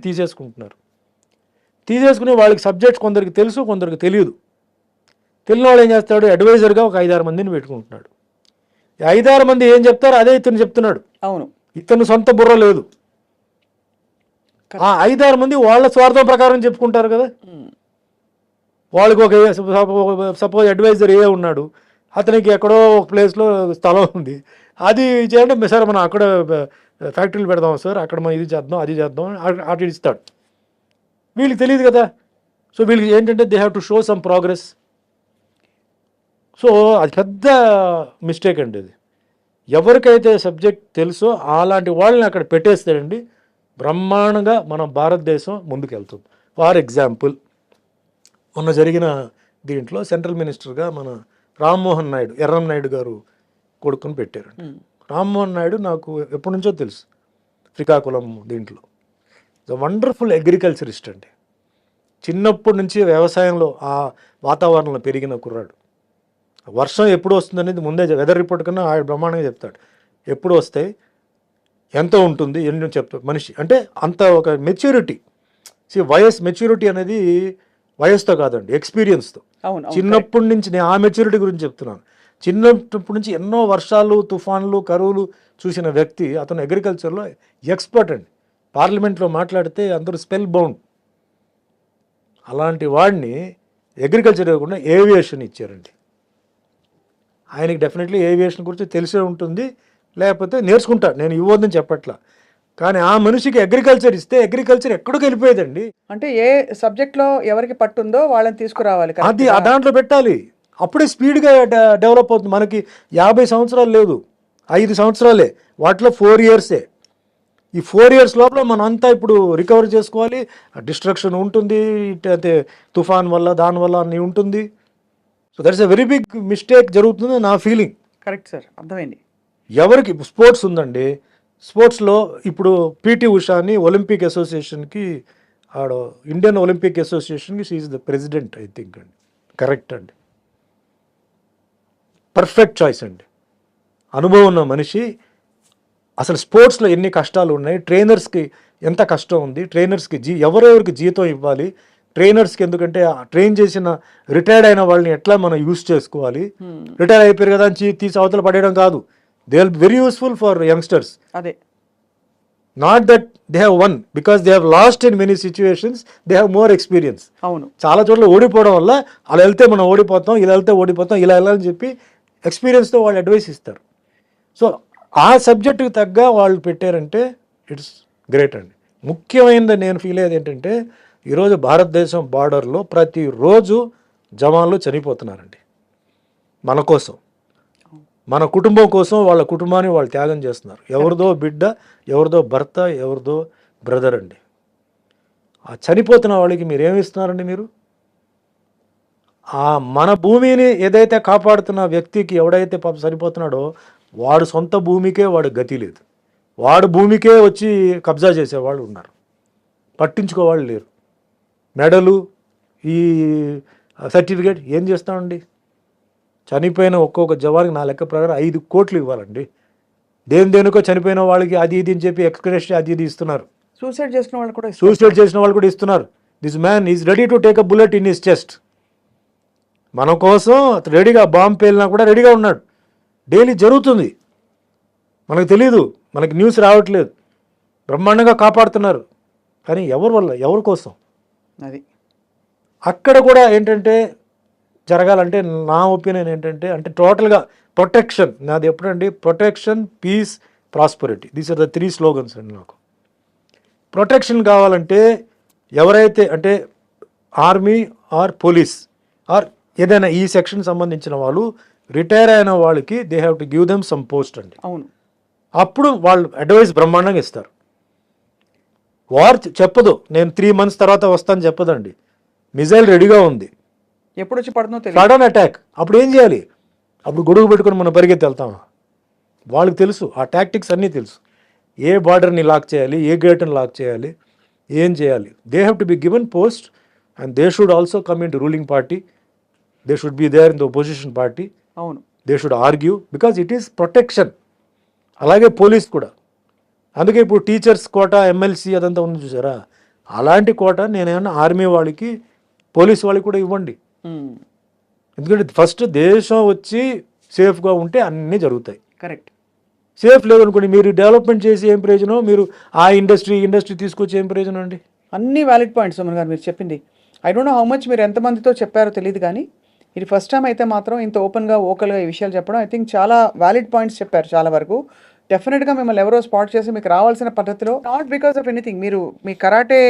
తీసేసుకుని వాళ్ళకి సబ్జెక్ట్స్ కొందరికి తెలుసు కొందరికి తెలియదు. తెలియని వాళ్ళు ఏం చేస్తాడు, అడ్వైజర్గా ఒక 5-6 మందిని పెట్టుకుంటున్నాడు. 5-6 మంది ఏం చెప్తారో అదే ఇతను చెప్తున్నాడు. అవును, ఇతను సొంత బుర్ర లేదు. ఆ 5-6 మంది వాళ్ళ స్వార్థం ప్రకారం చెప్పుకుంటారు కదా. వాళ్ళకి ఒక సపోజ్ అడ్వైజర్ ఏ ఉన్నాడు, అతనికి ఎక్కడో ఒక ప్లేస్లో స్థలం ఉంది, అది చేయండి సార్ మనం అక్కడ ఫ్యాక్టరీలు పెడదాం సార్, అక్కడ మనం ఇది చేద్దాం అది చేద్దాం అటు ఇస్తాడు. వీళ్ళకి తెలియదు కదా. సో వీళ్ళకి ఏంటంటే they have to show some progress. So అది పెద్ద మిస్టేక్ అండి. అది ఎవరికైతే సబ్జెక్ట్ తెలుసో అలాంటి వాళ్ళని అక్కడ పెట్టేస్తాడండి, బ్రహ్మాండంగా మన భారతదేశం ముందుకెళ్తుంది. ఫర్ ఎగ్జాంపుల్ మొన్న జరిగిన దీంట్లో సెంట్రల్ మినిస్టర్గా మన రామ్మోహన్ నాయుడు, ఎర్రంనాయుడు గారు కొడుకుని పెట్టారు. రామ్మోహన్ నాయుడు నాకు ఎప్పటి నుంచో తెలుసు, శ్రీకాకుళం దీంట్లో వండర్ఫుల్ అగ్రికల్చరిస్ట్ అండి. చిన్నప్పటి నుంచి వ్యవసాయంలో ఆ వాతావరణంలో పెరిగిన కుర్రాడు. వర్షం ఎప్పుడు వస్తుంది అనేది ముందే వెదర్ రిపోర్ట్ కన్నా ఆయన బ్రహ్మాండంగా చెప్తాడు. ఎప్పుడు వస్తాయి, ఎంత ఉంటుంది, ఎన్ని చెప్తాడు మనిషి. అంటే అంత ఒక మెచ్యూరిటీ. మెచ్యూరిటీ అనేది వయసుతో కాదండి, ఎక్స్పీరియన్స్తో. చిన్నప్పటి నుంచి నేను ఆ మెచ్యూరిటీ గురించి చెప్తున్నాను. చిన్నప్పటి నుంచి ఎన్నో వర్షాలు, తుఫాన్లు, కరువులు చూసిన వ్యక్తి, అతను అగ్రికల్చర్లో ఎక్స్పర్ట్ అండి. పార్లమెంట్లో మాట్లాడితే అందరూ స్పెల్ బౌండ్. అలాంటి వాడిని అగ్రికల్చర్ ఇవ్వకుండా ఏవియేషన్ ఇచ్చారండి. ఆయనకి డెఫినెట్లీ ఏవియేషన్ గురించి తెలిసే ఉంటుంది, లేకపోతే నేర్చుకుంటాడు, నేను ఇవ్వద్దని చెప్పట్లా. కానీ ఆ మనిషికి అగ్రికల్చర్ ఇస్తే అగ్రికల్చర్ ఎక్కడికి వెళ్ళిపోయేదండి. అంటే ఏ సబ్జెక్ట్లో ఎవరికి పట్టుందో వాళ్ళని తీసుకురావాలి, అది ఆ దాంట్లో పెట్టాలి. అప్పుడే స్పీడ్గా డెవలప్ అవుతుంది. మనకి 50 సంవత్సరాలు లేదు, 5 సంవత్సరాలే, వాటిలో 4 ఇయర్సే. ఈ 4 ఇయర్స్ లోపల మనం అంతా ఇప్పుడు రికవర్ చేసుకోవాలి. డిస్ట్రక్షన్ ఉంటుంది, అంటే తుఫాన్ వల్ల దానివల్ల అన్నీ ఉంటుంది. So that's a very big mistake జరుగుతుంది నా ఫీలింగ్. కరెక్ట్ సార్, అర్థమైంది. ఎవరికి స్పోర్ట్స్ ఉందండి, స్పోర్ట్స్లో ఇప్పుడు పీటీ ఉషాని ఒలింపిక్ అసోసియేషన్కి ఇండియన్ ఒలింపిక్ అసోసియేషన్కి she is the president I think అండి. కరెక్ట్ అండి, పర్ఫెక్ట్ చాయిస్ అండి. అనుభవం ఉన్న మనిషి. అసలు స్పోర్ట్స్లో ఎన్ని కష్టాలు ఉన్నాయి, ట్రైనర్స్కి ఎంత కష్టం ఉంది, ట్రైనర్స్కి ఎవరెవరికి జీతం ఇవ్వాలి, ట్రైనర్స్కి ఎందుకంటే ట్రైన్ చేసిన రిటైర్డ్ అయిన వాళ్ళని ఎట్లా మనం యూస్ చేసుకోవాలి. రిటైర్ అయిపోయారు కదా అని తీసి అవతల పడేయడం కాదు. They will very useful for youngsters. అదే, not that they have won, because they have lost in many situations, they have more experience. అవును, చాలా చోట్ల ఓడిపోవడం వల్ల అలా వెళ్తే మనం ఓడిపోతాం, ఇలా వెళ్తే ఓడిపోతాం, ఇలా వెళ్ళాలని చెప్పి ఎక్స్పీరియన్స్తో వాళ్ళు అడ్వైస్ ఇస్తారు. సో ఆ సబ్జెక్టుకి తగ్గ వాళ్ళు పెట్టారంటే ఇట్స్ గ్రేట్ అండి. ముఖ్యమైనది నేను ఫీల్ అయ్యేది ఏంటంటే ఈరోజు భారతదేశం బార్డర్లో ప్రతిరోజు జవాన్లు చనిపోతున్నారండి. మన కోసం, మన కుటుంబం కోసం, వాళ్ళ కుటుంబాన్ని వాళ్ళు త్యాగం చేస్తున్నారు. ఎవరిదో బిడ్డ, ఎవరిదో భర్త, ఎవరిదో బ్రదర్ అండి. ఆ చనిపోతున్న వాళ్ళకి మీరు ఏమి ఇస్తున్నారండి? మీరు ఆ మన భూమిని ఏదైతే కాపాడుతున్న వ్యక్తికి ఎవడైతే పాపం చనిపోతున్నాడో వాడు సొంత భూమికే వాడు గతి లేదు. వాడు భూమికే వచ్చి కబ్జా చేసేవాళ్ళు ఉన్నారు, పట్టించుకోవాళ్ళు లేరు. మెడలు, ఈ సర్టిఫికేట్ ఏం చేస్తామండి? చనిపోయిన ఒక్కొక్క జవాన్కి నా లెక్క ప్రకారం 5 కోట్లు ఇవ్వాలండి. దేనికో చనిపోయిన వాళ్ళకి అది ఇది అని చెప్పి ఎక్స్ప్రెస్ అది ఇది ఇస్తున్నారు. సూసైడ్ చేసిన వాళ్ళు కూడా ఇస్తున్నారు. This man is ready to take a bullet in his chest. మన కోసం రెడీగా, బాంబు పేలినా కూడా రెడీగా ఉన్నాడు. డైలీ జరుగుతుంది, మనకు తెలీదు, మనకి న్యూస్ రావట్లేదు. బ్రహ్మాండంగా కాపాడుతున్నారు. కానీ ఎవరి వల్ల, ఎవరి కోసం? అది అక్కడ కూడా ఏంటంటే జరగాలంటే నా ఒపీనియన్ ఏంటంటే, అంటే టోటల్గా ప్రొటెక్షన్. నాది ఎప్పుడండి, protection, peace, prosperity, these are the 3 slogans అండి. నాకు ప్రొటెక్షన్ కావాలంటే ఎవరైతే అంటే ఆర్మీ ఆర్ పోలీస్ ఆర్ ఏదైనా ఈ సెక్షన్ సంబంధించిన వాళ్ళు రిటైర్ అయిన వాళ్ళకి they have to give them some post అండి. అవును. అప్పుడు వాళ్ళు అడ్వైస్ బ్రహ్మాండంగా ఇస్తారు. వార్ చెప్పదు నేను 3 months తర్వాత వస్తాను చెప్పదండి. మిజైల్ రెడీగా ఉంది, ఎప్పుడు వచ్చి పడుతుందో తెలియదు. సడన్ అటాక్, అప్పుడు ఏం చేయాలి? అప్పుడు గొడుగు పెట్టుకొని మనం పరిగెత్తి వెళ్తామా? వాళ్ళకి తెలుసు, ఆ టాక్టిక్స్ అన్నీ తెలుసు. ఏ బార్డర్ని లాక్ చేయాలి, ఏ గేట్ని లాక్ చేయాలి, ఏం చేయాలి. They have to be given post and they should also come in to ruling party. They should be there in the opposition party. అవును. They should argue because it is protection. అలాగే పోలీస్ కూడా. అందుకే ఇప్పుడు టీచర్స్ కోట, ఎమ్మెల్సీ అదంతా ఉంది చూసారా, అలాంటి కోట నేనేమన్నా ఆర్మీ వాళ్ళకి, పోలీస్ వాళ్ళకి కూడా ఇవ్వండి. ఎందుకంటే ఫస్ట్ దేశం వచ్చి సేఫ్గా ఉంటే అన్నీ జరుగుతాయి. కరెక్ట్. సేఫ్ లేదనుకోండి, మీరు డెవలప్మెంట్ చేసి ఏం ప్రయోజనం, మీరు ఆ ఇండస్ట్రీ తీసుకొచ్చి ఏం ప్రయోజనం అండి? అన్ని వ్యాలిడ్ పాయింట్స్ సుమన్ గారు మీరు చెప్పింది. I don't know how much మీరు ఎంతమందితో చెప్పారో తెలియదు, కానీ ఇది ఫస్ట్ టైం అయితే మాత్రం ఇంత ఓపెన్గా ఓకల్గా ఈ విషయాలు చెప్పడం ఐ థింక్ చాలా వ్యాలిడ్ పాయింట్స్ చెప్పారు చాలా వరకు. డెఫినెట్గా మిమ్మల్ని ఎవరో స్పాట్ చేసి మీకు రావాల్సిన పద్ధతిలో, నాట్ బికాస్ ఆఫ్ ఎనీథింగ్, మీరు మీ కరాటే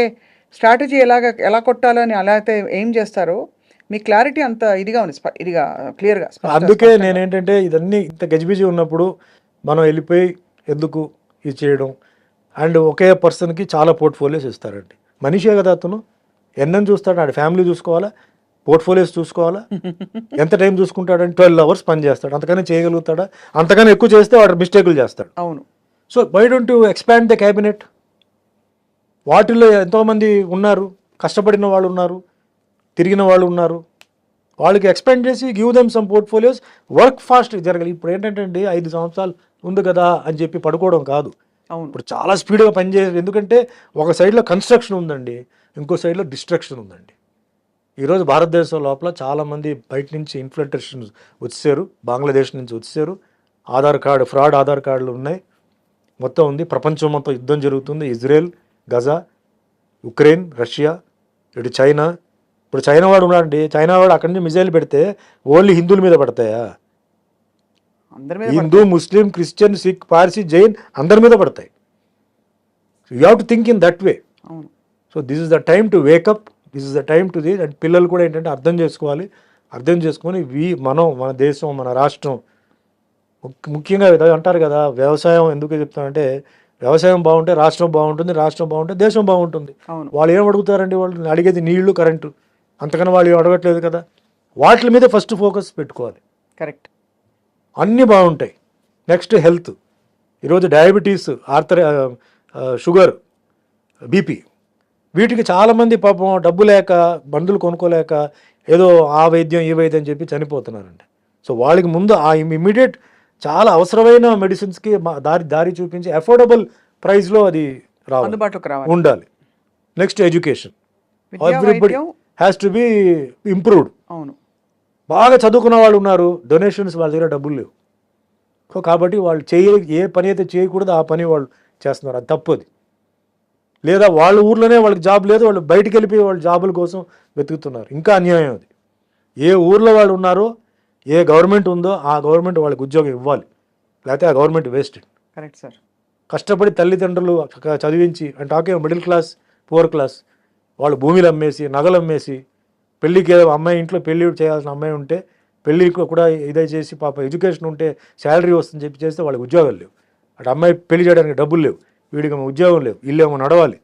స్ట్రాటజీ ఎలా కొట్టాలని అలా అయితే ఏం చేస్తారో మీ క్లారిటీ అంత ఇదిగా ఉంది, ఇదిగా క్లియర్గా. అందుకే నేనేంటంటే ఇదన్నీ ఇంత గజిబిజి ఉన్నప్పుడు మనం వెళ్ళిపోయి ఎందుకు ఇది చేయడం. అండ్ ఒకే పర్సన్కి చాలా పోర్ట్ఫోలియోస్ ఇస్తారండి. మనిషే కదా అతను, ఎన్నని చూస్తాడు, ఆడ ఫ్యామిలీ చూసుకోవాలా, పోర్ట్ఫోలియోస్ చూసుకోవాలా. ఎంత టైం చూసుకుంటాడంటే 12 hours పని చేస్తాడు. అంతకన్నా చేయగలుగుతాడా? అంతకన్నా ఎక్కువ చేస్తే వాడు మిస్టేకులు చేస్తాడు. అవును. So why don't you expand the cabinet? వాటిల్లో ఎంతోమంది ఉన్నారు, కష్టపడిన వాళ్ళు ఉన్నారు, తిరిగిన వాళ్ళు ఉన్నారు. వాళ్ళకి ఎక్స్పెండ్ చేసి give them some portfolios, work fast జరగాలి. ఇప్పుడు ఏంటంటే అండి 5 సంవత్సరాలు ఉంది కదా అని చెప్పి పడుకోవడం కాదు. అవును. ఇప్పుడు చాలా స్పీడ్గా పనిచేయాలి. ఎందుకంటే ఒక సైడ్లో కన్స్ట్రక్షన్ ఉందండి, ఇంకో సైడ్లో డిస్ట్రక్షన్ ఉందండి. ఈరోజు భారతదేశం లోపల చాలామంది బయట నుంచి ఇన్ఫ్లుయెన్సర్స్ వచ్చేసారు, బంగ్లాదేశ్ నుంచి వచ్చేసారు. ఆధార్ కార్డు ఫ్రాడ్ ఆధార్ కార్డులు ఉన్నాయి, మొత్తం ఉంది. ప్రపంచం మొత్తం యుద్ధం జరుగుతుంది. ఇజ్రాయెల్, గజా, ఉక్రెయిన్, రష్యా, ఇటు చైనా. ఇప్పుడు చైనా వాడు ఉన్నాడండి, చైనా వాడు అక్కడి నుంచి మిజైల్ పెడితే ఓన్లీ హిందువుల మీద పడతాయా? అందరి మీద హిందూ, ముస్లిం, క్రిస్టియన్, సిక్, పార్సీ, జైన్ అందరి మీద పడతాయి. You have to think in that way. అవును. So this is the time to wake up, this is the time to and పిల్లలు కూడా ఏంటంటే అర్థం చేసుకోవాలి. అర్థం చేసుకొని మన దేశం, మన రాష్ట్రం, ముఖ్యంగా అంటారు కదా, వ్యవసాయం ఎందుకు చెప్తానంటే, వ్యవసాయం బాగుంటే రాష్ట్రం బాగుంటుంది, రాష్ట్రం బాగుంటే దేశం బాగుంటుంది. అవును. వాళ్ళు ఏం అడుగుతారండి? వాళ్ళు అడిగేది నీళ్లు, కరెంటు, అంతకన్నా వాళ్ళు అడగట్లేదు కదా. వాటి మీద ఫస్ట్ ఫోకస్ పెట్టుకోవాలి. కరెక్ట్. అన్నీ బాగుంటాయి. Next health. ఈరోజు డయాబెటీస్, షుగర్, బీపీ, వీటికి చాలామంది పాపం డబ్బు లేక, మందులు కొనుక్కోలేక ఏదో ఆ వైద్యం ఈ వైద్యం చెప్పి చనిపోతున్నారండి. సో వాళ్ళకి ముందు ఆ ఇమీడియట్ చాలా అవసరమైన మెడిసిన్స్కి దారి చూపించి అఫోర్డబుల్ ప్రైస్లో అది అందుబాటులోకి రావాలి, ఉండాలి. నెక్స్ట్ ఎడ్యుకేషన్, విద్యా, ఎవ్రీబడి వైద్యం. Has to be improved. అవును. బాగా చదువుకున్న వాళ్ళు ఉన్నారు, డొనేషన్స్ వాళ్ళ దగ్గర డబ్బులు లేవు. సో కాబట్టి వాళ్ళు ఏ పని అయితే చేయకూడదు ఆ పని వాళ్ళు చేస్తున్నారు, అది తప్పది. లేదా వాళ్ళ ఊర్లోనే వాళ్ళకి జాబ్ లేదు, వాళ్ళు బయటికి వెళ్ళిపోయి వాళ్ళ జాబుల కోసం వెతుకుతున్నారు, ఇంకా అన్యాయం అది. ఏ ఊర్లో వాళ్ళు ఉన్నారో, ఏ గవర్నమెంట్ ఉందో ఆ గవర్నమెంట్ వాళ్ళకి ఉద్యోగం ఇవ్వాలి, లేకపోతే ఆ గవర్నమెంట్ వేస్టెడ్. Correct sir. కష్టపడి తల్లిదండ్రులు చదివించి, అంటే ఆకే మిడిల్ క్లాస్, పువర్ క్లాస్, వాళ్ళు భూమిలు అమ్మేసి, నగలు అమ్మేసి, పెళ్ళికి అమ్మాయి ఇంట్లో పెళ్ళి చేయాల్సిన అమ్మాయి ఉంటే పెళ్ళికి కూడా ఇదే చేసి, పాప ఎడ్యుకేషన్ ఉంటే శాలరీ వస్తుందని చెప్పి చేస్తే వాళ్ళకి ఉద్యోగాలు లేవు. అటు అమ్మాయి పెళ్లి చేయడానికి డబ్బులు లేవు, వీడికి ఉద్యోగం లేవు, ఇల్లేమో నడవాలి,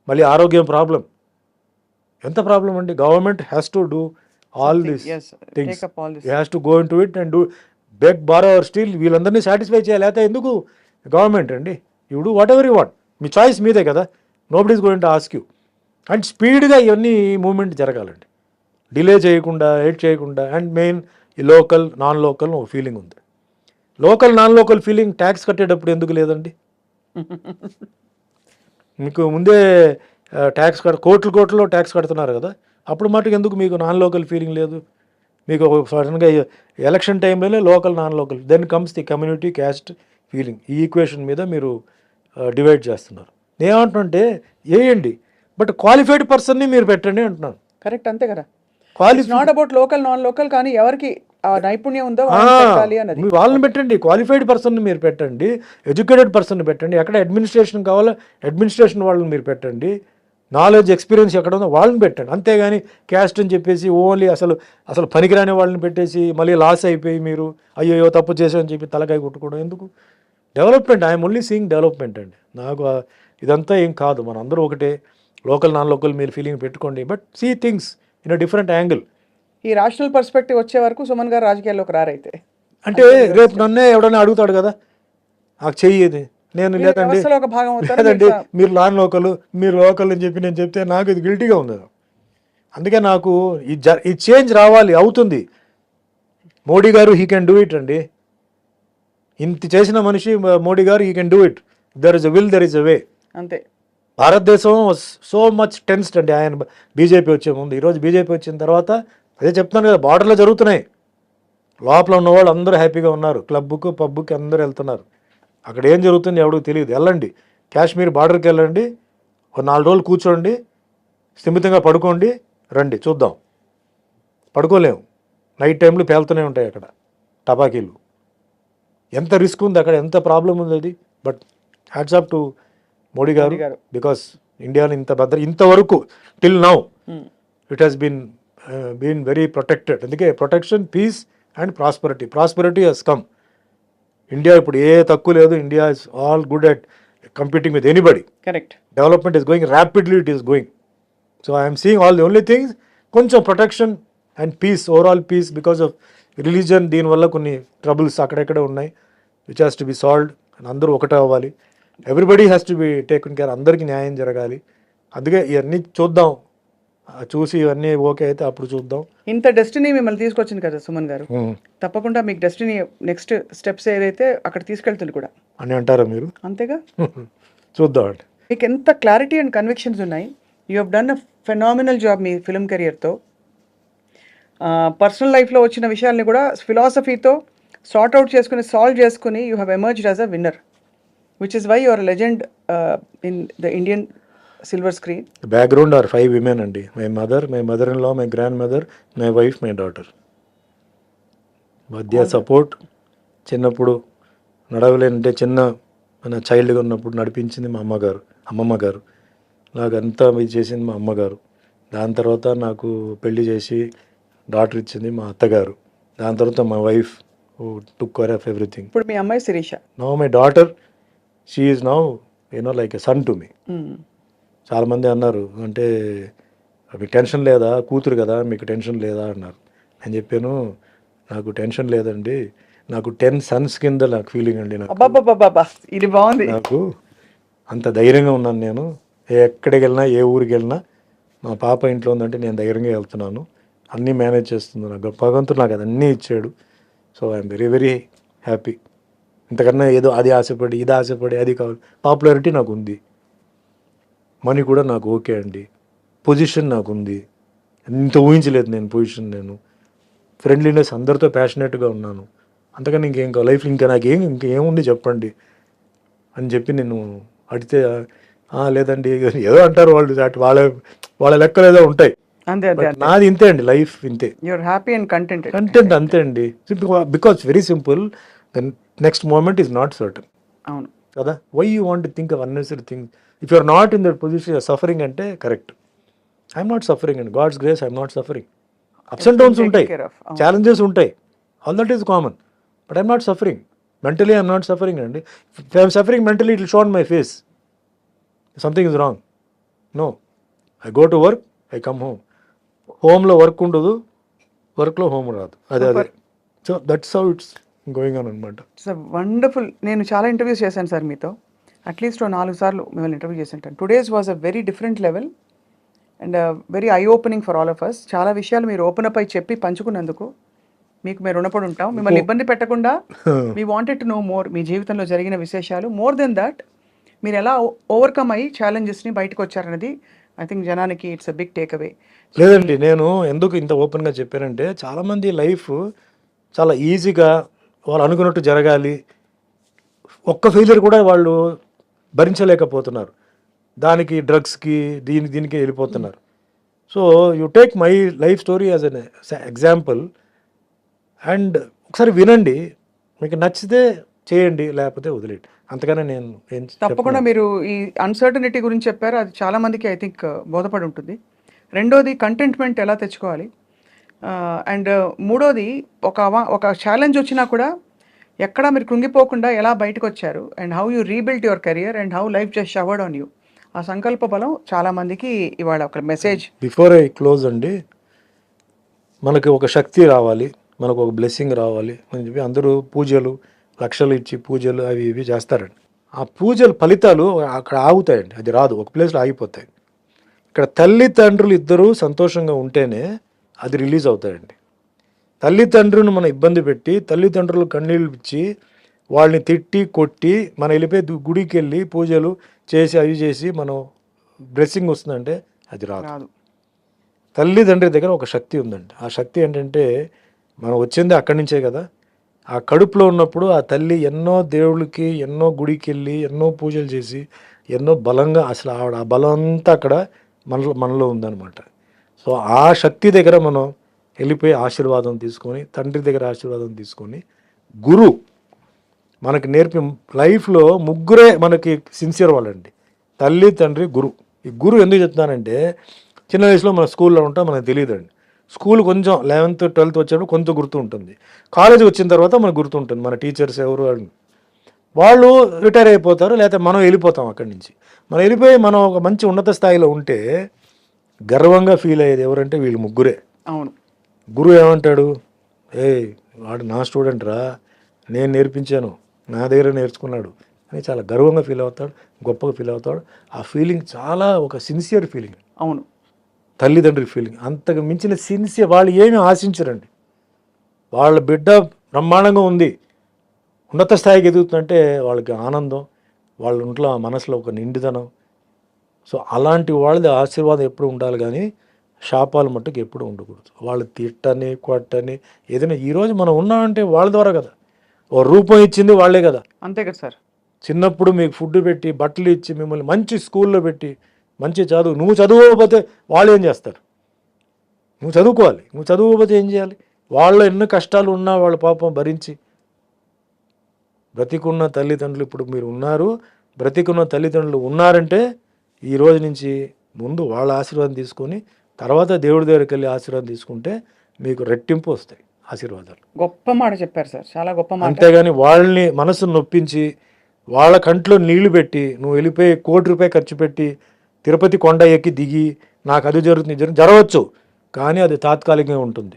మళ్ళీ ఆరోగ్యం ప్రాబ్లం. ఎంత ప్రాబ్లం అండి? Government has to do all this things, has to go in to it and do beg, borrow or steal, వీళ్ళందరినీ సాటిస్ఫై చేయాలి. అయితే ఎందుకు గవర్నమెంట్ అండి? You do whatever you want, మీ చాయిస్ మీదే కదా, nobody is going to ask you. And స్పీడ్గా ఇవన్నీ మూవ్మెంట్ జరగాలండి, డిలే చేయకుండా, వెయిట్ చేయకుండా. అండ్ మెయిన్ ఈ లోకల్, నాన్ లోకల్ ఒక ఫీలింగ్ ఉంది. Local, non local feeling tax కట్టేటప్పుడు ఎందుకు లేదండి? మీకు ముందే ట్యాక్స్ కోట్లు ట్యాక్స్ కడుతున్నారు కదా, అప్పుడు మటుకు ఎందుకు మీకు నాన్ లోకల్ ఫీలింగ్ లేదు? మీకు సడన్గా ఎలక్షన్ టైంలోనే local, non local, then comes the community, caste feeling. ఈ ఈక్వేషన్ మీద మీరు డివైడ్ చేస్తున్నారు. నేనేమంటున్నానంటే వేయండి, బట్ క్వాలిఫైడ్ పర్సన్ని మీరు పెట్టండి అంటున్నాను. కరెక్ట్, అంతే కదా. Not about local, non local, కానీ ఎవరికి ఆ నైపుణ్యం ఉందో వాళ్ళని పెట్టండి, క్వాలిఫైడ్ పర్సన్ మీరు పెట్టండి, ఎడ్యుకేటెడ్ పర్సన్ పెట్టండి. ఎక్కడ అడ్మినిస్ట్రేషన్ కావాలో అడ్మినిస్ట్రేషన్ వాళ్ళని మీరు పెట్టండి. నాలెడ్జ్ ఎక్స్పీరియన్స్ ఎక్కడ ఉందో వాళ్ళని పెట్టండి, అంతేగాని క్యాస్ట్ అని చెప్పేసి ఓన్లీ అసలు పనికిరాని వాళ్ళని పెట్టేసి మళ్ళీ లాస్ అయిపోయి మీరు అయ్యో తప్పు చేసామని చెప్పి తలకాయ కొట్టుకోవడం ఎందుకు? Development, I'm only seeing development అండి. నాకు ఇదంతా ఏం కాదు, మన అందరూ ఒకటే, లోకల్ నాన్ లోకల్ మీరు ఫీలింగ్ పెట్టుకోండి, but see things in a different angle. ఈ రాషనల్ పర్స్పెక్టివ్ వచ్చే వరకు సుమన్ గారు రాజకీయాల్లోకి రారైతే అంటే రేపు నన్నే ఎవడన్నా అడుగుతాడు కదా, నాకు చెయ్యేది, నేను లేదండి వ్యవస్థలో ఒక భాగం అవుతారు లేదండి మీరు నాన్ లోకల్ మీరు లోకల్ అని చెప్పి నేను చెప్తే నాకు ఇది గిల్టీగా ఉంది. అందుకే నాకు ఈ చేంజ్ రావాలి, అవుతుంది. Modi garu he can do it అండి, ఇంత చేసిన మనిషి Modi garu he can do it. There is a will, there is a way. అంతే. భారతదేశం సో మచ్ టెన్స్డ్ అండి ఆయన బీజేపీ వచ్చే ముందు. ఈరోజు బీజేపీ వచ్చిన తర్వాత అదే చెప్తున్నాను కదా, బార్డర్లో జరుగుతున్నాయి, లోపల ఉన్నవాళ్ళు అందరూ హ్యాపీగా ఉన్నారు, క్లబ్కు పబ్కి అందరూ వెళ్తున్నారు. అక్కడ ఏం జరుగుతుంది ఎవరికి తెలియదు. వెళ్ళండి కాశ్మీర్ బార్డర్కి వెళ్ళండి, ఒక 4 రోజులు కూర్చోండి, స్థిమితంగా పడుకోండి, రండి చూద్దాం. పడుకోలేము, నైట్ టైంలో పేలుతూనే ఉంటాయి అక్కడ టపాకీలు. ఎంత రిస్క్ ఉంది అక్కడ, ఎంత ప్రాబ్లం ఉంది అది. But hats off to Modi garu, because ఇండియాని ఇంతవరకు till now it has been very protected. అందుకే protection, peace and prosperity has come. India ఇప్పుడు ఏ తక్కువ లేదు, India is all good at competing with anybody. Correct. Development is going rapidly, it is going. So I'm seeing all the only things కొంచెం protection and peace, overall peace. Because of religion దీనివల్ల కొన్ని ట్రబుల్స్ అక్కడెక్కడ ఉన్నాయి, which has to be solved. And అందరూ ఒకటే అవ్వాలి, everybody has to be taken care, అందరికీ న్యాయం జరగాలి. అందుకే ఇవన్నీ చూద్దాం, చూసి ఇవన్నీ ఓకే అయితే అప్పుడు చూద్దాం. ఇంత డెస్టినీ మిమ్మల్ని తీసుకొచ్చింది కదా సుమన్ గారు, తప్పకుండా మీకు డెస్టినీ నెక్స్ట్ స్టెప్స్ ఏదైతే అక్కడ తీసుకెళ్తుంది కూడా అని అంటారా మీరు? అంతేగా. చూద్దాం అండి. మీకు ఎంత క్లారిటీ అండ్ కన్విక్షన్స్ ఉన్నాయి. You have done a phenomenal job మీ ఫిల్మ్ కెరియర్తో. పర్సనల్ లైఫ్లో వచ్చిన విషయాల్ని కూడా ఫిలాసఫీతో సాల్వ్ చేసుకుని you have emerged as a winner, which is why you are legend in the Indian silver screen. The background are 5 women అండి. My mother, my grandmother, my wife, my daughter. మధ్య సపోర్ట్. చిన్నప్పుడు నడవలేనంటే మన చైల్డ్గా ఉన్నప్పుడు నడిపించింది మా అమ్మమ్మ గారు. నాకు అంతా ఇది చేసింది మా అమ్మగారు. దాని తర్వాత నాకు పెళ్లి చేసి డాటర్ ఇచ్చింది మా అత్తగారు. దాని తర్వాత మా wife who took care of everything. ఇప్పుడు మీ అమ్మాయి Sirisha. Now my daughter, she is now like a son to me. చాలామంది అన్నారు, అంటే మీకు టెన్షన్ లేదా, కూతురు కదా మీకు టెన్షన్ లేదా అన్నారు. నేను చెప్పాను, నాకు టెన్షన్ లేదండి, నాకు 10 సన్స్ కింద నాకు ఫీలింగ్ అండి. ఇది బాగుంది. నాకు అంత ధైర్యంగా ఉన్నాను నేను. ఎక్కడికి వెళ్ళినా, ఏ ఊరికి వెళ్ళినా, మా పాప ఇంట్లో ఉందంటే నేను ధైర్యంగా వెళ్తున్నాను, అన్నీ మేనేజ్ చేస్తున్నాను. భగవంతుడు నాకు అదన్నీ ఇచ్చాడు. So I'm very very happy. ఇంతకన్నా ఏదో అది ఆశపడి ఇది ఆశపడి అది కావాలి. పాపులారిటీ నాకు ఉంది, మనీ కూడా నాకు ఓకే అండి, పొజిషన్ నాకు ఉంది. ఇంత ఊహించలేదు నేను పొజిషన్. నేను ఫ్రెండ్లీనెస్, అందరితో ప్యాషనేట్గా ఉన్నాను. అంతకని ఇంకేం లైఫ్ ఇంకా ఇంకేముంది చెప్పండి అని చెప్పి నేను అడిగితే లేదండి ఏదో అంటారు వాళ్ళు, వాళ్ళ లెక్కలు ఏదో ఉంటాయి. నాది ఇంతే అండి, లైఫ్ ఇంతే. యూఆర్ హ్యాపీ అండ్ కంటెంట్ అంతే అండి. Because very simple, then next moment is not certain. అవును కదా. Why you want to think of unnecessary things? If you're not in that position, you're suffering అంటే కరెక్ట్. ఐఎమ్ నాట్ సఫరింగ్ అండి, God's grace I'm not suffering. Ups and downs ఉంటాయి, ఛాలెంజెస్ ఉంటాయి, all that is common, but I'm not suffering. Mentally I'm not suffering అండి. If I'm suffering mentally, it will show on my face something is wrong. No, I go to work, I come home. హోమ్లో వర్క్ ఉండదు, వర్క్లో హోమ్ రాదు. అదే so that's how it's going on అనమాట. It's wonderful. నేను చాలా ఇంటర్వ్యూస్ చేశాను సార్ మీతో, అట్లీస్ట్ 4 సార్లు మిమ్మల్ని ఇంటర్వ్యూ చేసి ఉంటాను. Today's was a very different level and very eye opening for all of us. చాలా విషయాలు మీరు ఓపెన్ అప్ అయి చెప్పి పంచుకున్నందుకు మీకు మేము రుణపడి ఉంటాం. మిమ్మల్ని ఇబ్బంది పెట్టకుండా we wanted to know more, మీ జీవితంలో జరిగిన విశేషాలు. మోర్ దెన్ దాట్, మీరు ఎలా ఓవర్కమ్ అయ్యి ఛాలెంజెస్ని బయటకు వచ్చారనేది ఐ థింక్ జనానికి it's a big takeaway. లేదండి, నేను ఎందుకు ఇంత ఓపెన్గా చెప్పానంటే, చాలామంది లైఫ్ చాలా ఈజీగా వాళ్ళు అనుకున్నట్టు జరగాలి, ఒక్క ఫెయిలియర్ కూడా వాళ్ళు భరించలేకపోతున్నారు, దానికి డ్రగ్స్కి దీనికి వెళ్ళిపోతున్నారు. So you take my life story as an example and ఒకసారి వినండి, మీకు నచ్చితే చేయండి, లేకపోతే వదిలేయండి. అంతకనే నేను ఏం తప్పకుండా మీరు ఈ అన్సర్టనిటీ గురించి చెప్పారు. అది చాలా మందికి ఐ థింక్ బోధపడి ఉంటుంది. రెండోది కంటెంట్మెంట్ ఎలా తెచ్చుకోవాలి, అండ్ మూడోది ఒక ఛాలెంజ్ వచ్చినా కూడా ఎక్కడ మీరు కృంగిపోకుండా ఎలా బయటకు వచ్చారు, and how you rebuild your career and how life just showered on you. ఆ సంకల్ప బలం చాలా మందికి ఇవాళ ఒక మెసేజ్. బిఫోర్ ఐ క్లోజ్ అండి, మనకి ఒక శక్తి రావాలి, మనకు ఒక బ్లెస్సింగ్ రావాలి అని చెప్పి అందరూ పూజలు లక్షలు ఇచ్చి పూజలు అవి ఇవి చేస్తారండి. ఆ పూజల ఫలితాలు అక్కడ ఆగుతాయండి, అది రాదు, ఒక ప్లేస్లో ఆగిపోతాయి. ఇక్కడ తల్లిదండ్రులు ఇద్దరూ సంతోషంగా ఉంటేనే అది రిలీజ్ అవుతాయండి. తల్లిదండ్రులను మనం ఇబ్బంది పెట్టి తల్లిదండ్రులు కన్నీళ్ళు ఇచ్చి వాళ్ళని తిట్టి కొట్టి మనం వెళ్ళిపోయి గుడికి వెళ్ళి పూజలు చేసి అవి చేసి మనం బ్లెస్సింగ్ వస్తుందంటే అది రాదు. తల్లిదండ్రి దగ్గర ఒక శక్తి ఉందండి. ఆ శక్తి ఏంటంటే మనం వచ్చింది అక్కడి నుంచే కదా. ఆ కడుపులో ఉన్నప్పుడు ఆ తల్లి ఎన్నో దేవుళ్ళకి ఎన్నో గుడికి వెళ్ళి ఎన్నో పూజలు చేసి ఎన్నో బలంగా అసలు ఆవిడ ఆ బలం అంతా అక్కడ మనలో ఉందన్నమాట. సో ఆ శక్తి దగ్గర మనం వెళ్ళిపోయి ఆశీర్వాదం తీసుకొని తండ్రి దగ్గర ఆశీర్వాదం తీసుకొని గురు మనకి నేర్పి లైఫ్లో ముగ్గురే మనకి సిన్సియర్ వాళ్ళండి, తల్లి తండ్రి గురు. ఈ గురు ఎందుకు చెప్తానంటే చిన్న వయసులో మన స్కూల్లో ఉంటాం, మనకు తెలియదండి. స్కూల్ కొంచెం 11th 12th వచ్చేప్పుడు కొంచెం గుర్తు ఉంటుంది. కాలేజీ వచ్చిన తర్వాత మనకు గుర్తుంటుంది మన టీచర్స్ ఎవరు అని. వాళ్ళు రిటైర్ అయిపోతారు, లేకపోతే మనం వెళ్ళిపోతాం అక్కడి నుంచి. మనం వెళ్ళిపోయి మనం ఒక మంచి ఉన్నత స్థాయిలో ఉంటే గర్వంగా ఫీల్ అయ్యేది ఎవరంటే వీళ్ళు ముగ్గురే. అవును. గురువు ఏమంటాడు, వాడు నా స్టూడెంట్ రా, నేను నేర్పించాను, నా దగ్గర నేర్చుకున్నాడు అని చాలా గర్వంగా ఫీల్ అవుతాడు, గొప్పగా ఫీల్ అవుతాడు. ఆ ఫీలింగ్ చాలా ఒక సిన్సియర్ ఫీలింగ్. అవును. తల్లిదండ్రుల ఫీలింగ్ అంతకు మించిన సిన్సియర్. వాళ్ళు ఏమీ ఆశించరండి, వాళ్ళ బిడ్డ బ్రహ్మాండంగా ఉంది, ఉన్నత స్థాయికి ఎదుగుతుందంటే వాళ్ళకి ఆనందం, వాళ్ళ ఇంట్లో మనసులో ఒక నిండుదనం. సో అలాంటి వాళ్ళది ఆశీర్వాదం ఎప్పుడు ఉండాలి, కానీ శాపాలు మట్టుకు ఎప్పుడు ఉండకూడదు. వాళ్ళు తిట్టని కొట్టని ఏదైనా ఈరోజు మనం ఉన్నామంటే వాళ్ళ ద్వారా కదా, ఓ రూపం ఇచ్చింది వాళ్ళే కదా. అంతే కదా సార్. చిన్నప్పుడు మీకు ఫుడ్ పెట్టి బట్టలు ఇచ్చి మిమ్మల్ని మంచి స్కూల్లో పెట్టి మంచి చదువు, నువ్వు చదువుకోకపోతే వాళ్ళు ఏం చేస్తారు? నువ్వు చదువుకోవాలి, నువ్వు చదువుకోకపోతే ఏం చేయాలి? వాళ్ళు ఎన్ని కష్టాలు ఉన్నా వాళ్ళ పాపం భరించి బ్రతికున్న తల్లిదండ్రులు ఇప్పుడు మీరు ఉన్నారు, బ్రతికున్న తల్లిదండ్రులు ఉన్నారంటే ఈ రోజు నుంచి ముందు వాళ్ళ ఆశీర్వాదం తీసుకొని తర్వాత దేవుడి దగ్గరికి వెళ్ళి ఆశీర్వాదం తీసుకుంటే మీకు రెట్టింపు వస్తాయి ఆశీర్వాదాలు. గొప్ప మాట చెప్పారు సార్, చాలా గొప్ప మాట. అంతేగాని వాళ్ళని మనసును నొప్పించి వాళ్ళ కంట్లో నీళ్లు పెట్టి నువ్వు వెళ్ళిపోయి ₹1 కోటి ఖర్చు పెట్టి తిరుపతి కొండ ఎక్కి దిగి నాకు అది జరుగుతుంది జరగవచ్చు, కానీ అది తాత్కాలికంగా ఉంటుంది.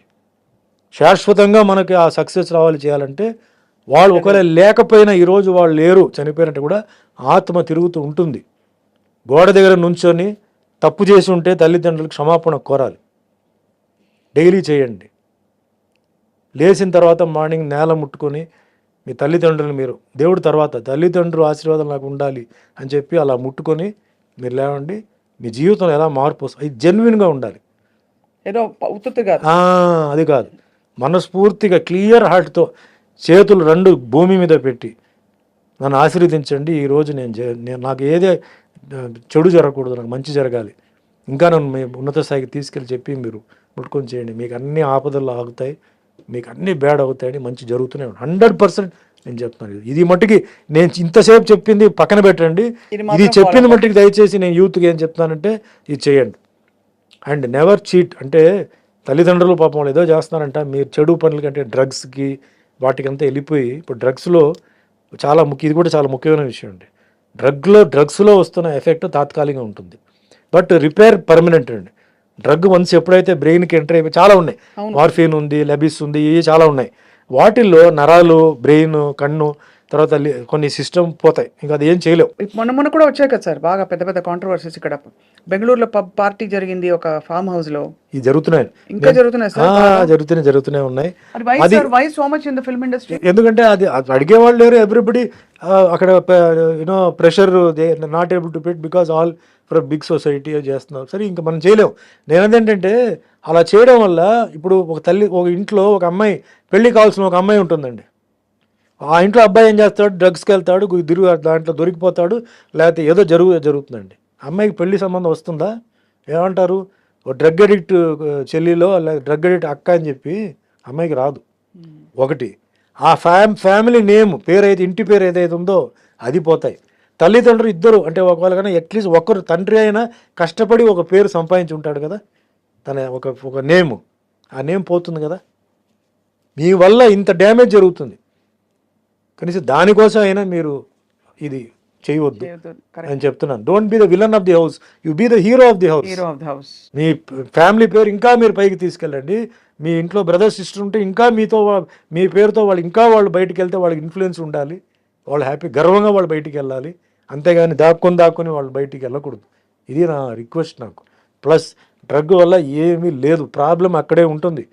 శాశ్వతంగా మనకి ఆ సక్సెస్ రావాలి చేయాలంటే వాళ్ళు ఒకవేళ లేకపోయినా ఈరోజు వాళ్ళు లేరు చనిపోయినట్టు కూడా ఆత్మ తిరుగుతూ ఉంటుంది. గోడ దగ్గర నుంచొని తప్పు చేసి ఉంటే తల్లిదండ్రులకు క్షమాపణ కోరాలి, డైలీ చేయండి. లేచిన తర్వాత మార్నింగ్ నేల ముట్టుకొని మీ తల్లిదండ్రులు మీరు దేవుడి తర్వాత తల్లిదండ్రులు ఆశీర్వాదం నాకు ఉండాలి అని చెప్పి అలా ముట్టుకొని మీరు లేవండి. మీ జీవితంలో ఎలా మార్పు వస్తుంది, ఇది జెన్యున్గా ఉండాలి, ఏదో ఉత్తుగా అది కాదు. మనస్ఫూర్తిగా క్లియర్ హార్ట్తో చేతులు 2 భూమి మీద పెట్టి నన్ను ఆశీర్వదించండి, ఈరోజు నేను నాకు ఏదే చెడు జరగకూడదు, నాకు మంచి జరగాలి, ఇంకా నన్ను ఉన్నత స్థాయికి తీసుకెళ్ళి చెప్పి మీరు ముట్టుకొని చేయండి. మీకు అన్ని ఆపదలు ఆగుతాయి, మీకు అన్ని బ్యాడ్ అవుతాయని మంచి జరుగుతూనే 100% నేను చెప్తాను. ఇది మట్టుకి నేను ఇంతసేపు చెప్పింది పక్కన పెట్టండి, ఇది చెప్పింది మట్టుకి దయచేసి నేను యూత్కి ఏం చెప్తానంటే ఇది చేయండి. And never cheat. అంటే తల్లిదండ్రులు పాపం వాళ్ళు ఏదో చేస్తున్నారంట, మీరు చెడు పనుల కంటే డ్రగ్స్కి వాటికంతా వెళ్ళిపోయి ఇప్పుడు డ్రగ్స్లో చాలా ఇది కూడా చాలా ముఖ్యమైన విషయం అండి. డ్రగ్స్లో వస్తున్న ఎఫెక్ట్ తాత్కాలికంగా ఉంటుంది, బట్ రిపేర్ పర్మనెంట్ అండి. డ్రగ్ వన్స్ ఎప్పుడైతే బ్రెయిన్కి ఎంటర్ అయిపోయి చాలా ఉన్నాయి, మార్ఫిన్ ఉంది, లెబిస్ ఉంది, ఇవి చాలా ఉన్నాయి. వాటిల్లో నరాలు, బ్రెయిన్, కన్ను, తర్వాత కొన్ని సిస్టమ్ పోతాయి, ఇంకా అది ఏం చేయలేవు. మొన్న కూడా వచ్చాయి కదా సార్ బాగా పెద్ద పెద్ద కాంట్రవర్సీస్. ఇక్కడ బెంగళూరులో పబ్ పార్టీ జరిగింది ఒక ఫామ్ హౌస్ లో, ఇది జరుగుతున్నాయి, ఇంకా జరుగుతున్నాయి సార్, జరుగుతూనే ఉన్నాయి. Why so much in the film industry? ఎందుకంటే అది అడిగేవాళ్ళు లేరు, ఎవ్రీబడి అక్కడ you know pressure they not able to pit because all for big society చేస్తున్నారు. సరే ఇంకా మనం చేయలేం. నేనేంటంటే అలా చేయడం వల్ల ఇప్పుడు ఒక ఇంట్లో ఒక అమ్మాయి పెళ్లి కావాల్సిన ఒక అమ్మాయి ఉంటుందండి. ఆ ఇంట్లో అబ్బాయి ఏం చేస్తాడు, డ్రగ్స్కి వెళ్తాడు, దాంట్లో దొరికిపోతాడు, లేకపోతే ఏదో జరుగుతుందండి. అమ్మాయికి పెళ్లి సంబంధం వస్తుందా? ఏమంటారు, ఓ డ్రగ్ అడిక్ట్ చెల్లిలో డ్రగ్ అడిక్ట్ అక్క అని చెప్పి అమ్మాయికి రాదు. ఒకటి ఆ ఫ్యామిలీ నేమ్ పేరు అయితే ఇంటి పేరు ఏదైతే ఉందో అది పోతాయి. తల్లిదండ్రులు ఇద్దరు అంటే ఒకవేళ కానీ అట్లీస్ట్ ఒకరు తండ్రి అయినా కష్టపడి ఒక పేరు సంపాదించి ఉంటాడు కదా, తన ఒక నేమ్, ఆ నేమ్ పోతుంది కదా. మీ వల్ల ఇంత డ్యామేజ్ జరుగుతుంది, కనీసం దానికోసం అయినా మీరు ఇది చేయవద్దు అని చెప్తున్నాను. Don't be the villain of the house, you be the hero of the house. Hero of the house. Me family పేరు ఇంకా మీరు పైకి తీసుకెళ్ళండి. మీ ఇంట్లో బ్రదర్స్ సిస్టర్ ఉంటే ఇంకా మీతో మీ పేరుతో వాళ్ళు ఇంకా వాళ్ళు బయటికి వెళ్తే వాళ్ళకి ఇన్ఫ్లుయెన్స్ ఉండాలి, వాళ్ళు హ్యాపీ గర్వంగా వాళ్ళు బయటికి వెళ్ళాలి. అంతేగాని దాక్కుని వాళ్ళు బయటికి వెళ్ళకూడదు. ఇది నా రిక్వెస్ట్ నాకు. ప్లస్ డ్రగ్ వల్ల ఏమీ లేదు, ప్రాబ్లం అక్కడే ఉంటుంది.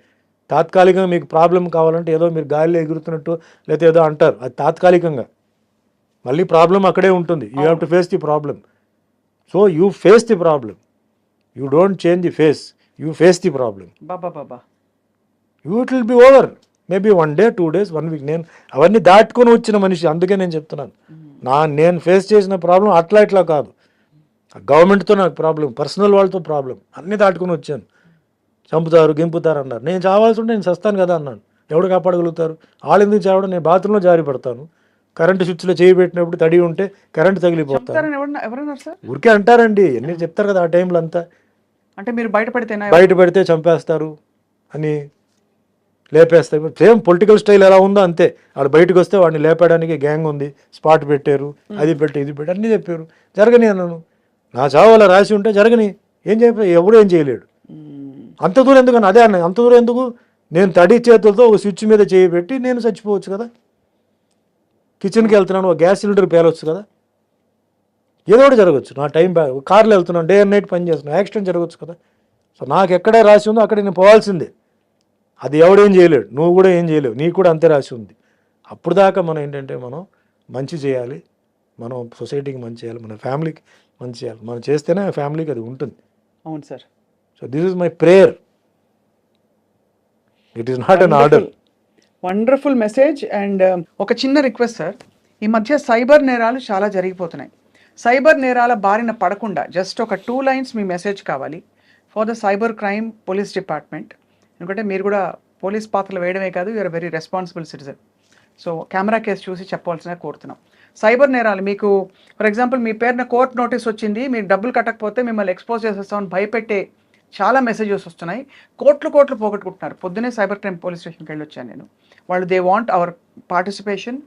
తాత్కాలికంగా మీకు ప్రాబ్లం కావాలంటే ఏదో మీరు గాలిలో ఎగురుతున్నట్టు లేకపోతే ఏదో అంటారు, అది తాత్కాలికంగా. మళ్ళీ ప్రాబ్లం అక్కడే ఉంటుంది. You have to face the problem. So you face the problem, you don't change the face, you face the problem. Baba you it will be over. Maybe 1 day 2 days 1 week. నేను అవన్నీ దాటుకొని వచ్చిన మనిషి, అందుకే నేను చెప్తున్నాను. నేను ఫేస్ చేసిన ప్రాబ్లం ఇట్లా కాదు. గవర్నమెంట్తో నాకు ప్రాబ్లం, పర్సనల్ వాళ్ళతో ప్రాబ్లం, అన్నీ దాటుకొని వచ్చాను. చంపుతారు గింపుతారు అన్నారు, నేను చావాల్సి ఉంటే నేను చస్తాను కదా అన్నాను. ఎవడు కాపాడగలుగుతారు? వాళ్ళు ఎందుకు చావడం? నేను బాత్రూంలో జారి పడతాను, కరెంటు స్విచ్లో చేయి పెట్టినప్పుడు తడి ఉంటే కరెంటు తగిలిపోతాను. ఊరికే అంటారండి, ఎన్ని చెప్తారు కదా ఆ టైంలో అంతా. అంటే మీరు బయట పెడితే చంపేస్తారు అని లేపేస్తారు. సేమ్ పొలిటికల్ స్టైల్ ఎలా ఉందో అంతే. వాడు బయటకు వస్తే వాడిని లేపడానికి గ్యాంగ్ ఉంది, స్పాట్ పెట్టారు, అది పెట్టి ఇది పెట్టి అన్నీ చెప్పారు. జరగని అన్నాను. నా చావు అలా రాసి ఉంటే జరగని, ఏం చెప్పి ఎవడు ఏం చేయలేడు. అంత దూరం ఎందుకు అన్న, అదే అన్న, అంత దూరం ఎందుకు? నేను తడి చేతులతో ఒక స్విచ్ మీద చేయి పెట్టి నేను చచ్చిపోవచ్చు కదా. కిచెన్కి వెళ్తున్నాను, ఒక గ్యాస్ సిలిండర్ పేలవచ్చు కదా, ఏదో ఒకటి జరగచ్చు. నా టైం కార్లో వెళ్తున్నాను, డే అండ్ నైట్ పని చేస్తున్నాను, యాక్సిడెంట్ జరగచ్చు కదా. సో నాకు ఎక్కడే రాసి ఉందో అక్కడ నేను పోవాల్సిందే. అది ఎవడేం చేయలేడు, నువ్వు కూడా ఏం చేయలేవు, నీకు కూడా అంతే రాసి ఉంది. అప్పుడు దాకా మనం ఏంటంటే మనం మంచి చేయాలి, మనం సొసైటీకి మంచి చేయాలి, మన ఫ్యామిలీకి మంచి చేయాలి. మనం చేస్తేనే ఫ్యామిలీకి అది ఉంటుంది. అవును sir. So this is my prayer, it is not an order. Wonderful message. And ఒక చిన్న రిక్వెస్ట్ సార్, ఈ మధ్య సైబర్ నేరాలు చాలా జరిగిపోతున్నాయి. సైబర్ నేరాల బారిన పడకుండా జస్ట్ ఒక 2 lines మీ మెసేజ్ కావాలి for the cyber crime police department. ఎందుకంటే మీరు కూడా పోలీస్ పాత్రలు వేయడమే కాదు, you're very responsible citizen. So camera case చూసి చెప్పవలసిన కోరుతున్నాం. సైబర్ నేరాలు, మీకు ఫర్ ఎగ్జాంపుల్ మీ పేరున కోర్టు నోటీస్ వచ్చింది, మీరు డబ్బులు కట్టకపోతే మిమ్మల్ని ఎక్స్పోజ్ చేసేస్తామని భయపెట్టే చాలా మెసేజెస్ వస్తున్నాయి. కోట్లు పోగొట్టుకుంటున్నారు. పొద్దునే సైబర్ క్రైమ్ పోలీస్ స్టేషన్కి వెళ్ళి వచ్చాను నేను. వాళ్ళు they want hour participation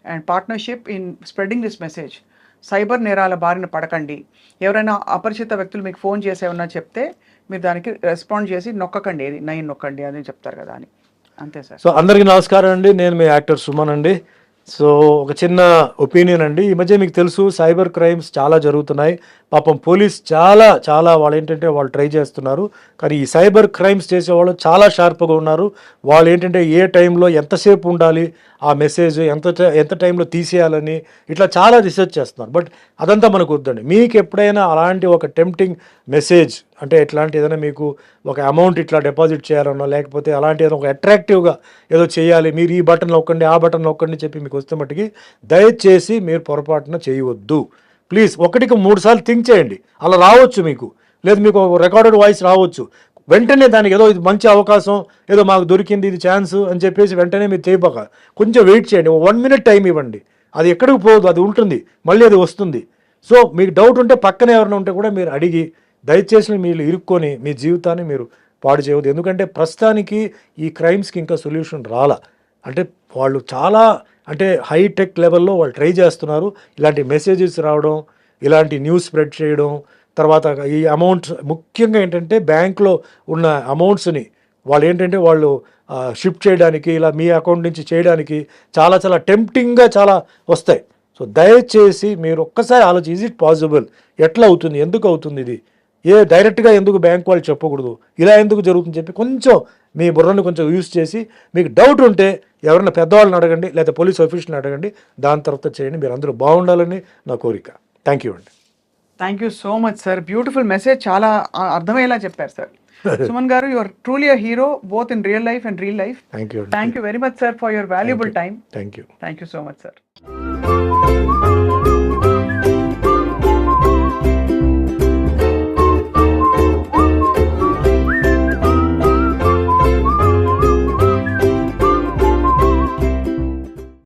and partnership in spreading this message. Cyber నేరాల బారిన పడకండి. ఎవరైనా అపరిచిత వ్యక్తులు మీకు ఫోన్ చేసి ఏమన్నా చెప్తే మీరు దానికి రెస్పాండ్ చేసి నొక్కకండి, ఏది 9 నొక్కండి అని చెప్తారు కదా అని. అంతే సార్. సో అందరికీ నమస్కారం అండి, నేను మీ యాక్టర్ సుమన్ అండి. సో ఒక చిన్న ఒపీనియన్ అండి. ఈ మధ్య మీకు తెలుసు సైబర్ క్రైమ్స్ చాలా జరుగుతున్నాయి. పాపం పోలీస్ చాలా వాళ్ళు ఏంటంటే వాళ్ళు ట్రై చేస్తున్నారు, కానీ ఈ సైబర్ క్రైమ్స్ చేసేవాళ్ళు చాలా షార్ప్గా ఉన్నారు. వాళ్ళు ఏంటంటే ఏ టైంలో ఎంతసేపు ఉండాలి, ఆ మెసేజ్ ఎంత టైంలో తీసేయాలని ఇట్లా చాలా రీసెర్చ్ చేస్తున్నారు. బట్ అదంతా మనకు వద్దండి. మీకు ఎప్పుడైనా అలాంటి ఒక టెంప్టింగ్ మెసేజ్ అంటే ఎట్లాంటి ఏదైనా మీకు ఒక అమౌంట్ ఇట్లా డిపాజిట్ చేయాలన్నా, లేకపోతే అలాంటి ఏదో ఒక అట్రాక్టివ్గా ఏదో చేయాలి, మీరు ఈ బటన్ నొక్కండి ఆ బటన్ నొక్కండి చెప్పి మీకు వస్తే మట్టుకి దయచేసి మీరు పొరపాటున చేయవద్దు. ప్లీజ్ 1కి 3 సార్లు థింక్ చేయండి. అలా రావచ్చు మీకు, లేదు మీకు రికార్డెడ్ వాయిస్ రావచ్చు. వెంటనే దానికి ఏదో ఇది మంచి అవకాశం, ఏదో మాకు దొరికింది ఇది ఛాన్స్ అని చెప్పేసి వెంటనే మీరు చేయబోక కొంచెం వెయిట్ చేయండి. 1 minute టైం ఇవ్వండి. అది ఎక్కడికి పోదు, అది ఉంటుంది, మళ్ళీ అది వస్తుంది. సో మీకు డౌట్ ఉంటే పక్కన ఎవరైనా ఉంటే కూడా మీరు అడిగి దయచేసి మీరు ఇరుక్కొని మీ జీవితాన్ని మీరు పాడు చేయవద్దు. ఎందుకంటే ప్రస్తుతానికి ఈ క్రైమ్స్కి ఇంకా సొల్యూషన్ రాలా. అంటే వాళ్ళు చాలా అంటే హైటెక్ లెవెల్లో వాళ్ళు ట్రై చేస్తున్నారు. ఇలాంటి మెసేజెస్ రావడం, ఇలాంటి న్యూస్ స్ప్రెడ్ చేయడం, తర్వాత ఈ అమౌంట్స్ ముఖ్యంగా ఏంటంటే బ్యాంక్లో ఉన్న అమౌంట్స్ని వాళ్ళు షిఫ్ట్ చేయడానికి, ఇలా మీ అకౌంట్ నుంచి చేయడానికి చాలా టెంప్టింగ్గా చాలా వస్తాయి. సో దయచేసి మీరు ఒక్కసారి ఆలోచించి, ఈజ్ ఇట్ పాసిబుల్, ఎట్లా అవుతుంది, ఎందుకు అవుతుంది, ఇది డైరెక్ట్గా ఎందుకు బ్యాంక్ వాళ్ళు చెప్పకూడదు, ఇలా ఎందుకు జరుగుతుంది చెప్పి కొంచెం మీ బుర్రను కొంచెం యూస్ చేసి, మీకు డౌట్ ఉంటే ఎవరైనా పెద్దవాళ్ళని అడగండి, లేదా పోలీస్ ఆఫీసర్ని అడగండి, దాని తర్వాత చేయండి. మీరు అందరూ బాగుండాలని నా కోరిక. థ్యాంక్ యూ అండి. Thank you so much sir. Beautiful message, చాలా అర్థమయ్యేలా చెప్పారు సార్. సుమన్ గారు, you are truly a hero both in real life and real life. Thank you. Thank you very much sir for your valuable time. Thank you. Thank you so much sir.